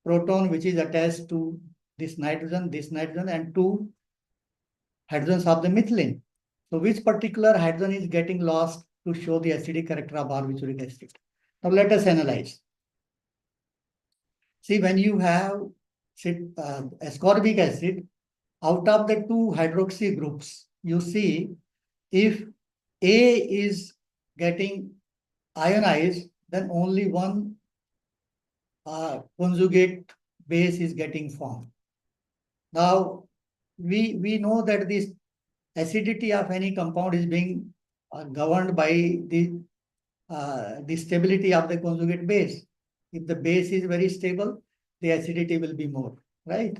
proton which is attached to this nitrogen, and 2 hydrogens of the methylene. So which particular hydrogen is getting lost to show the acidic character of barbituric acid? Now let us analyze. See, when you have ascorbic acid, out of the 2 hydroxy groups, you see if A is getting ionized, then only 1 conjugate base is getting formed. Now, we know that this acidity of any compound is being governed by the stability of the conjugate base. If the base is very stable, the acidity will be more, right?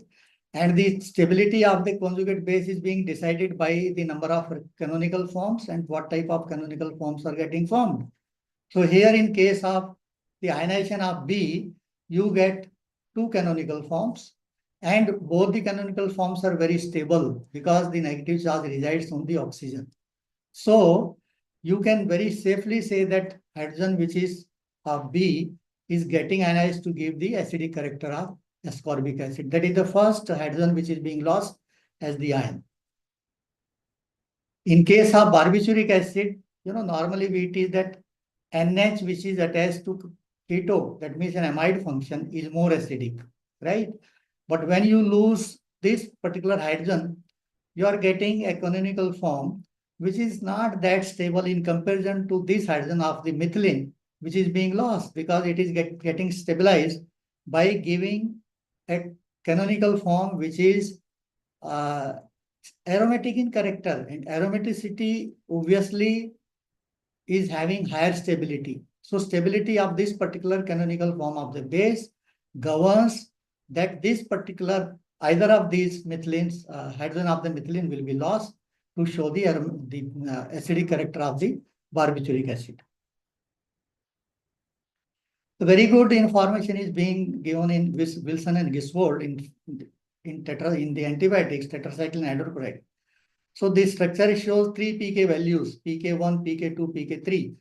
And the stability of the conjugate base is being decided by the number of canonical forms and what type of canonical forms are getting formed. So here in case of the ionization of B, you get 2 canonical forms, and both the canonical forms are very stable because the negative charge resides on the oxygen. So you can very safely say that hydrogen which is of B is getting ionized to give the acidic character of ascorbic acid. That is the first hydrogen which is being lost as the ion. In case of barbituric acid, normally we teach that NH which is attached to keto, that means an amide function, is more acidic, right? But when you lose this particular hydrogen, you are getting a canonical form which is not that stable in comparison to this hydrogen of the methylene, which is being lost because it is getting stabilized by giving a canonical form which is aromatic in character, and aromaticity obviously is having higher stability. So stability of this particular canonical form of the base governs that this particular either of these methylenes, hydrogen of the methylene will be lost to show the acidic character of the barbituric acid. So very good information is being given in Wilson and Giswold in the antibiotics, tetracycline hydrochloride. So this structure shows 3 pK values, pK1, pK2, pK3.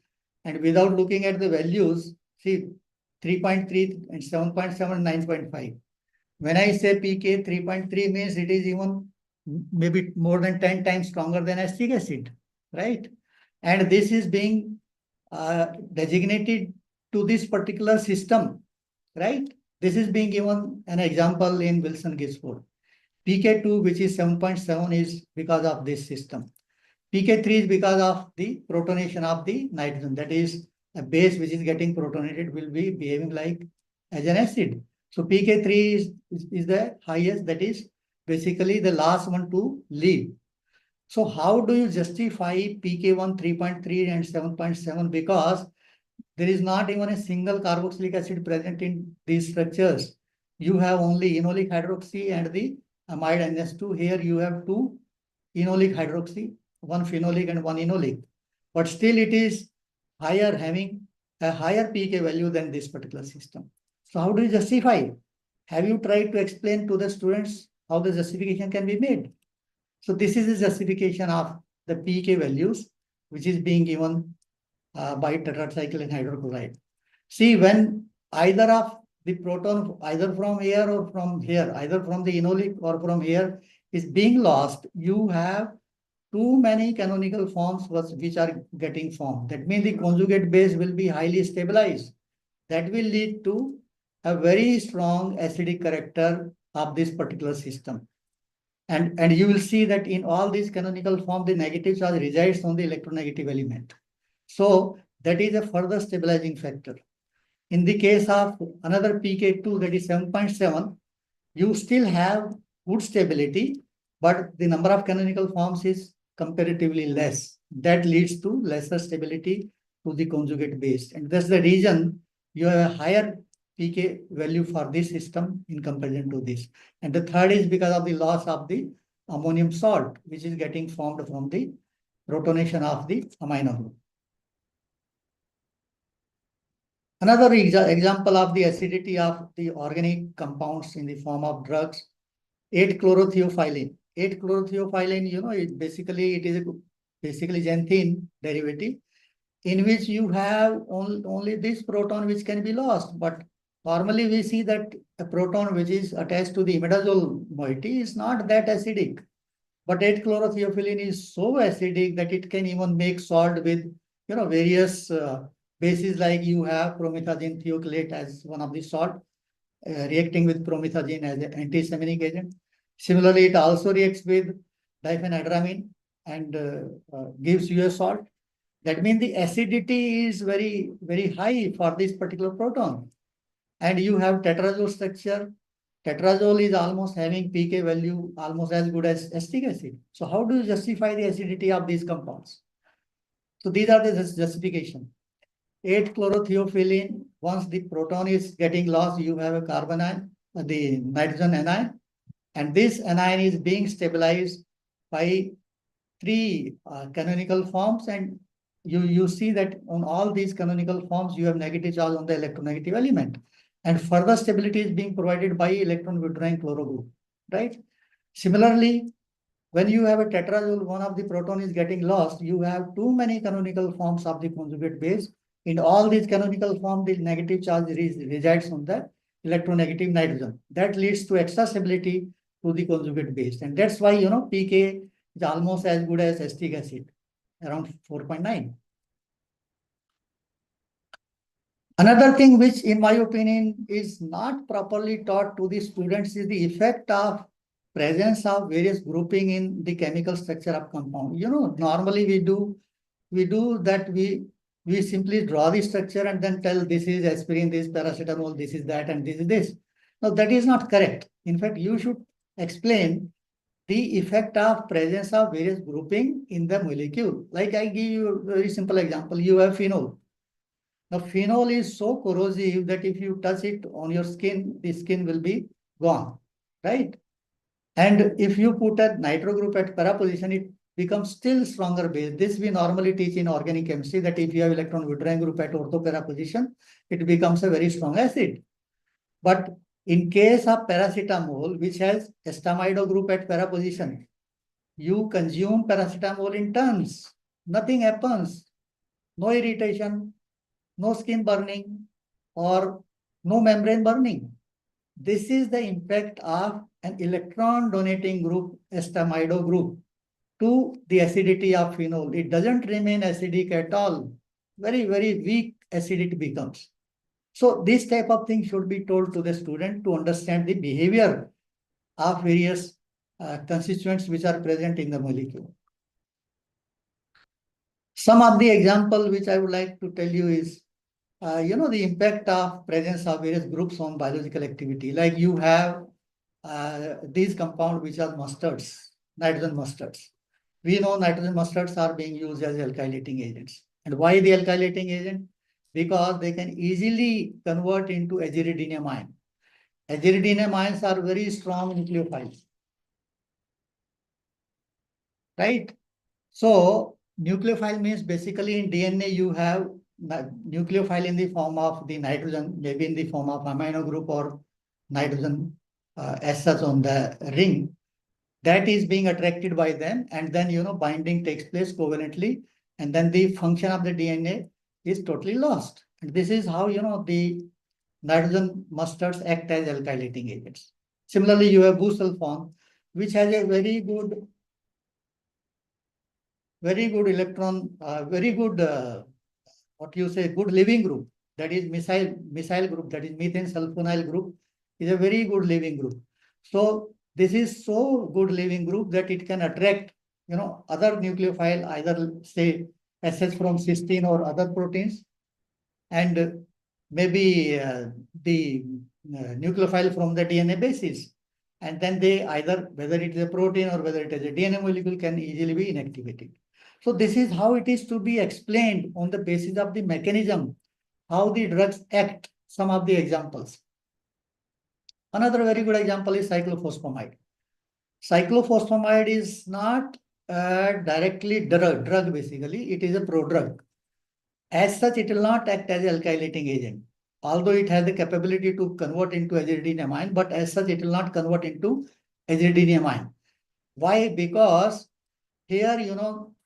And without looking at the values, see 3.3 and 7.7, 9.5. When I say pK 3.3 means it is even maybe more than 10 times stronger than acetic acid, right? And this is being designated to this particular system, right? This is being given an example in Wilson-Giswold. pK2, which is 7.7, is because of this system. pK3 is because of the protonation of the nitrogen. That is, a base which is getting protonated will be behaving like as an acid. So pK3 is the highest, that is basically the last one to leave. So how do you justify pK1 3.3 and 7.7? Because there is not even a single carboxylic acid present in these structures. You have only enolic hydroxy and the amide NS2. Here you have 2 enolic hydroxy, 1 phenolic and 1 enolic. But still it is higher, having a higher pK value than this particular system. So how do you justify? Have you tried to explain to the students how the justification can be made? So this is the justification of the pK values, which is being given by tetracycline hydrochloride. See, when either of the proton, either from here or from here, either from the enolic or from here, is being lost, you have too many canonical forms which are getting formed. That means the conjugate base will be highly stabilized. That will lead to a very strong acidic character of this particular system. And you will see that in all these canonical forms, the negative charge resides on the electronegative element. So that is a further stabilizing factor. In the case of another pK2, that is 7.7, you still have good stability, but the number of canonical forms is comparatively less. That leads to lesser stability to the conjugate base. And that's the reason you have a higher pK value for this system in comparison to this. And the third is because of the loss of the ammonium salt, which is getting formed from the protonation of the amino group. Another example of the acidity of the organic compounds in the form of drugs, 8-chlorotheophylline. 8-chlorotheophylline, you know, it is basically xanthine derivative, in which you have only this proton which can be lost. But normally we see that a proton which is attached to the imidazole moiety is not that acidic. But 8-chlorotheophylline is so acidic that it can even make salt with, you know, various bases, like you have promethazine thiocalate as one of the salt, reacting with promethazine as an antihistaminic agent. Similarly, it also reacts with diphenhydramine and gives you a salt. That means the acidity is very, very high for this particular proton. And you have tetrazole structure. Tetrazole is almost having pK value almost as good as acetic acid. So how do you justify the acidity of these compounds? So these are the justification. 8-chlorotheophylline, once the proton is getting lost, you have a carbon ion, the nitrogen anion, and this anion is being stabilized by 3 canonical forms, and you see that on all these canonical forms, you have negative charge on the electronegative element, and further stability is being provided by electron withdrawing chloro group, right? Similarly, when you have a tetrazole, one of the proton is getting lost, you have too many canonical forms of the conjugate base. In all these canonical forms, the negative charge resides on the electronegative nitrogen. That leads to extra stability to the conjugate base. And that's why, you know, pK is almost as good as acetic acid, around 4.9. Another thing which, in my opinion, is not properly taught to the students is the effect of presence of various grouping in the chemical structure of compound. You know, normally we do that, we simply draw the structure and then tell this is aspirin, this is paracetamol, this is that, and this is this. Now that is not correct. In fact, you should explain the effect of presence of various grouping in the molecule. Like I give you a very simple example. You have phenol. Now, phenol is so corrosive that if you touch it on your skin, the skin will be gone, right? And if you put a nitro group at para position, it becomes still stronger base. This we normally teach in organic chemistry, that if you have electron withdrawing group at ortho para position, it becomes a very strong acid. But in case of paracetamol, which has estamido group at para position, you consume paracetamol in tons. Nothing happens. No irritation, no skin burning, or no membrane burning. This is the impact of an electron donating group, estamido group, to the acidity of phenol. It doesn't remain acidic at all. Very, very weak acid it becomes. So this type of thing should be told to the student to understand the behavior of various constituents which are present in the molecule. Some of the example which I would like to tell you is, the impact of presence of various groups on biological activity. Like you have these compounds which are mustards, nitrogen mustards. We know nitrogen mustards are being used as alkylating agents. And why the alkylating agent? Because they can easily convert into aziridiniamine. Aziridiniamines are very strong nucleophiles, right? So nucleophile means basically in DNA you have nucleophile in the form of the nitrogen, maybe in the form of amino group or nitrogen as such on the ring. That is being attracted by them, and then binding takes place covalently, and then the function of the DNA is totally lost. And this is how the nitrogen mustards act as alkylating agents. Similarly, you have busulfone, which has a very good electron, good leaving group. That is methyl group, that is methane sulfonyl group, is a very good leaving group. So this is so good leaving group that it can attract, other nucleophile, either say SS from cysteine or other proteins, and maybe the nucleophile from the DNA bases. And then they either, whether it is a protein or whether it is a DNA molecule, can easily be inactivated. So this is how it is to be explained on the basis of the mechanism, how the drugs act, some of the examples. Another very good example is cyclophosphamide. Cyclophosphamide is not directly drug basically, it is a prodrug. As such, it will not act as an alkylating agent, although it has the capability to convert into aziridiniamine, but as such, it will not convert into aziridiniamine. Why? Because here,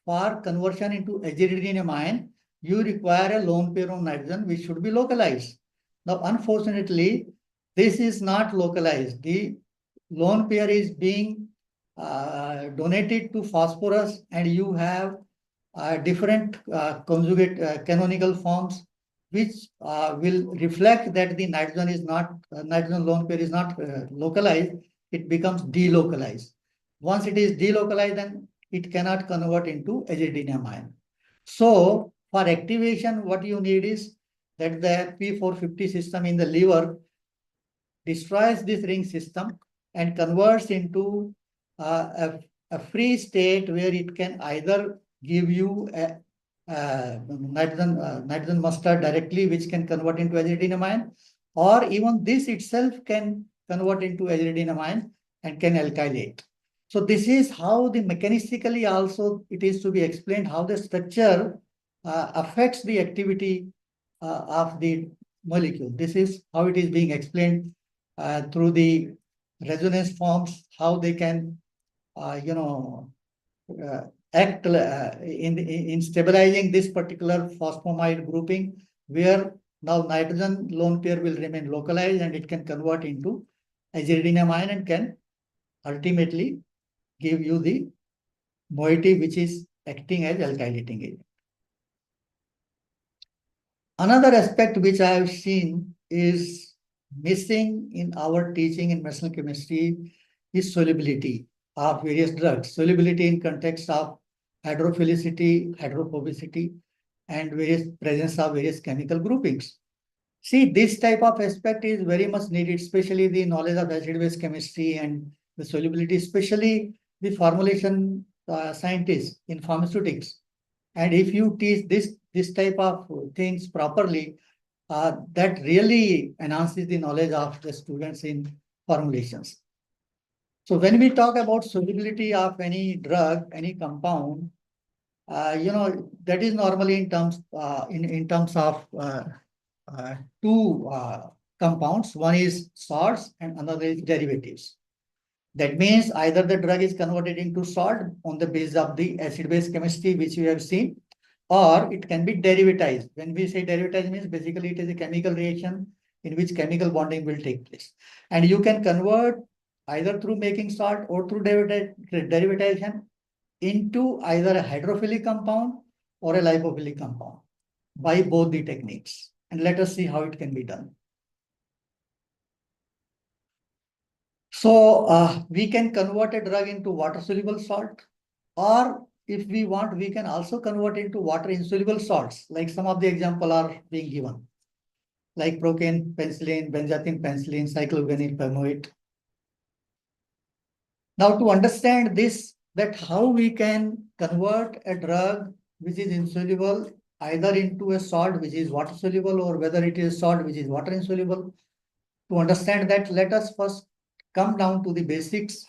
for conversion into aziridiniamine, you require a lone pair of nitrogen, which should be localized. Now, unfortunately, this is not localized. The lone pair is being donated to phosphorus, and you have different conjugate canonical forms, which will reflect that the nitrogen is not, nitrogen lone pair is not localized. It becomes delocalized. Once it is delocalized, then it cannot convert into aziridiniamine. So for activation, what you need is that the P450 system in the liver destroys this ring system and converts into a free state where it can either give you a nitrogen mustard directly, which can convert into aziridiniamine, or even this itself can convert into aziridiniamine and can alkylate. So this is how the mechanistically also it is to be explained how the structure affects the activity of the molecule. This is how it is being explained through the resonance forms, how they can, act in stabilizing this particular phosphomide grouping, where now nitrogen lone pair will remain localized and it can convert into aziridiniamine and can ultimately give you the moiety which is acting as alkylating agent. Another aspect which I have seen is missing in our teaching in medicinal chemistry is solubility of various drugs. Solubility in context of hydrophilicity, hydrophobicity, and various presence of various chemical groupings. See, this type of aspect is very much needed, especially the knowledge of acid-base chemistry and the solubility, especially the formulation scientists in pharmaceutics. And if you teach this type of things properly, that really enhances the knowledge of the students in formulations. So when we talk about solubility of any drug, any compound, that is normally in terms of two compounds. One is salts and another is derivatives. That means either the drug is converted into salt on the basis of the acid-base chemistry, which we have seen, or it can be derivatized. When we say derivatized, means basically it is a chemical reaction in which chemical bonding will take place. And you can convert either through making salt or through derivatization into either a hydrophilic compound or a lipophilic compound by both the techniques. And let us see how it can be done. So we can convert a drug into water-soluble salt, or if we want, we can also convert into water-insoluble salts, like some of the examples are being given, like procaine, penicillin, benzathine, penicillin, cycloguanil, permoate. Now, to understand this, that how we can convert a drug which is insoluble either into a salt which is water soluble, or whether it is salt which is water insoluble. To understand that, let us first come down to the basics,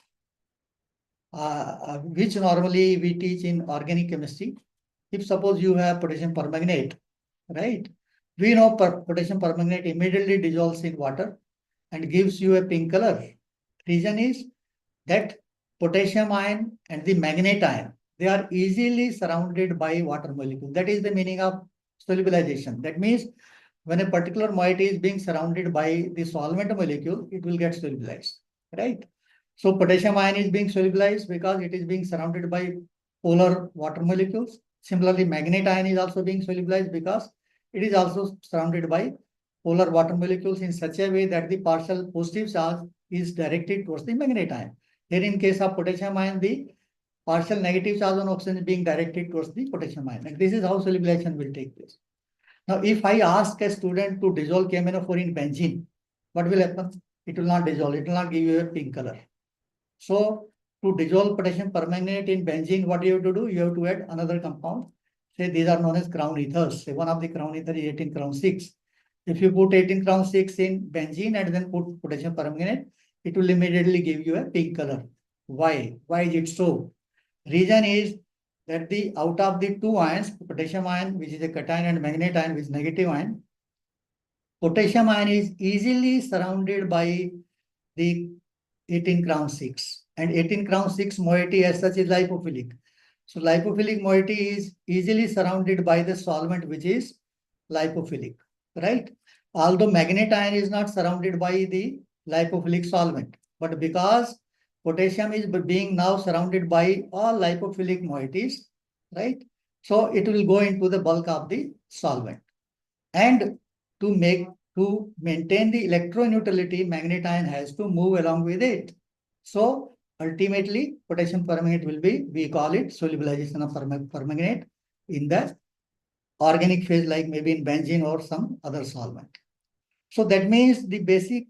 which normally we teach in organic chemistry. If suppose you have potassium permanganate, right? We know potassium permanganate immediately dissolves in water and gives you a pink color. Reason is that potassium ion and the manganate ion, they are easily surrounded by water molecule. That is the meaning of solubilization. That means when a particular moiety is being surrounded by the solvent molecule, it will get solubilized, right? So potassium ion is being solubilized because it is being surrounded by polar water molecules. Similarly, manganate ion is also being solubilized because it is also surrounded by polar water molecules in such a way that the partial positive charge is directed towards the manganate ion. Here in case of potassium ion, the partial negative charge on oxygen is being directed towards the potassium ion. And this is how solubilization will take place. Now, if I ask a student to dissolve KMnO4 in benzene, what will happen? It will not dissolve. It will not give you a pink color. So to dissolve potassium permanganate in benzene, what you have to do? You have to add another compound. Say these are known as crown ethers. Say one of the crown ether is 18 crown 6. If you put 18 crown 6 in benzene and then put potassium permanganate, it will immediately give you a pink color. Why? Why is it so? Reason is that out of the two ions, potassium ion, which is a cation, and manganate ion, which is negative ion, potassium ion is easily surrounded by the 18 crown 6. And 18 crown 6 moiety as such is lipophilic. So lipophilic moiety is easily surrounded by the solvent which is lipophilic, right? Although manganate ion is not surrounded by the lipophilic solvent, but because potassium is being now surrounded by all lipophilic moieties, right? So it will go into the bulk of the solvent. And to maintain the electroneutrality, manganate ion has to move along with it. So ultimately, potassium permanganate will be, we call it solubilization of permanganate in the organic phase, like maybe in benzene or some other solvent. So that means the basic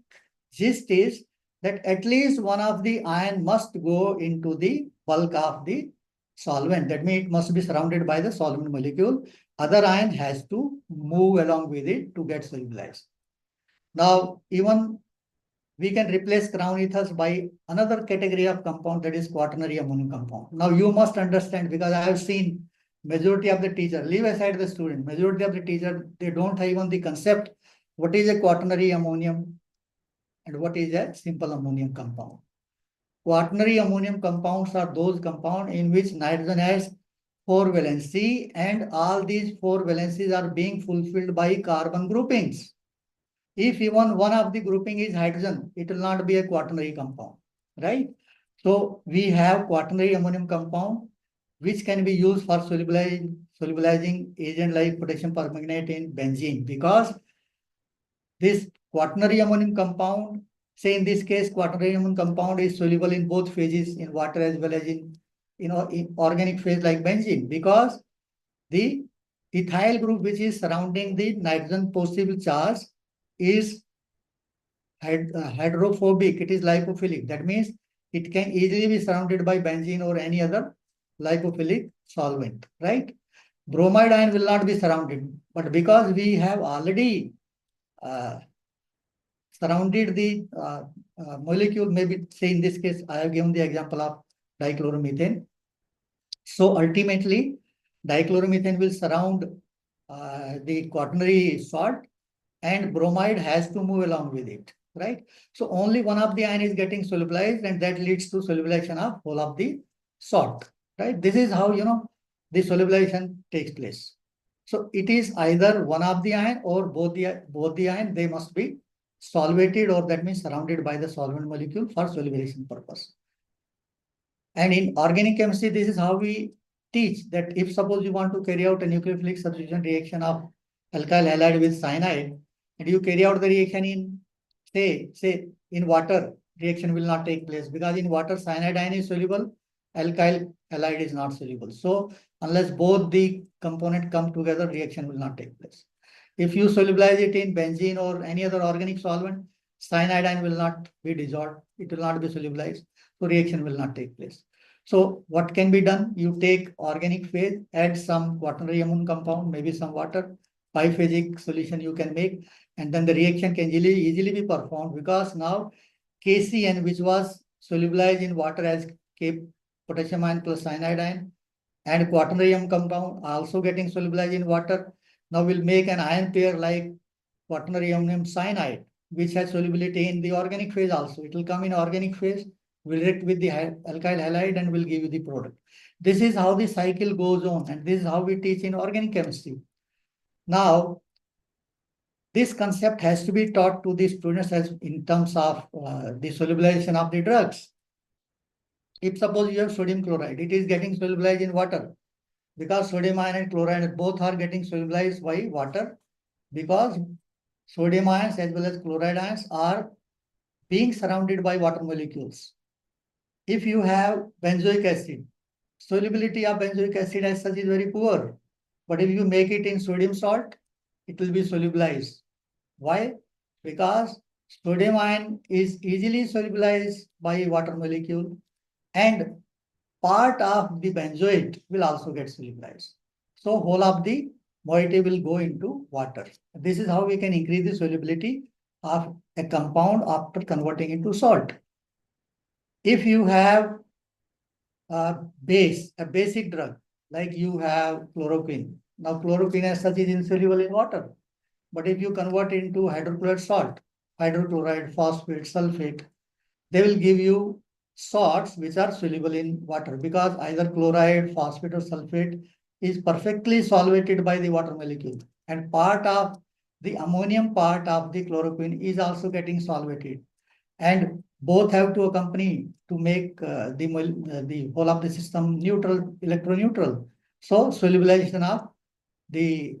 gist is that at least one of the ion must go into the bulk of the solvent. That means it must be surrounded by the solvent molecule. Other ion has to move along with it to get solubilized. Now, even we can replace crown ethers by another category of compound, that is quaternary ammonium compound. Now, you must understand, because I have seen majority of the teacher, leave aside the student, majority of the teacher, they don't have even the concept what is a quaternary ammonium and what is a simple ammonium compound. Quaternary ammonium compounds are those compounds in which nitrogen has 4 valency, and all these 4 valencies are being fulfilled by carbon groupings. If even one of the grouping is hydrogen, it will not be a quaternary compound, right? So we have quaternary ammonium compound, which can be used for solubilizing agent like potassium permanganate in benzene, because this quaternary ammonium compound, say in this case, quaternary ammonium compound is soluble in both phases, in water as well as in organic phase like benzene, because the ethyl group which is surrounding the nitrogen positive charge is hydrophobic, it is lipophilic. That means it can easily be surrounded by benzene or any other lipophilic solvent, right? Bromide ion will not be surrounded, but because we have already surrounded the molecule, maybe say in this case, I have given the example of dichloromethane. So ultimately, dichloromethane will surround the quaternary salt, and bromide has to move along with it, right? So only one of the ion is getting solubilized, and that leads to solubilization of whole of the salt, right? This is how, the solubilization takes place. So it is either one of the ion or both the ion, they must be solvated, or that means surrounded by the solvent molecule for solubilization purpose. And in organic chemistry, this is how we teach that if suppose you want to carry out a nucleophilic substitution reaction of alkyl halide with cyanide, and you carry out the reaction in, say in water, reaction will not take place, because in water cyanide ion is soluble, alkyl halide is not soluble. So unless both the component come together, reaction will not take place. If you solubilize it in benzene or any other organic solvent, cyanide ion will not be dissolved, it will not be solubilized, so reaction will not take place. So what can be done? You take organic phase, add some quaternary amine compound, maybe some water, biphasic solution you can make, and then the reaction can easily be performed, because now KCN, which was solubilized in water as K potassium ion plus cyanide ion, and quaternary amine compound also getting solubilized in water, now we'll make an ion pair like quaternary ammonium cyanide, which has solubility in the organic phase also. It will come in organic phase, will react with the alkyl halide, and will give you the product. This is how the cycle goes on, and this is how we teach in organic chemistry. Now, this concept has to be taught to the students as in terms of the solubilization of the drugs. If suppose you have sodium chloride, it is getting solubilized in water, because sodium ion and chloride both are getting solubilized by water, because sodium ions as well as chloride ions are being surrounded by water molecules. If you have benzoic acid, solubility of benzoic acid as such is very poor. But if you make it in sodium salt, it will be solubilized. Why? Because sodium ion is easily solubilized by water molecule, and part of the benzoate will also get solubilized. So whole of the moiety will go into water. This is how we can increase the solubility of a compound after converting into salt. If you have a basic drug, like you have chloroquine. Now chloroquine as such is insoluble in water. But if you convert it into hydrochloride salt, hydrochloride, phosphate, sulfate, they will give you salts which are soluble in water, because either chloride, phosphate or sulfate is perfectly solvated by the water molecule, and part of the ammonium part of the chloroquine is also getting solvated, and both have to accompany to make the whole of the system neutral, electroneutral. So solubilization of the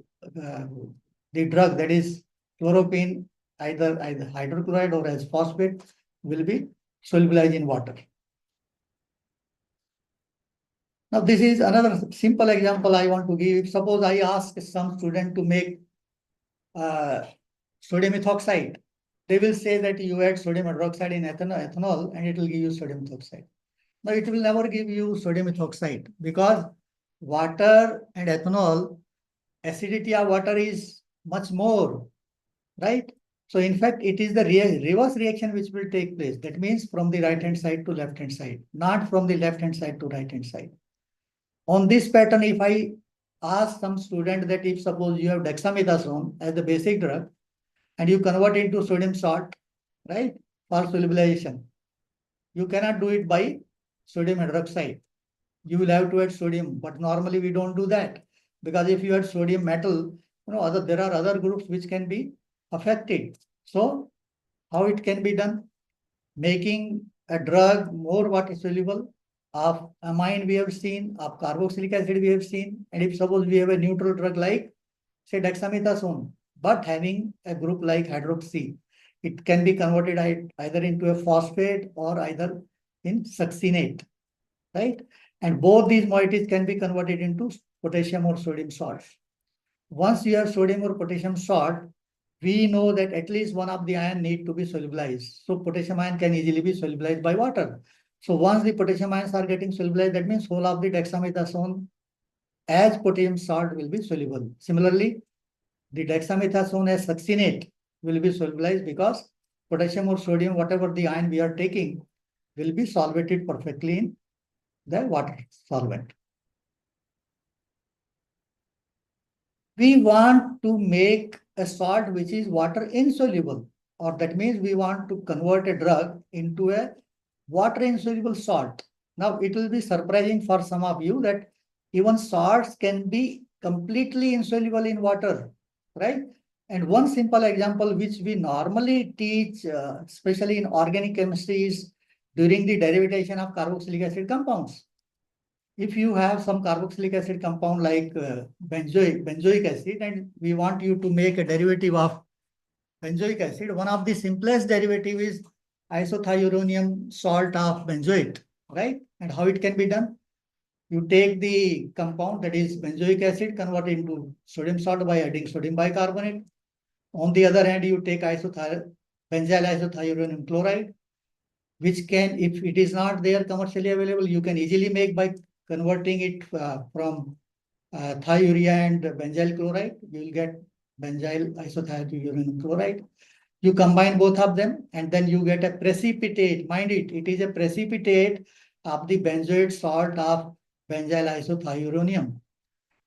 drug, that is chloroquine, either hydrochloride or as phosphate, will be solubilized in water. Now, this is another simple example I want to give. Suppose I ask some student to make sodium ethoxide. They will say that you add sodium hydroxide in ethanol and it will give you sodium ethoxide. Now, it will never give you sodium ethoxide, because water and ethanol, acidity of water is much more, right? So in fact, it is the reverse reaction which will take place. That means from the right-hand side to left-hand side, not from the left-hand side to right-hand side. On this pattern, if I ask some student that if suppose you have dexamethasone as the basic drug and you convert it into sodium salt, right, for solubilization, you cannot do it by sodium hydroxide. You will have to add sodium, but normally we don't do that, because if you add sodium metal, there are other groups which can be affected. So how it can be done? Making a drug more water soluble. Of amine we have seen, of carboxylic acid we have seen, and if suppose we have a neutral drug like say dexamethasone, but having a group like hydroxy, it can be converted either into a phosphate or either in succinate, right? And both these moieties can be converted into potassium or sodium salts. Once you have sodium or potassium salt, we know that at least one of the ion need to be solubilized. So potassium ion can easily be solubilized by water. So once the potassium ions are getting solubilized, that means whole of the dexamethasone as potassium salt will be soluble. Similarly, the dexamethasone as succinate will be solubilized because potassium or sodium, whatever the ion we are taking, will be solvated perfectly in the water solvent. We want to make a salt which is water insoluble, or that means we want to convert a drug into a water insoluble salt. Now it will be surprising for some of you that even salts can be completely insoluble in water, right? And one simple example which we normally teach, especially in organic chemistry, is during the derivation of carboxylic acid compounds. If you have some carboxylic acid compound like benzoic acid, and we want you to make a derivative of benzoic acid, one of the simplest derivative is isothiuronium salt of benzoate, right? And how it can be done? You take the compound, that is benzoic acid, convert it into sodium salt by adding sodium bicarbonate. On the other hand, you take benzyl isothiuronium chloride, which can, if it is not there commercially available, you can easily make by converting it from thiourea and benzyl chloride. You will get benzyl isothiuronium chloride. You combine both of them and then you get a precipitate. Mind it, it is a precipitate of the benzoate salt of benzyl isothiuronium.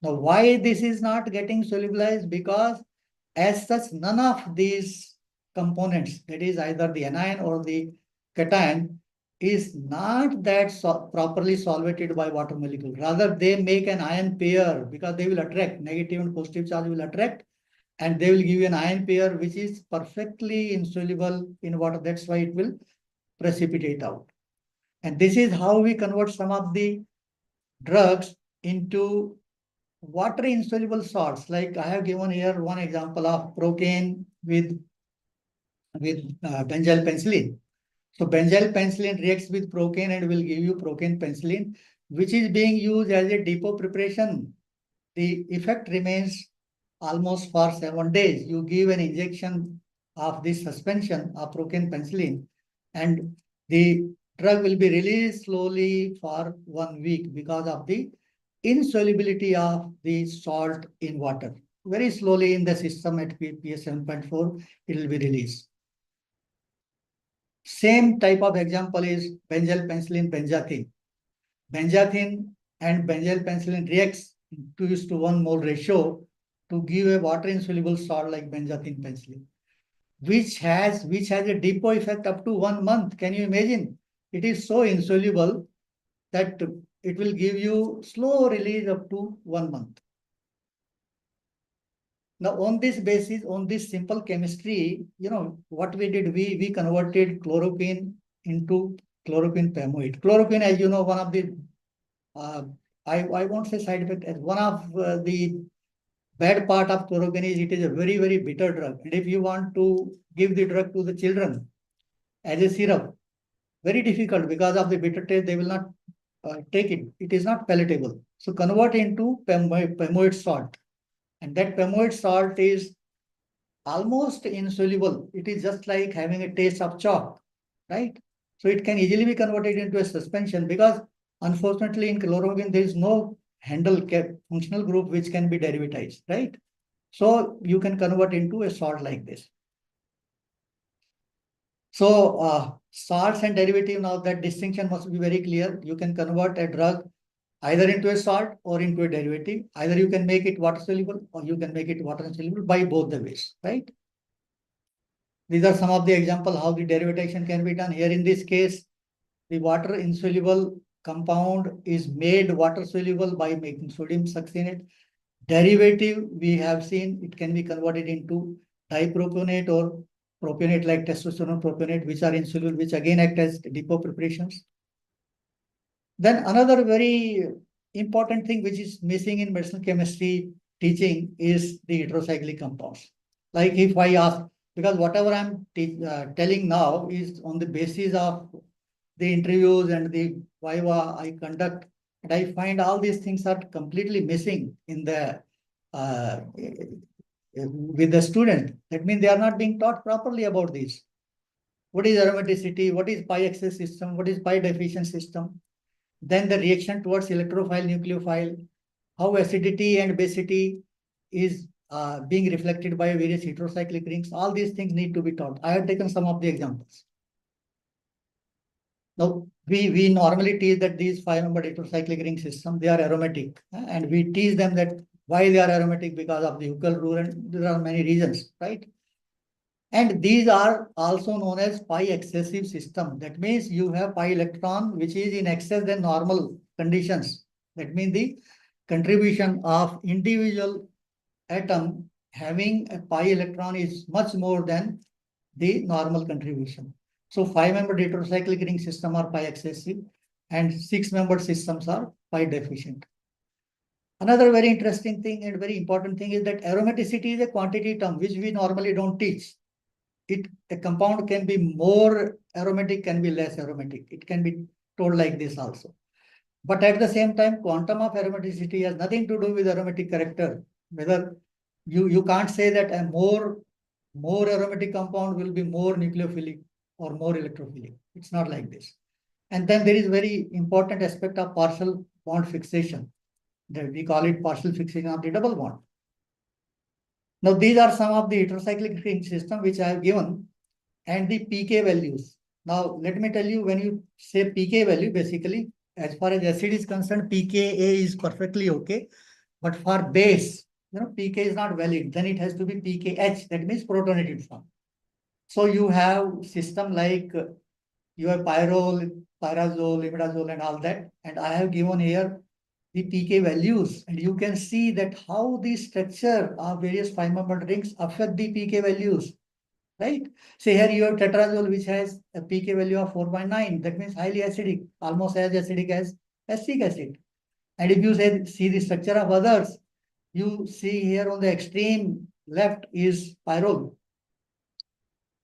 Now, why this is not getting solubilized? Because as such, none of these components, that is either the anion or the cation, is not that properly solvated by water molecule. Rather, they make an ion pair because they will attract, negative and positive charge will attract, and they will give you an ion pair which is perfectly insoluble in water. That's why it will precipitate out. And this is how we convert some of the drugs into water insoluble salts. Like I have given here one example of procaine with benzyl penicillin. So benzyl penicillin reacts with procaine and will give you procaine penicillin, which is being used as a depot preparation. The effect remains almost for 7 days. You give an injection of this suspension of procaine penicillin, and the drug will be released slowly for 1 week because of the insolubility of the salt in water. Very slowly in the system at pH 7.4, it will be released. Same type of example is benzyl penicillin benzathine. Benzathine and benzyl penicillin reacts 2:1 mole ratio to give a water insoluble salt like benzathine penicillin, which has a depot effect up to 1 month. Can you imagine? It is so insoluble that it will give you slow release up to 1 month. Now, on this basis, on this simple chemistry, what we did, we converted chloroquine into chloroquine pamoate. Chloroquine, as you know, one of the, I won't say side effect, as one of the bad part of chloroquine is it is a very, very bitter drug. And if you want to give the drug to the children as a syrup, very difficult because of the bitter taste, they will not take it. It is not palatable. So convert into pamoate salt. And that pamoate salt is almost insoluble. It is just like having a taste of chalk, right? So it can easily be converted into a suspension because unfortunately in chloroquine, there is no handle functional group which can be derivatized, right? So you can convert into a salt like this. So salts and derivative, now that distinction must be very clear. You can convert a drug either into a salt or into a derivative. Either you can make it water soluble or you can make it water insoluble by both the ways, right? These are some of the examples how the derivation can be done. Here in this case, the water insoluble compound is made water soluble by making sodium succinate. Derivative, we have seen it can be converted into dipropionate or propionate like testosterone propionate, which are insoluble, which again act as depot preparations. Then another very important thing which is missing in medicinal chemistry teaching is the heterocyclic compounds. Like if I ask, because whatever I'm telling now is on the basis of the interviews and the viva I conduct, and I find all these things are completely missing in the with the student. That means they are not being taught properly about this. what is aromaticity, what is pi excess system, what is pi deficient system, then the reaction towards electrophile, nucleophile, how acidity and basicity is being reflected by various heterocyclic rings. All these things need to be taught. I have taken some of the examples. Now, we normally teach that these 5-membered heterocyclic ring system, they are aromatic. And we teach them that why they are aromatic because of the Huckel rule, and there are many reasons, right? And these are also known as pi excessive system. That means you have pi electron which is in excess than normal conditions. That means the contribution of individual atom having a pi electron is much more than the normal contribution. So 5-membered heterocyclic ring system are pi excessive and 6-membered systems are pi deficient. Another very interesting thing and very important thing is that aromaticity is a quantity term which we normally don't teach. A compound can be more aromatic, can be less aromatic. It can be told like this also. But at the same time, quantum of aromaticity has nothing to do with aromatic character. Whether you can't say that a more aromatic compound will be more nucleophilic or more electrophilic. It's not like this. And then there is very important aspect of partial bond fixation. We call it partial fixation of the double bond. Now, these are some of the heterocyclic ring system which I have given and the pK values. Now, let me tell you, when you say pK value, basically, as far as acid is concerned, pKa is perfectly okay. But for base, pK is not valid. Then it has to be pKh. That means protonated form. So you have system like you have pyrrole, pyrazole, imidazole, and all that. And I have given here the pK values, and you can see that how the structure of various 5-membered rings affect the pK values, right? Say here you have tetrazole, which has a pK value of 4.9. That means highly acidic, almost as acidic as acetic acid. And if you see the structure of others, you see here on the extreme left is pyrrole,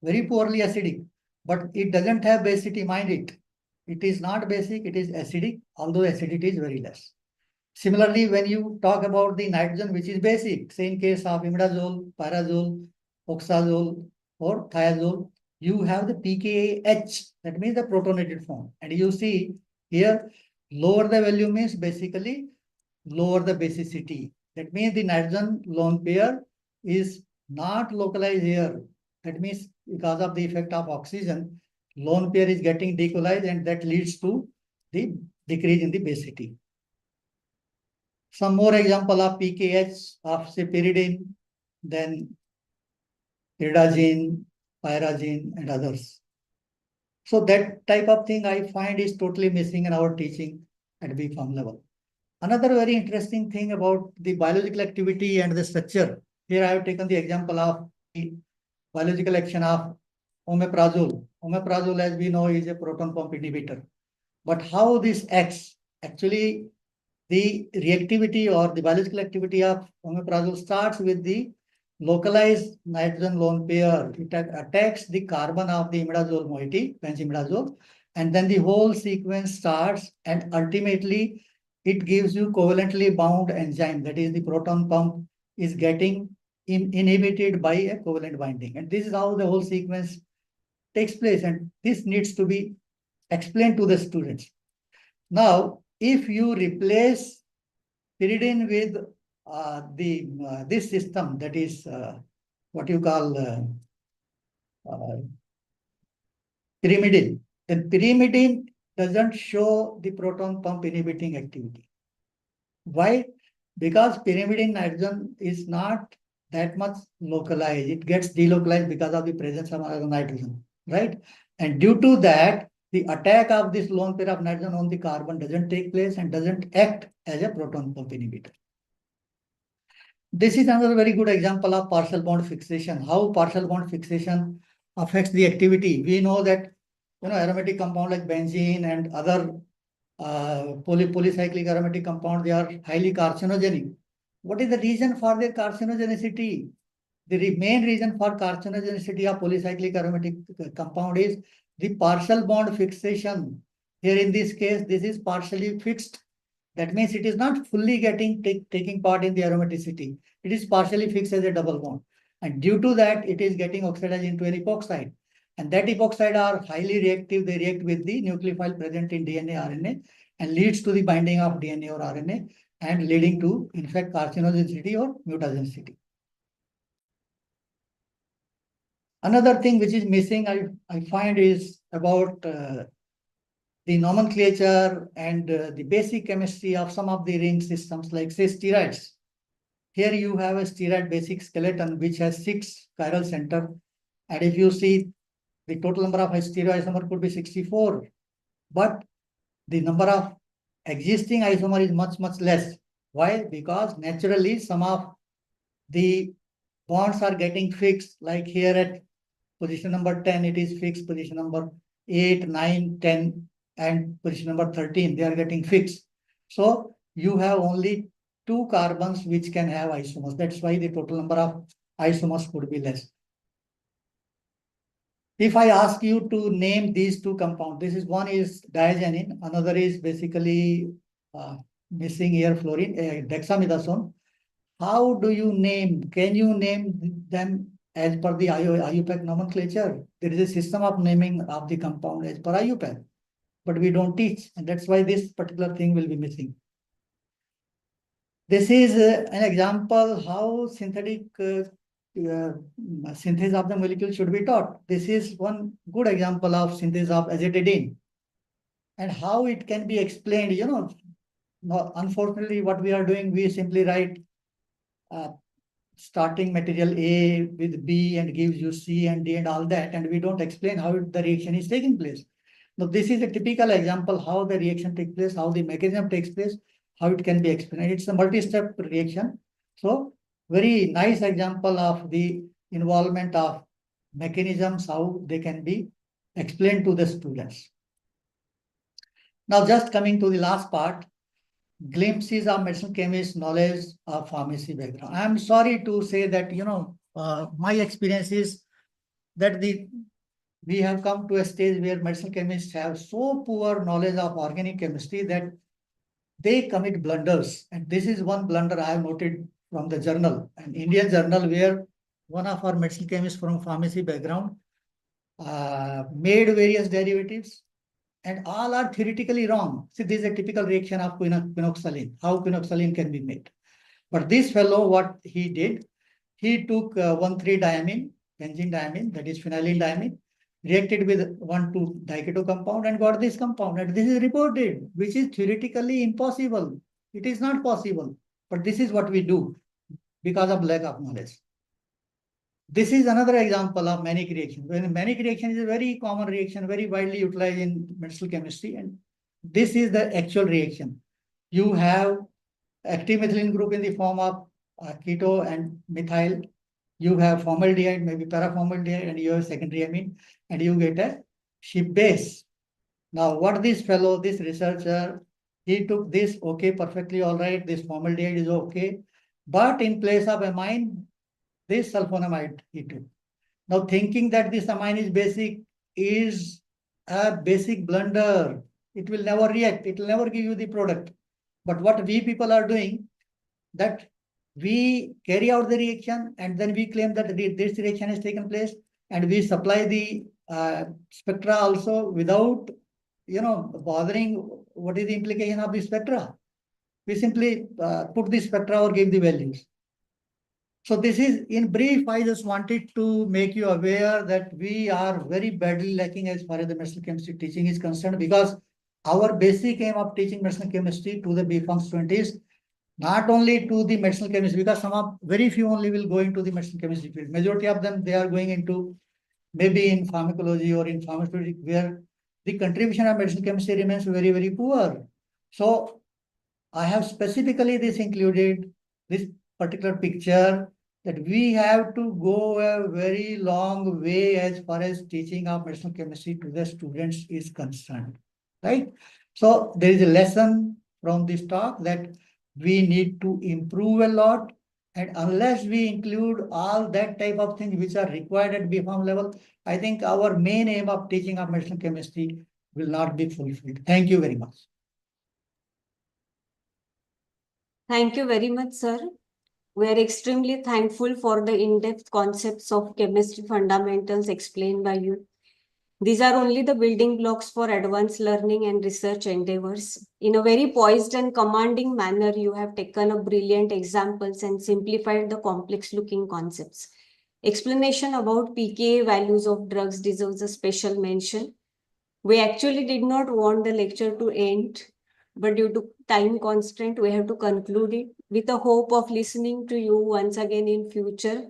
very poorly acidic, but it doesn't have basicity, mind it. It is not basic, it is acidic, although acidity is very less. Similarly, when you talk about the nitrogen, which is basic, say in case of imidazole, pyrazole, oxazole, or thiazole, you have the pKh, that means the protonated form. And you see here, lower the value means basically lower the basicity. That means the nitrogen lone pair is not localized here. That means because of the effect of oxygen, lone pair is getting decolized, and that leads to the decrease in the basicity. Some more example of pKh of say pyridine, then pyridazine, pyrazine, and others. So that type of thing I find is totally missing in our teaching at B Pharm level. Another very interesting thing about the biological activity and the structure. Here I have taken the example of the biological action of omeprazole. Omeprazole, as we know, is a proton pump inhibitor. But how this acts, actually, the reactivity or the biological activity of omeprazole starts with the localized nitrogen lone pair. It attacks the carbon of the imidazole moiety, benzimidazole, and then the whole sequence starts, and ultimately it gives you covalently bound enzyme. That is, the proton pump is getting inhibited by a covalent binding. And this is how the whole sequence takes place. And this needs to be explained to the students. Now, if you replace pyridine with this system, that is what you call pyrimidine, then pyrimidine doesn't show the proton pump inhibiting activity. Why? Because pyrimidine nitrogen is not that much localized. It gets delocalized because of the presence of nitrogen, right? And due to that, the attack of this lone pair of nitrogen on the carbon doesn't take place and doesn't act as a proton pump inhibitor. This is another very good example of partial bond fixation. How partial bond fixation affects the activity. We know that aromatic compound like benzene and other polycyclic aromatic compound, they are highly carcinogenic. What is the reason for their carcinogenicity? The main reason for carcinogenicity of polycyclic aromatic compound is the partial bond fixation. Here in this case, this is partially fixed. That means it is not fully taking part in the aromaticity. It is partially fixed as a double bond. And due to that, it is getting oxidized into an epoxide. And that epoxide are highly reactive. They react with the nucleophile present in DNA, RNA, and leads to the binding of DNA or RNA and leading to, in fact, carcinogenicity or mutagenicity. Another thing which is missing, I find, is about the nomenclature and the basic chemistry of some of the ring systems, like say steroids. Here you have a steroid basic skeleton which has 6 chiral center, and if you see the total number of stereoisomer could be 64, but the number of existing isomer is much less. Why? Because naturally some of the bonds are getting fixed, like here at position number 10 it is fixed, position number 8, 9, 10 and position number 13 they are getting fixed. So you have only 2 carbons which can have isomers. That's why the total number of isomers could be less. If I ask you to name these 2 compounds, this is one is diagenin, another is basically missing here fluorine, dexamethasone. How do you name? Can you name them as per the IUPAC nomenclature? There is a system of naming of the compound as per IUPAC, but we don't teach, and that's why this particular thing will be missing. This is an example how synthetic synthesis of the molecule should be taught. This is one good example of synthesis of acetidine and how it can be explained. You know, unfortunately, what we are doing, we simply write starting material A with B and gives you C and D and all that, and we don't explain how the reaction is taking place. Now, this is a typical example how the reaction takes place, how the mechanism takes place, how it can be explained. It's a multi-step reaction. So, very nice example of the involvement of mechanisms, how they can be explained to the students. Now, just coming to the last part, glimpses of medicinal chemist knowledge of pharmacy background. I'm sorry to say that, you know, my experience is that we have come to a stage where medicinal chemists have so poor knowledge of organic chemistry that they commit blunders. And this is one blunder I have noted from the journal, an Indian journal, where one of our medicinal chemists from pharmacy background made various derivatives, and all are theoretically wrong. See, this is a typical reaction of quinoxaline, how quinoxaline can be made. But this fellow, what he did, he took 1,3-diamine, benzene diamine, that is phenylene diamine, reacted with 1,2-diketo compound and got this compound. And this is reported, which is theoretically impossible. It is not possible. But this is what we do because of lack of knowledge. This is another example of manic reaction. When manic reaction is a very common reaction, very widely utilized in medicinal chemistry, and this is the actual reaction. You have active methylene group in the form of keto and methyl. You have formaldehyde, maybe paraformaldehyde, and you have secondary amine, and you get a ship base. Now, what this fellow, this researcher, he took this, okay, perfectly all right, this formaldehyde is okay, but in place of amine, this sulfonamide he took. Now, thinking that this amine is basic is a basic blunder. It will never react. It will never give you the product. But what we people are doing, that we carry out the reaction and then we claim that this reaction has taken place, and we supply the spectra also without, you know, bothering what is the implication of the spectra. We simply put the spectra or give the values. So this is, in brief, I just wanted to make you aware that we are very badly lacking as far as the medicinal chemistry teaching is concerned, because our basic aim of teaching medicinal chemistry to the B.Pharm students is not only to the medicinal chemistry, because some of very few only will go into the medicinal chemistry field. Majority of them, they are going into maybe in pharmacology or in pharmaceutics, where the contribution of medicinal chemistry remains very, very poor. So I have specifically this included, this particular picture, that we have to go a very long way as far as teaching of medicinal chemistry to the students is concerned, right? So there is a lesson from this talk that we need to improve a lot, and unless we include all that type of things which are required at B.Pharm level, I think our main aim of teaching of medicinal chemistry will not be fulfilled. Thank you very much. Thank you very much, sir. We are extremely thankful for the in-depth concepts of chemistry fundamentals explained by you. These are only the building blocks for advanced learning and research endeavors. In a very poised and commanding manner, you have taken up brilliant examples and simplified the complex looking concepts. Explanation about pKa values of drugs deserves a special mention. We actually did not want the lecture to end, but due to time constraint, we have to conclude it. With the hope of listening to you once again in future,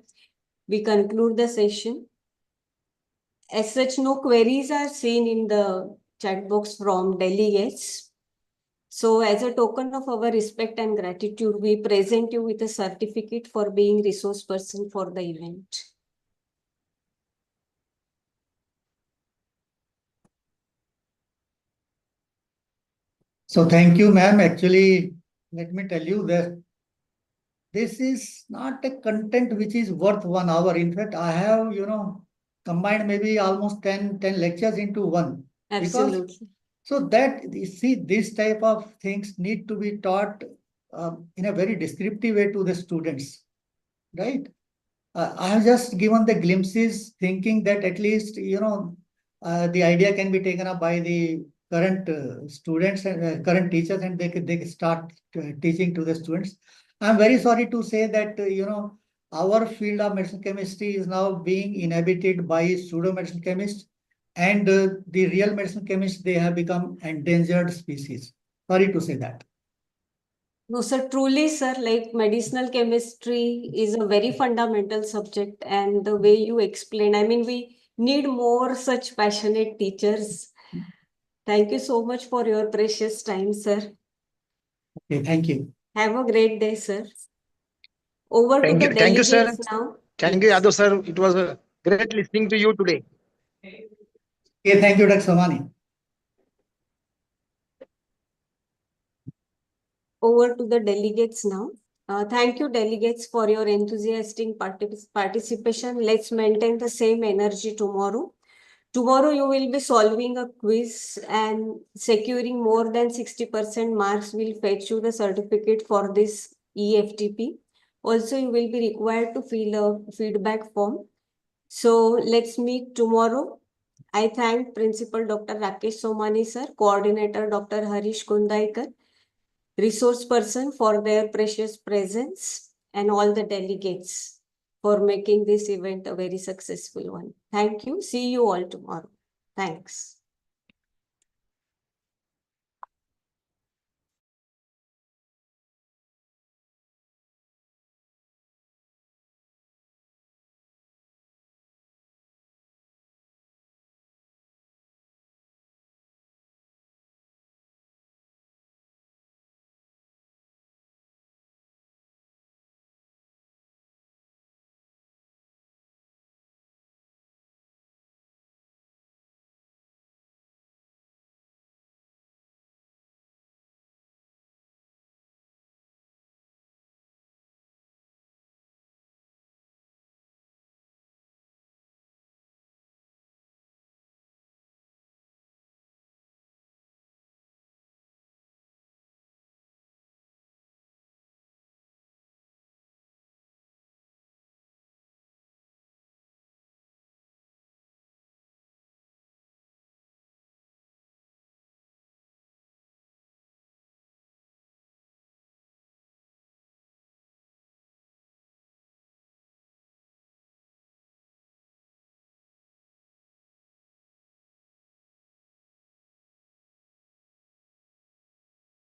we conclude the session. As such, no queries are seen in the chat box from delegates. So as a token of our respect and gratitude, we present you with a certificate for being resource person for the event. So thank you, ma'am. Actually, let me tell you that this is not a content which is worth 1 hour. In fact, I have, combined maybe almost 10 lectures into one. Absolutely. So that, you see, this type of things need to be taught in a very descriptive way to the students, right? I have just given the glimpses, thinking that at least, the idea can be taken up by the current students and current teachers, and they can start teaching to the students. I'm very sorry to say that, our field of medicinal chemistry is now being inhabited by pseudo-medicinal chemists, and the real medicinal chemists, they have become endangered species. Sorry to say that. No, sir, truly, sir, like medicinal chemistry is a very fundamental subject, and the way you explain, I mean, we need more such passionate teachers. Thank you so much for your precious time, sir. Okay, thank you. Have a great day, sir. Over to the Thank you, sir. delegates now. Thank you, Yadav sir. It was great listening to you today. Okay, thank you, Dr. Somani. Over to the delegates now. Thank you, delegates, for your enthusiastic participation. Let's maintain the same energy tomorrow. Tomorrow, you will be solving a quiz, and securing more than 60% marks will fetch you the certificate for this e-FDP. Also, you will be required to fill a feedback form. So let's meet tomorrow. I thank Principal Dr. Rakesh Somani, sir, Coordinator Dr. Harish Kundaikar, resource person for their precious presence, and all the delegates for making this event a very successful one. Thank you. See you all tomorrow. Thanks.